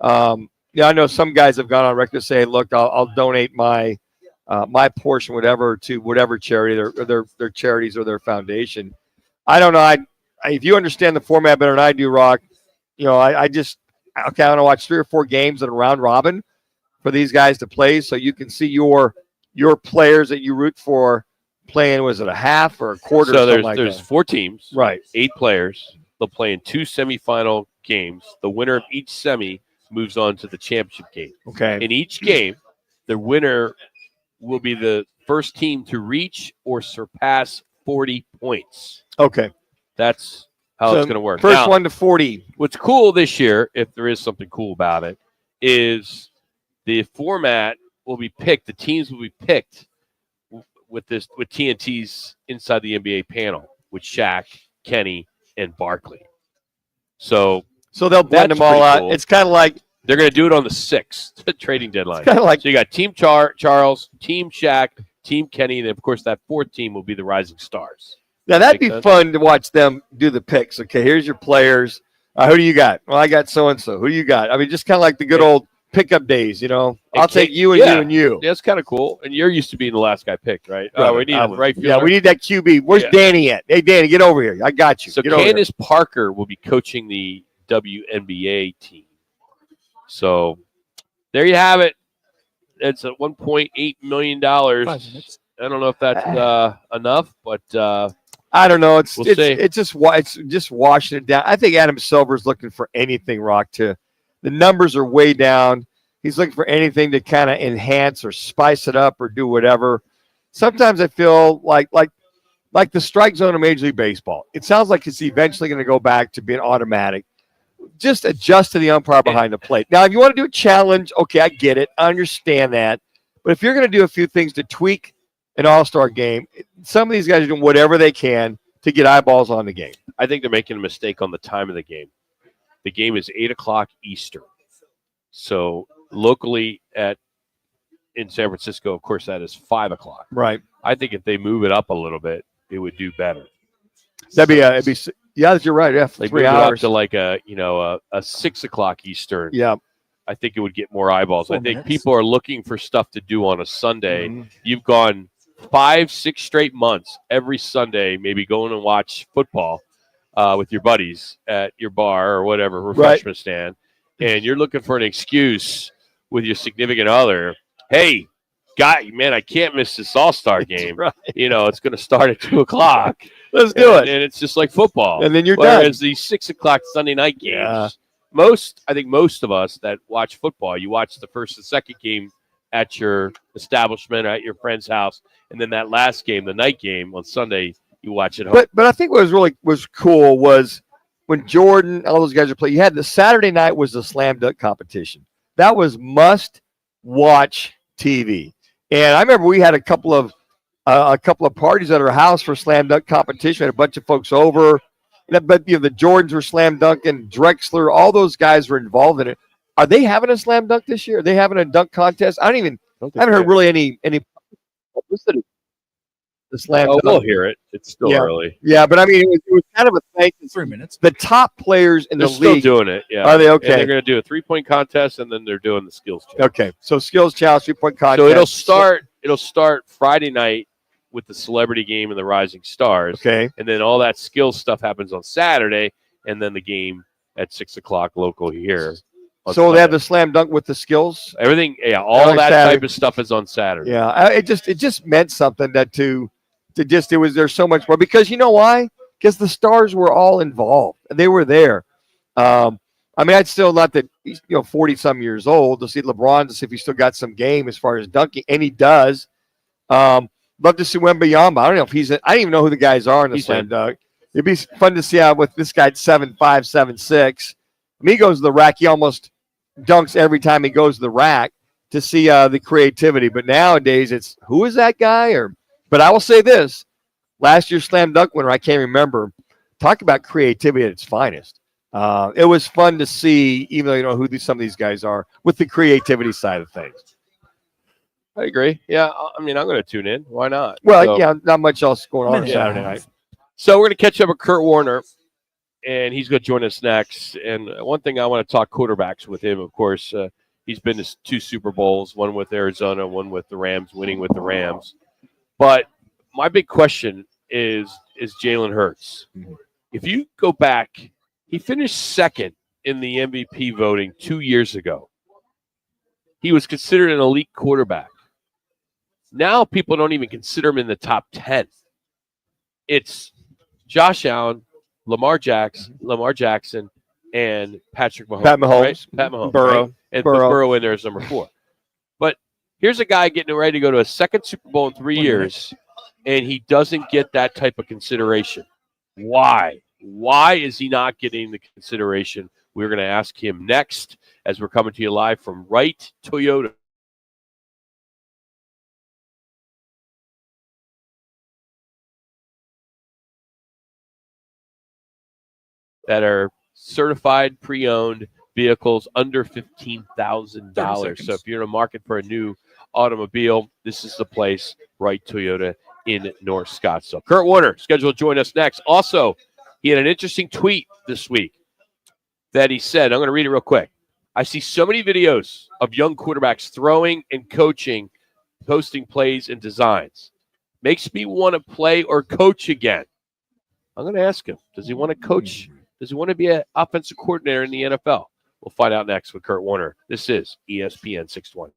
I know some guys have gone on record to say, "Look, I'll donate my portion, whatever, to whatever charity, their charities or their foundation." I don't know. If you understand the format better than I do, Rock, I want to watch 3 or 4 games that are round robin for these guys to play, so you can see your players that you root for playing. Was it a half or a quarter? So there's there's 4 teams, right? 8 players. They'll play in 2 semifinal games. The winner of each semi moves on to the championship game. Okay. In each game, the winner will be the first team to reach or surpass 40 points. Okay. That's how it's going to work. First now, 1 to 40. What's cool this year, if there is something cool about it, is the format will be picked. The teams will be picked with TNT's Inside the NBA panel with Shaq, Kenny, and Barkley. So they'll blend them all out. Cool. It's kind of like they're going to do it on the 6th trading deadline. Kind of like so you got Team Charles, Team Shaq, Team Kenny, and then of course that 4th team will be the Rising Stars. Now that'd be fun to watch them do the picks. Okay, here's your players. Who do you got? Well, I got so and so. Who do you got? I mean, just kind of like the good old pickup days. I'll take you and you and you. Yeah, it's kind of cool. And you're used to being the last guy picked, right? We need a right fielder. Yeah, we need that QB. Where's Danny at? Hey, Danny, get over here. I got you. So Candace Parker will be coaching the WNBA team. So there you have it. It's at $1.8 million. 5 minutes. I don't know if that's enough, but I don't know. It's we'll see. just washing it down. I think Adam Silver's looking for anything, Rock. The numbers are way down. He's looking for anything to kind of enhance or spice it up or do whatever. Sometimes I feel like the strike zone of Major League Baseball. It sounds like it's eventually going to go back to being automatic. Just adjust to the umpire behind the plate. Now, if you want to do a challenge, okay, I get it. I understand that. But if you're going to do a few things to tweak an all-star game, some of these guys are doing whatever they can to get eyeballs on the game. I think they're making a mistake on the time of the game. The game is 8 o'clock Eastern. So locally in San Francisco, of course, that is 5 o'clock. Right. I think if they move it up a little bit, it would do better. That'd be yeah, you're right. Yeah, like 3 hours. Up to like a 6 o'clock Eastern. Yeah. I think it would get more eyeballs. 4 I think minutes. people are looking for stuff to do on a Sunday. Mhm. You've gone 5-6 straight months every Sunday, maybe going and watch football with your buddies at your bar or whatever refreshment stand, and you're looking for an excuse with your significant other. Hey, man, I can't miss this All-Star game. Right. It's going to start at 2 o'clock. Let's do it. And it's just like football. And then you're Whereas done. the 6 o'clock Sunday night games, Yeah. I think most of us that watch football, you watch the first and second game at your establishment, at your friend's house, and then that last game, the night game on Sunday, you watch it home. But I think what was cool was when Jordan, all those guys are playing. You had the Saturday night was the slam dunk competition. That was must watch TV. And I remember we had a couple of parties at our house for slam dunk competition. We had a bunch of folks over. But the Jordans were slam dunking, Drexler, all those guys were involved in it. Are they having a slam dunk this year? Are they having a dunk contest? I haven't heard really any publicity. The slam dunk. We'll hear it. It's still early. Yeah, but I mean, it was kind of a thing. 3 minutes. The top players in They're the still league. doing it. Yeah. Are they okay? And they're going to do a 3-point contest, and then they're doing the skills challenge. Okay, so skills challenge, 3-point contest. So it'll start Friday night with the celebrity game and the Rising Stars. Okay. And then all that skills stuff happens on Saturday, and then the game at 6 o'clock local here. So they have the slam dunk with the skills. Everything, all like that Saturday. type of stuff is on Saturday. Yeah, it just meant something that there's so much more, because you know why? Because the stars were all involved. They were there. I mean, I'd still not that he's 40 some years old to see LeBron, to see if he still got some game as far as dunking, and he does. Love to see Wembanyama. I don't know if I don't even know who the guys are in the slam dunk. It'd be fun to see how with this guy 7'5", 7'6". When he goes to the rack, he almost dunks every time he goes to the rack, to see the creativity. But nowadays, it's who is that guy? But I will say this: last year's slam dunk winner, I can't remember. Talk about creativity at its finest. It was fun to see, even though you know who some of these guys are, with the creativity side of things. I agree. Yeah, I mean, I'm going to tune in. Why not? Well, not much else going on Saturday night. So we're going to catch up with Kurt Warner, and he's going to join us next. And one thing I want to talk quarterbacks with him, of course. He's been to 2 Super Bowls, one with Arizona, one with the Rams, winning with the Rams. But my big question is Jalen Hurts. If you go back, he finished second in the MVP voting 2 years ago. He was considered an elite quarterback. Now people don't even consider him in the top 10. It's Josh Allen, Lamar Jackson, and Patrick Mahomes. Pat Mahomes. Right? Pat Mahomes. Burrow. Right? And put Burrow in there as number 4. But here's a guy getting ready to go to a second Super Bowl in 3 years, and he doesn't get that type of consideration. Why? Why is he not getting the consideration? We're going to ask him next as we're coming to you live from Wright Toyota. That are certified pre-owned vehicles under $15,000. So if you're in a market for a new automobile, this is the place, Wright Toyota in North Scottsdale. Kurt Warner, scheduled to join us next. Also, he had an interesting tweet this week that he said, I'm going to read it real quick. I see so many videos of young quarterbacks throwing and coaching, posting plays and designs. Makes me want to play or coach again. I'm going to ask him, does he want to coach? Does he want to be an offensive coordinator in the NFL? We'll find out next with Kurt Warner. This is ESPN 620.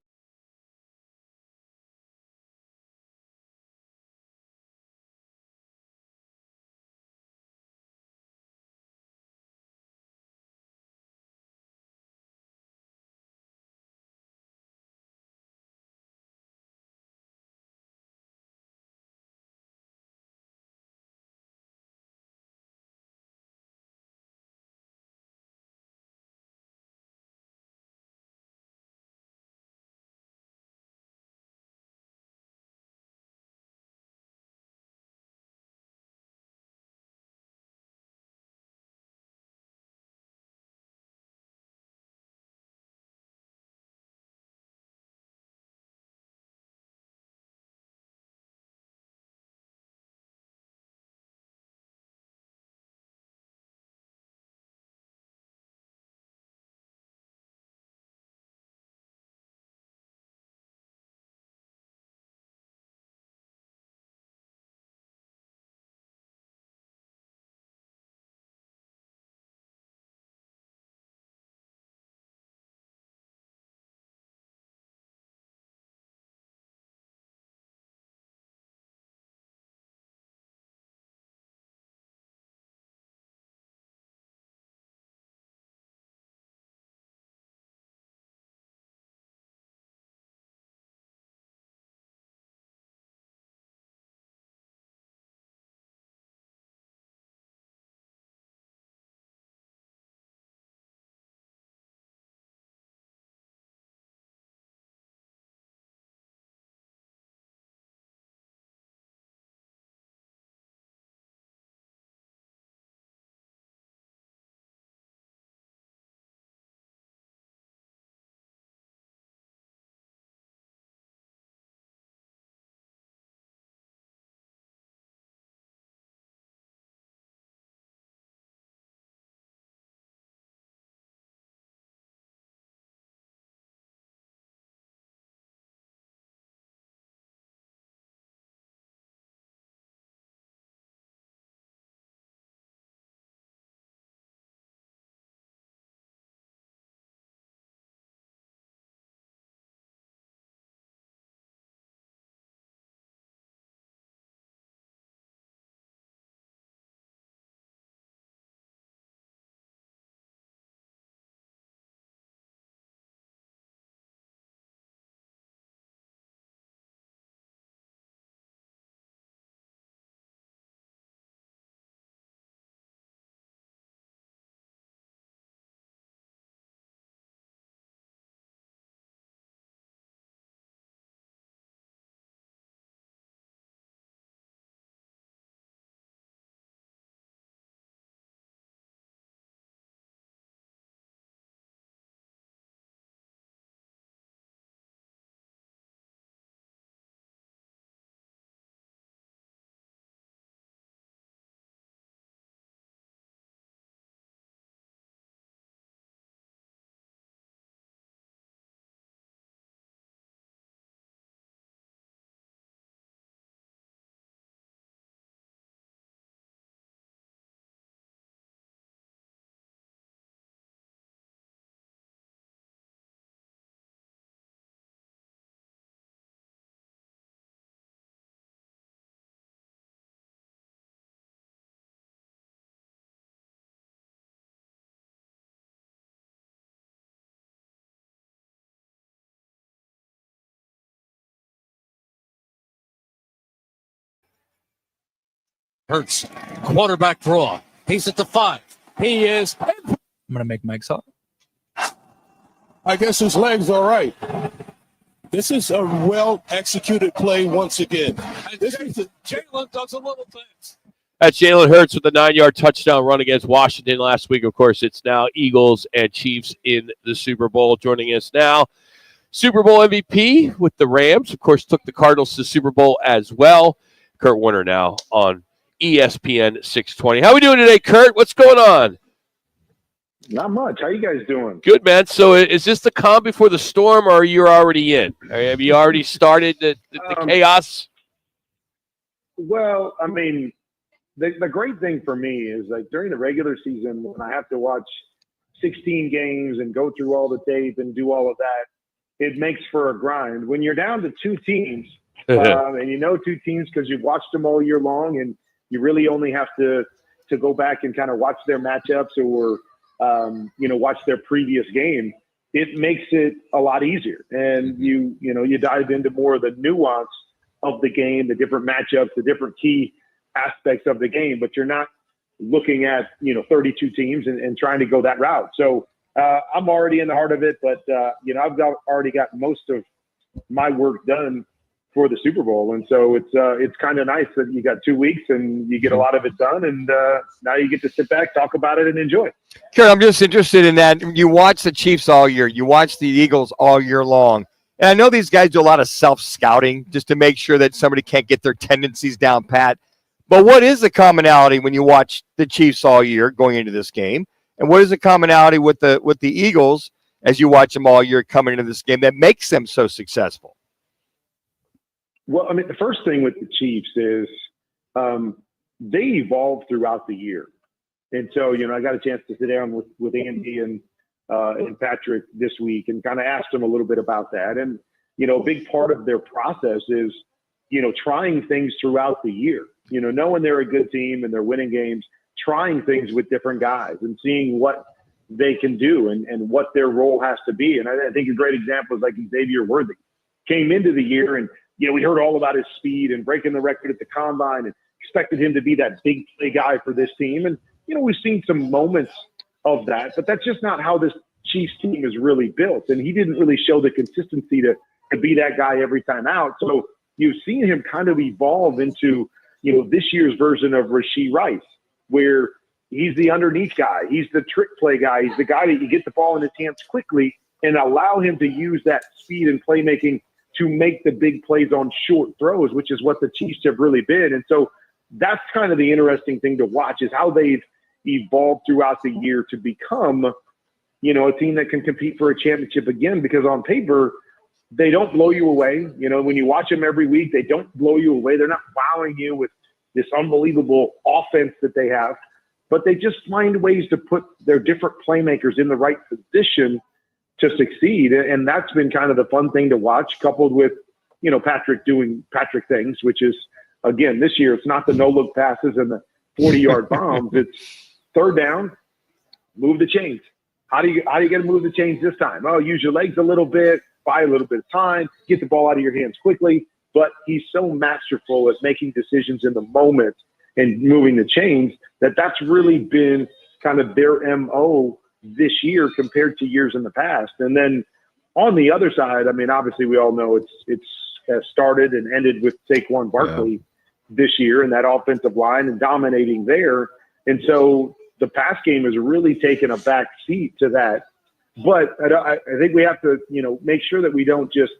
Hurts. Quarterback draw. He's at the 5. He is. I'm going to make Mike Saw. I guess his leg's all right. This is a well-executed play once again. Jalen does a little things. That's Jalen Hurts with the 9-yard touchdown run against Washington last week. Of course, it's now Eagles and Chiefs in the Super Bowl. Joining us now, Super Bowl MVP with the Rams. Of course, took the Cardinals to the Super Bowl as well. Kurt Warner now on ESPN 620. How we doing today, Kurt? What's going on? Not much. How you guys doing? Good, man. So is this the calm before the storm, or you're already in? Have you already started the chaos? Well, I mean, the great thing for me is like during the regular season when I have to watch 16 games and go through all the tape and do all of that, it makes for a grind. When you're down to 2 teams, and you know 2 teams because you've watched them all year long, and you really only have to go back and kind of watch their matchups or watch their previous game, it makes it a lot easier. And you dive into more of the nuance of the game, the different matchups, the different key aspects of the game, but you're not looking at, 32 teams and trying to go that route. So I'm already in the heart of it, but I've already got most of my work done for the Super Bowl. And so it's kind of nice that you got 2 weeks and you get a lot of it done. And now you get to sit back, talk about it, and enjoy it. Kurt, I'm just interested in that. You watch the Chiefs all year. You watch the Eagles all year long. And I know these guys do a lot of self-scouting just to make sure that somebody can't get their tendencies down pat. But what is the commonality when you watch the Chiefs all year going into this game? And what is the commonality with the Eagles as you watch them all year coming into this game that makes them so successful? Well, I mean, the first thing with the Chiefs is they evolve throughout the year. And so, I got a chance to sit down with Andy and Patrick this week and kind of asked them a little bit about that. And, a big part of their process is, trying things throughout the year, knowing they're a good team and they're winning games, trying things with different guys and seeing what they can do and what their role has to be. And I think a great example is like Xavier Worthy came into the year and, we heard all about his speed and breaking the record at the combine and expected him to be that big play guy for this team. And, we've seen some moments of that, but that's just not how this Chiefs team is really built. And he didn't really show the consistency to be that guy every time out. So you've seen him kind of evolve into, this year's version of Rashee Rice, where he's the underneath guy. He's the trick play guy. He's the guy that you get the ball in his hands quickly and allow him to use that speed and playmaking to make the big plays on short throws, which is what the Chiefs have really been. And so that's kind of the interesting thing to watch is how they've evolved throughout the year to become, a team that can compete for a championship again, because on paper, they don't blow you away. When you watch them every week, they don't blow you away. They're not wowing you with this unbelievable offense that they have, but they just find ways to put their different playmakers in the right position to succeed. And that's been kind of the fun thing to watch, coupled with, Patrick doing Patrick things, which is, again, this year, it's not the no-look passes and the 40-yard bombs. It's third down, move the chains. How do you get to move the chains this time? Oh, use your legs a little bit, buy a little bit of time, get the ball out of your hands quickly. But he's so masterful at making decisions in the moment and moving the chains that's really been kind of their MO this year compared to years in the past. And then on the other side, I mean, obviously we all know it's started and ended with Saquon Barkley this year and that offensive line and dominating there. And so the pass game has really taken a back seat to that. But I think we have to, make sure that we don't just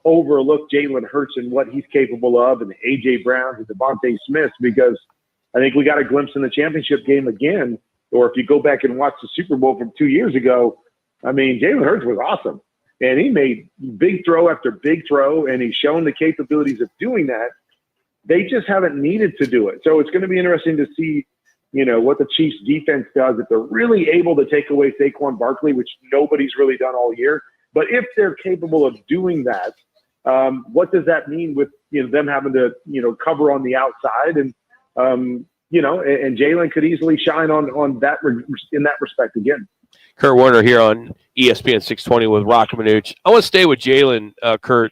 overlook Jalen Hurts and what he's capable of and the A.J. Browns and Devontae Smiths, because I think we got a glimpse in the championship game again. Or if you go back and watch the Super Bowl from 2 years ago, I mean, Jalen Hurts was awesome. And he made big throw after big throw, and he's shown the capabilities of doing that. They just haven't needed to do it. So it's going to be interesting to see, what the Chiefs defense does if they're really able to take away Saquon Barkley, which nobody's really done all year. But if they're capable of doing that, what does that mean with them having to cover on the outside? And and Jalen could easily shine on that in that respect again. Kurt Warner here on ESPN 620 with Roc and Manuch. I want to stay with Jalen, Kurt.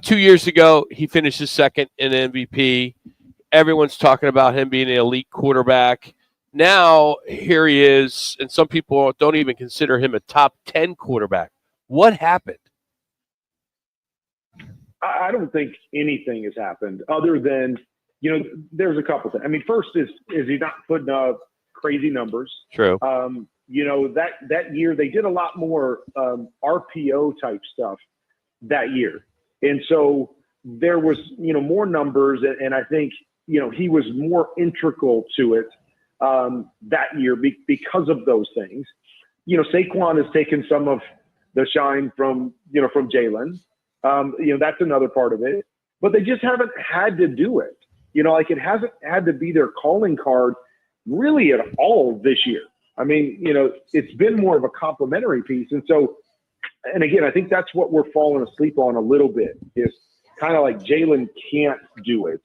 2 years ago, he finished his second in MVP. Everyone's talking about him being an elite quarterback. Now, here he is, and some people don't even consider him a top 10 quarterback. What happened? I don't think anything has happened other than, there's a couple things. I mean, first is he not putting up crazy numbers? True. That year they did a lot more RPO type stuff that year. And so there was, more numbers. And I think, he was more integral to it that year because of those things. Saquon has taken some of the shine from Jalen. That's another part of it. But they just haven't had to do it. It hasn't had to be their calling card really at all this year. I mean, it's been more of a complimentary piece. And so, and again, I think that's what we're falling asleep on a little bit is kind of like Jalen can't do it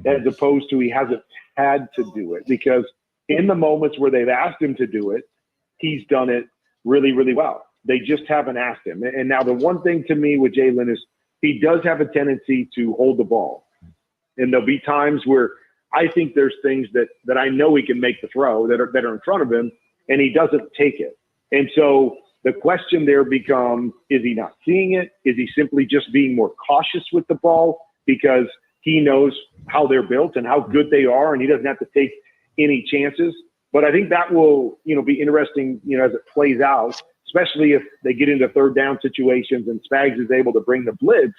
as opposed to he hasn't had to do it, because in the moments where they've asked him to do it, he's done it really, really well. They just haven't asked him. And now the one thing to me with Jalen is he does have a tendency to hold the ball. And there'll be times where I think there's things that I know he can make the throw that are in front of him, and he doesn't take it. And so the question there becomes, is he not seeing it? Is he simply just being more cautious with the ball because he knows how they're built and how good they are, and he doesn't have to take any chances? But I think that will, be interesting, as it plays out, especially if they get into third down situations and Spags is able to bring the blitz.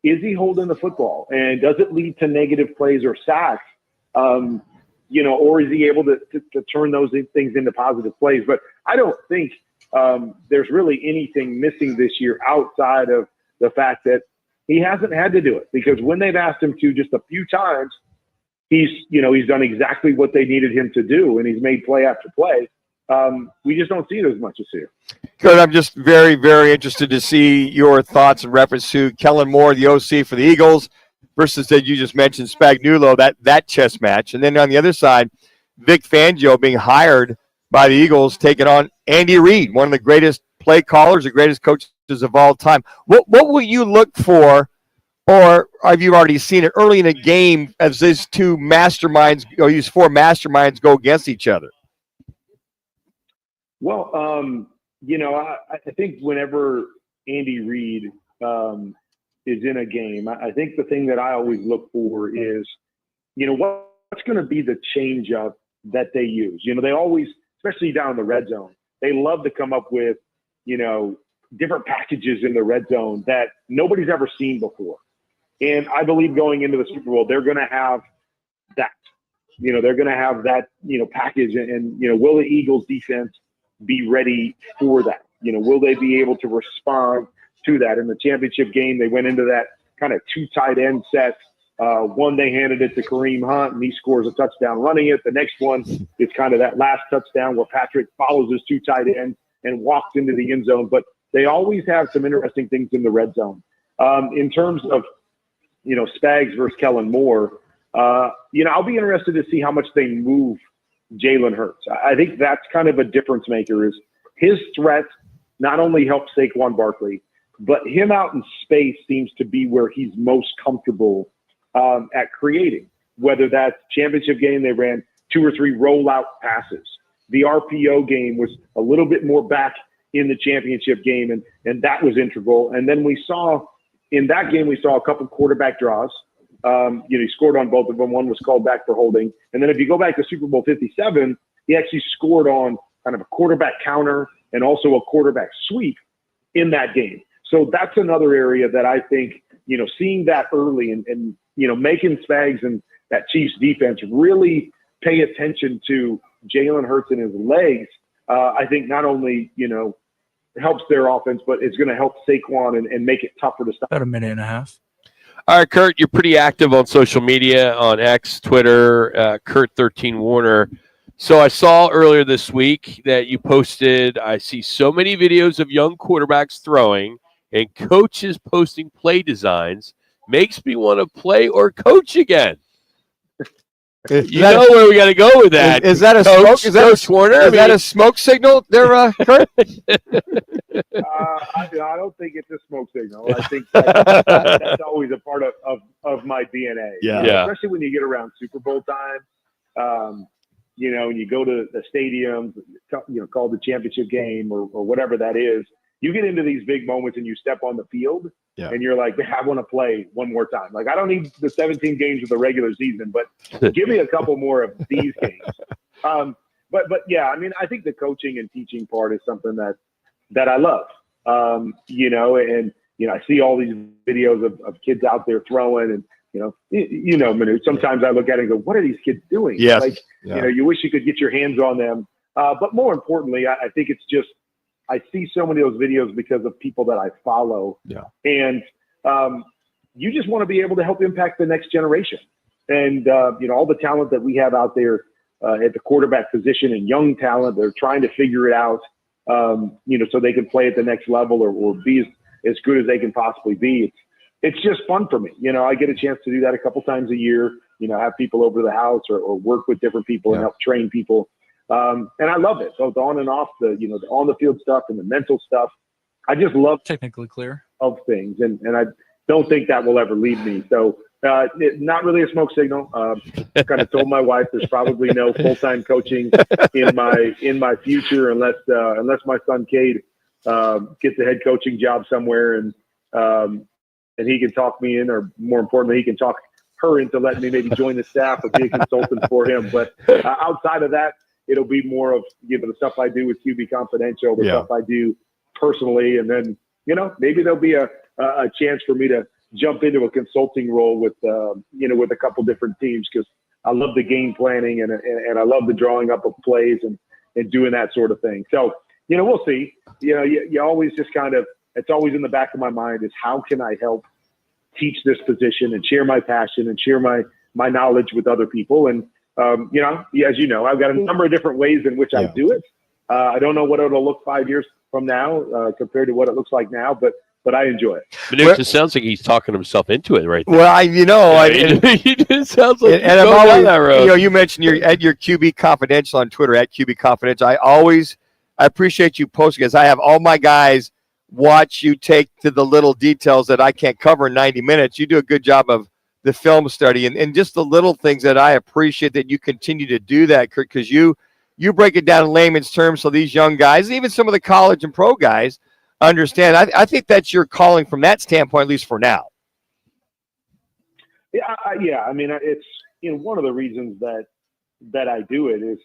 Is he holding the football? And does it lead to negative plays or sacks? Or is he able to turn those things into positive plays? But I don't think there's really anything missing this year outside of the fact that he hasn't had to do it, because when they've asked him to just a few times, he's done exactly what they needed him to do, and he's made play after play. We just don't see it as much this year. Kurt, I'm just very, very interested to see your thoughts in reference to Kellen Moore, the OC for the Eagles, versus that you just mentioned Spagnuolo, that chess match. And then on the other side, Vic Fangio being hired by the Eagles, taking on Andy Reid, one of the greatest play callers, the greatest coaches of all time. What will you look for, or have you already seen it early in a game as these two masterminds, or these four masterminds go against each other? Well, I think whenever Andy Reid is in a game, I think the thing that I always look for is, what's going to be the change up that they use. They always, especially down in the red zone, they love to come up with, different packages in the red zone that nobody's ever seen before. And I believe going into the Super Bowl, they're going to have that. They're going to have that, package. And will the Eagles defense be ready for that? Will they be able to respond to that? In the championship game, they went into that kind of two tight end set. One, they handed it to Kareem Hunt, and he scores a touchdown running it. The next one is kind of that last touchdown where Patrick follows his two tight ends and walks into the end zone. But they always have some interesting things in the red zone. In terms of, Spags versus Kellen Moore, I'll be interested to see how much they move Jalen Hurts. I think that's kind of a difference maker, is his threat not only helps Saquon Barkley, but him out in space seems to be where he's most comfortable at creating, whether that's championship game, they ran 2 or 3 rollout passes. The RPO game was a little bit more back in the championship game, and that was integral. And then in that game, we saw a couple quarterback draws. He scored on both of them. One was called back for holding. And then if you go back to Super Bowl 57, he actually scored on kind of a quarterback counter and also a quarterback sweep in that game. So that's another area that I think, seeing that early and making Spags and that Chiefs defense really pay attention to Jalen Hurts and his legs, I think not only, helps their offense, but it's going to help Saquon and make it tougher to stop. About a minute and a half. All right, Kurt, you're pretty active on social media, on X, Twitter, Kurt13Warner. So I saw earlier this week that you posted, I see so many videos of young quarterbacks throwing and coaches posting play designs. Makes me want to play or coach again. You know where we got to go with that. Is that a Coach, smoke? Is that Coach Warner? Is that a smoke signal there, Kurt? I don't think it's a smoke signal. I think that's always a part of my DNA. Yeah. Especially when you get around Super Bowl time, and you go to the stadiums, called the championship game or whatever that is. You get into these big moments and you step on the field and you're like, I want to play one more time. Like, I don't need the 17 games of the regular season, but give me a couple more of these games. But yeah, I mean, I think the coaching and teaching part is something that I love. I see all these videos of kids out there throwing and, Manu, sometimes I look at it and go, what are these kids doing? Yes. You wish you could get your hands on them. But more importantly, I think it's just, I see so many of those videos because of people that I follow. Yeah. And you just want to be able to help impact the next generation. And, all the talent that we have out there at the quarterback position and young talent, they're trying to figure it out, so they can play at the next level or be as good as they can possibly be. It's just fun for me. I get a chance to do that a couple times a year, have people over to the house or work with different people and help train people. And I love it, both on and off the on the field stuff and the mental stuff. I just love technically clear of things. And I don't think that will ever leave me. So not really a smoke signal. I kind of told my wife there's probably no full-time coaching in my future unless my son Cade gets a head coaching job somewhere and he can talk me in, or more importantly, he can talk her into letting me maybe join the staff or be a consultant for him. But outside of that, it'll be more of the stuff I do with QB Confidential, the stuff I do personally, and then maybe there'll be a chance for me to jump into a consulting role with a couple different teams, because I love the game planning and I love the drawing up of plays and doing that sort of thing. So we'll see. You always just kind of, it's always in the back of my mind is how can I help teach this position and share my passion and share my knowledge with other people. And as you know, I've got a number of different ways in which I do it. I don't know what it'll look 5 years from now compared to what it looks like now, but I enjoy it. Manuch, it sounds like he's talking himself into it right now. Well, it sounds like and I'm going always, down that road. you mentioned at your QB Confidential on Twitter, at QB Confidential. I appreciate you posting, because I have all my guys watch you take to the little details that I can't cover in 90 minutes. You do a good job of the film study and just the little things that I appreciate that you continue to do that, Kurt, because you break it down in layman's terms so these young guys, even some of the college and pro guys, understand. I think that's your calling from that standpoint, at least for now. Yeah. I mean, it's one of the reasons that I do it is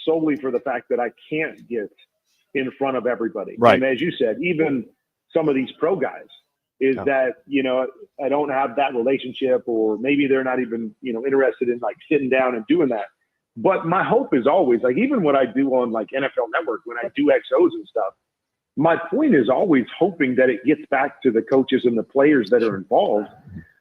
solely for the fact that I can't get in front of everybody. Right. And as you said, even some of these pro guys is that I don't have that relationship, or maybe they're not even interested in like sitting down and doing that. But my hope is always, like, even what I do on like NFL Network when I do XOs and stuff, my point is always hoping that it gets back to the coaches and the players that are involved,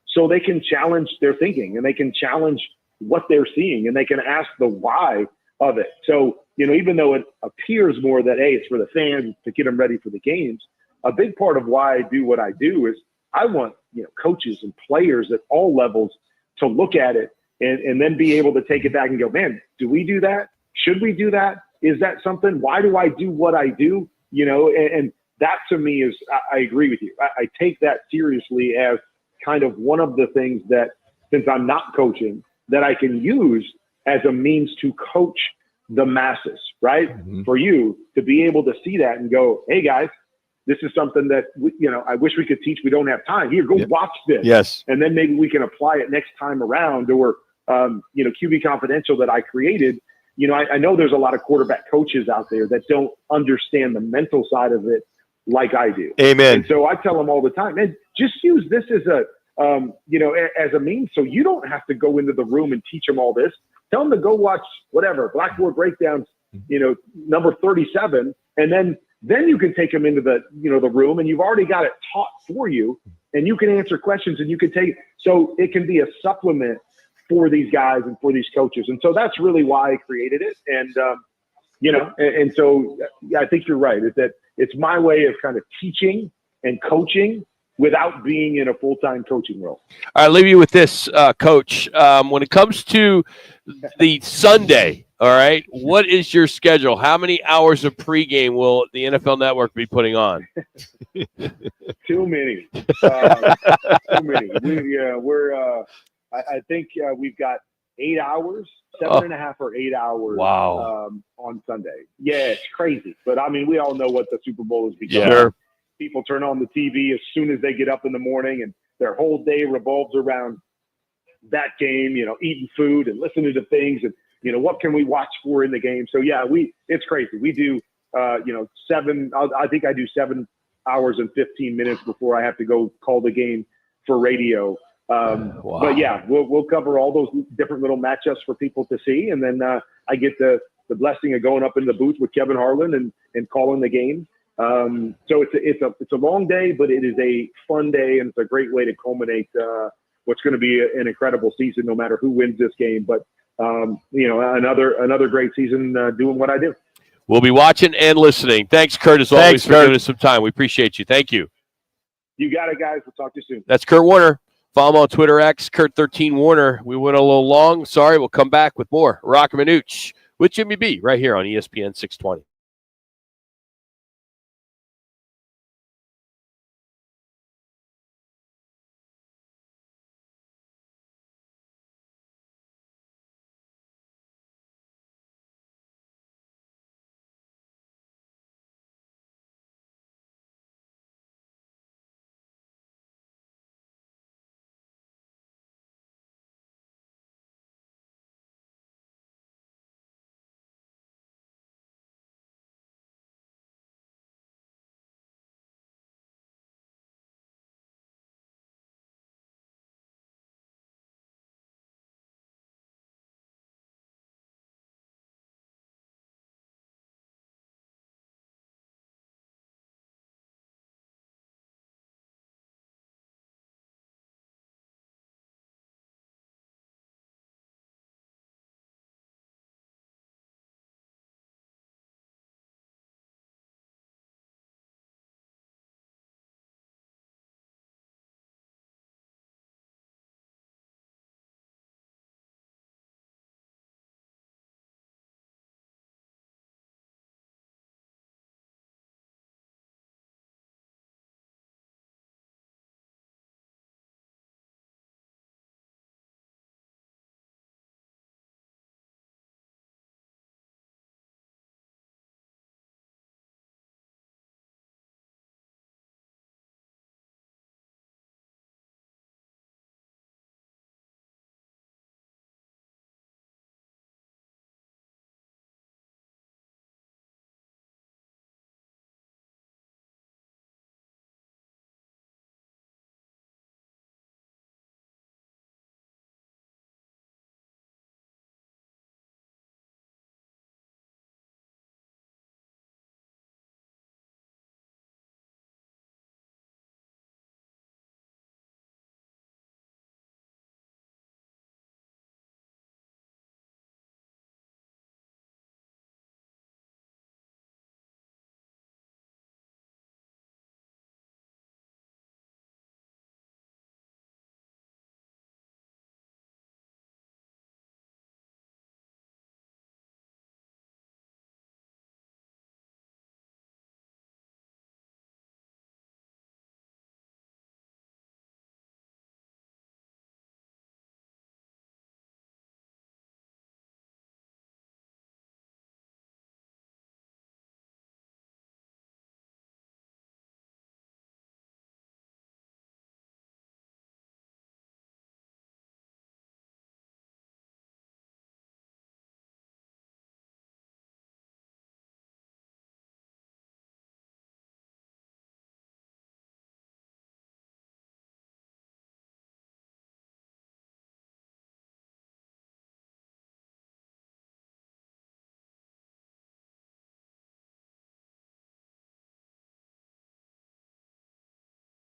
so they can challenge their thinking and they can challenge what they're seeing and they can ask the why of it. So, even though it appears more that, hey, it's for the fans to get them ready for the games, a big part of why I do what I do is I want, coaches and players at all levels to look at it and then be able to take it back and go, man, do we do that? Should we do that? Is that something? Why do I do what I do? And that to me is, I agree with you. I take that seriously as kind of one of the things that, since I'm not coaching, that I can use as a means to coach the masses, right? Mm-hmm. For you to be able to see that and go, hey guys, this is something that I wish we could teach. We don't have time. Here, go watch this. Yes. And then maybe we can apply it next time around. Or QB Confidential that I created. I know there's a lot of quarterback coaches out there that don't understand the mental side of it like I do. Amen. And so I tell them all the time, man, just use this as as a means, so you don't have to go into the room and teach them all this. Tell them to go watch whatever Blackboard Breakdowns, number 37, and then you can take them into the the room, and you've already got it taught for you, and you can answer questions, and you can take, so it can be a supplement for these guys and for these coaches. And so that's really why I created it. And and so I think you're right, is that it's my way of kind of teaching and coaching, without being in a full-time coaching role. I'll leave you with this, Coach. When it comes to the Sunday, all right, what is your schedule? How many hours of pregame will the NFL Network be putting on? Too many. Too many. I think we've got 8 hours, 7.5 or 8 hours Wow. On Sunday. Yeah, it's crazy. But, I mean, we all know what the Super Bowl has become. Sure. People turn on the TV as soon as they get up in the morning, and their whole day revolves around that game, eating food and listening to things and, what can we watch for in the game? So, yeah, it's crazy. We do, I think I do 7 hours and 15 minutes before I have to go call the game for radio. Wow. But yeah, we'll cover all those different little matchups for people to see. And then I get the blessing of going up in the booth with Kevin Harlan and calling the game. So it's a long day, but it is a fun day, and it's a great way to culminate what's going to be an incredible season, no matter who wins this game. But another great season doing what I do. We'll be watching and listening. Thanks, Kurt, as always, for giving us some time. We appreciate you. Thank you. You got it, guys. We'll talk to you soon. That's Kurt Warner. Follow him on Twitter X, Kurt13Warner. We went a little long. Sorry. We'll come back with more Roc and Manuch with Jimmy B right here on ESPN 620.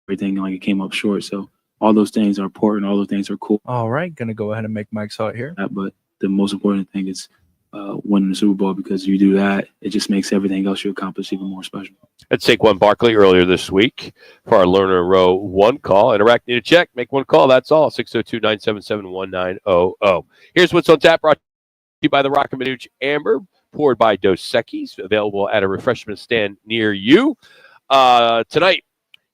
Everything like it came up short. So all those things are important. All those things are cool. All right, gonna go ahead and make Mike's out here. But the most important thing is winning the Super Bowl, because if you do that, it just makes everything else you accomplish even more special. At Saquon Barkley earlier this week for our Learner Row 1 call. Interact, need a check, make one call. That's all. 602-977-1900. Here's what's on tap, brought to you by the Roc and Manuch Amber, poured by Dos Equis, available at a refreshment stand near you. Tonight,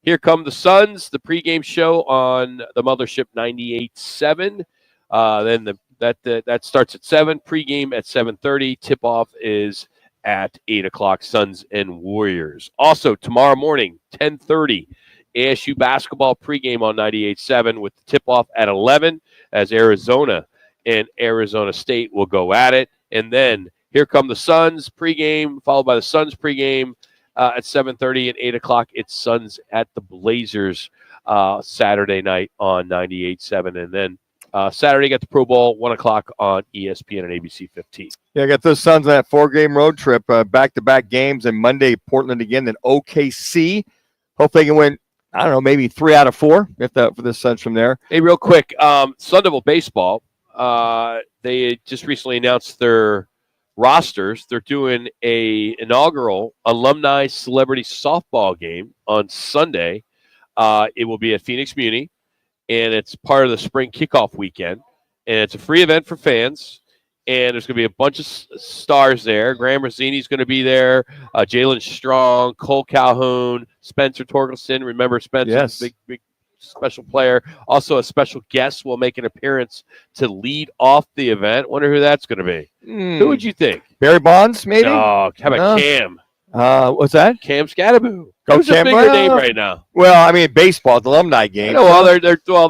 here come the Suns, the pregame show on the Mothership 98.7. Then that starts at 7. Pregame at 7:30. Tip-off is at 8 o'clock, Suns and Warriors. Also, tomorrow morning, 10:30, ASU basketball pregame on 98.7 with the tip-off at 11 as Arizona and Arizona State will go at it. And then here come the Suns pregame, followed by the Suns pregame at 7:30 and 8 o'clock. It's Suns at the Blazers Saturday night on 98.7. And then Saturday, got the Pro Bowl, 1 o'clock on ESPN and ABC 15. Yeah, I got those Suns on that 4-game road trip, back-to-back games, and Monday, Portland again, then OKC. Hope they can win, I don't know, maybe 3 out of 4 for the Suns from there. Hey, real quick, Sun Devil Baseball, they just recently announced their rosters. They're doing a inaugural alumni celebrity softball game on Sunday. It will be at Phoenix Muni, and it's part of the spring kickoff weekend. And it's a free event for fans. And there's going to be a bunch of stars there. Graham Rossini's going to be there. Jalen Strong, Cole Calhoun, Spencer Torkelson. Remember Spencer, Yes. big special player. Also a special guest will make an appearance to lead off the event. Wonder who that's going to be. Who would you think? Barry Bonds, maybe? No, how about Cam? What's that? Cam Scattaboo. Go Who's a Cam, bigger name right now? Well, I mean, baseball, the alumni game. No, well, they're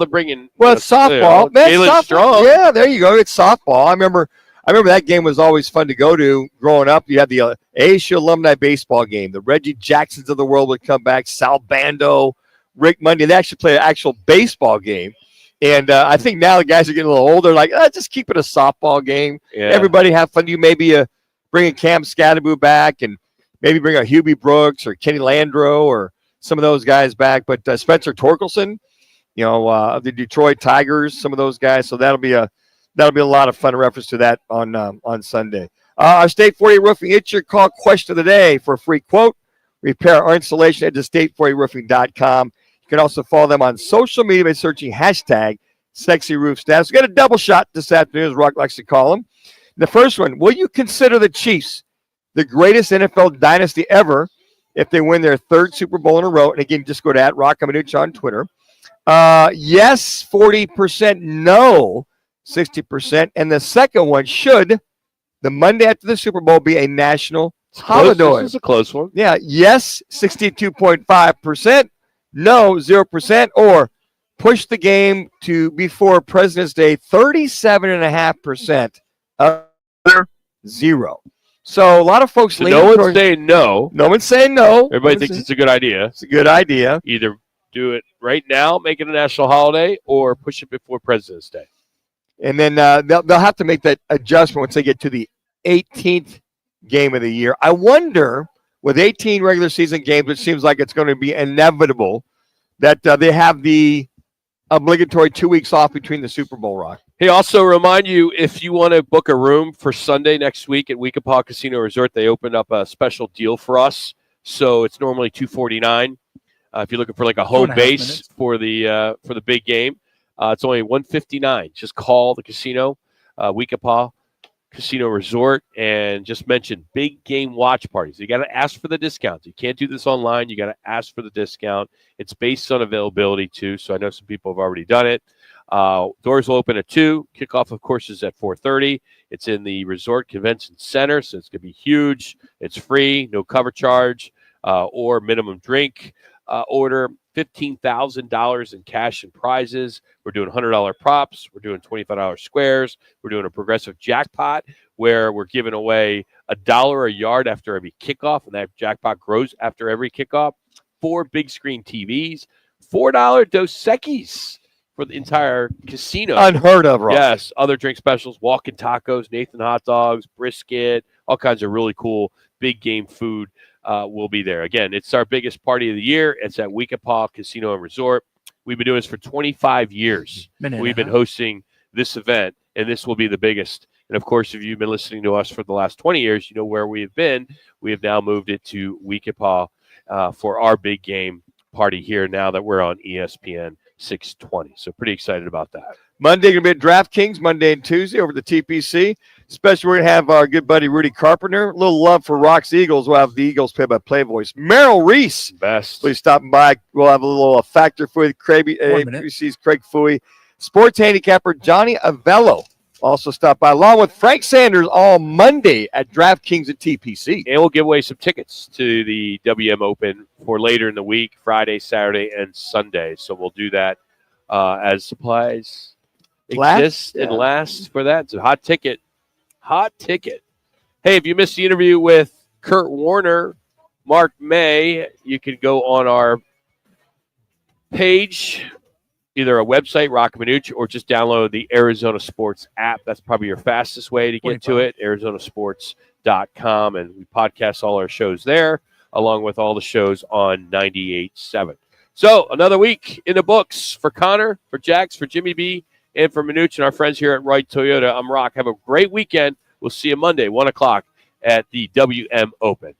bringing. It's softball. Man, Jalen softball. Strong. Yeah, there you go. It's softball. I remember that game was always fun to go to growing up. You had the ASU alumni baseball game. The Reggie Jacksons of the world would come back. Sal Bando, Rick Monday. They actually play an actual baseball game. And I think now the guys are getting a little older. Like, just keep it a softball game. Yeah. Everybody have fun. You maybe bring a Cam Scattaboo back and maybe bring a Hubie Brooks or Kenny Landreau or some of those guys back. But Spencer Torkelson, the Detroit Tigers, some of those guys. So that'll be a lot of fun in reference to that on Sunday. Our State 40 Roofing, it's your call question of the day for a free quote. Repair our installation at state40roofing.com. You can also follow them on social media by searching hashtag #SexyRoofStats. We got a double shot this afternoon, as Rock likes to call them. The first one, will you consider the Chiefs the greatest NFL dynasty ever if they win their 3rd Super Bowl in a row? And again, just go to @Roc and Manuch on Twitter. Yes, 40%. No, 60%. And the second one, should the Monday after the Super Bowl be a national holiday? This is a close one. Yeah, yes, 62.5%. No, 0%. Or push the game to before President's Day, 37.5%. Zero. So a lot of folks So no one's saying no. No one's saying no. Everybody thinks it's a good idea. It's a good idea. Either do it right now, make it a national holiday, or push it before President's Day. And then they'll have to make that adjustment once they get to the 18th game of the year. I wonder, with 18 regular season games, it seems like it's going to be inevitable that they have the obligatory 2 weeks off between the Super Bowl, Rock. Hey, also remind you, if you want to book a room for Sunday next week at Weekapaw Casino Resort, they opened up a special deal for us. So it's normally $249. If you're looking for like a home base for the big game, it's only $159. Just call the casino, Weekapaw Casino Resort, and just mention big game watch parties. You got to ask for the discounts. You can't do this online. You got to ask for the discount. It's based on availability too. So I know some people have already done it. Doors will open at 2. Kickoff, of course, is at 4:30. It's in the Resort Convention Center, so it's going to be huge. It's free, no cover charge or minimum drink. Order $15,000 in cash and prizes. We're doing $100 props. We're doing $25 squares. We're doing a progressive jackpot where we're giving away $1 a yard after every kickoff, and that jackpot grows after every kickoff. 4 big screen TVs, $4 Dos Equis for the entire casino. Unheard of, Ross. Yes, other drink specials, walking tacos, Nathan hot dogs, brisket, all kinds of really cool big game food will be there. Again, it's our biggest party of the year. It's at Weekapaw Casino and Resort. We've been doing this for 25 years. We've been hosting this event, and this will be the biggest And, of course, if you've been listening to us for the last 20 years, you know where we have been. We have now moved it to Weekapaw for our big game party here now that we're on ESPN 620. So pretty excited about that. Monday going to be at DraftKings, Monday and Tuesday over the TPC. Especially we're going to have our good buddy Rudy Carpenter. A little love for Rock's Eagles. We'll have the Eagles played by Play Voice. Merrill Reese. Best. Please stopping by. We'll have a little factor for Craig Fooey. Sports handicapper Johnny Avello also stop by, along with Frank Sanders, all Monday at DraftKings at TPC. And we'll give away some tickets to the WM Open for later in the week, Friday, Saturday, and Sunday. So we'll do that as supplies exist and last for that. It's a hot ticket. Hot ticket. Hey, if you missed the interview with Kurt Warner, Mark May, you can go on our page, either a website, Roc and Manuch, or just download the Arizona Sports app. That's probably your fastest way to get to it, arizonasports.com. And we podcast all our shows there, along with all the shows on 98.7. So another week in the books for Connor, for Jax, for Jimmy B, and for Manuch and our friends here at Wright Toyota. I'm Rock. Have a great weekend. We'll see you Monday, 1 o'clock at the WM Open.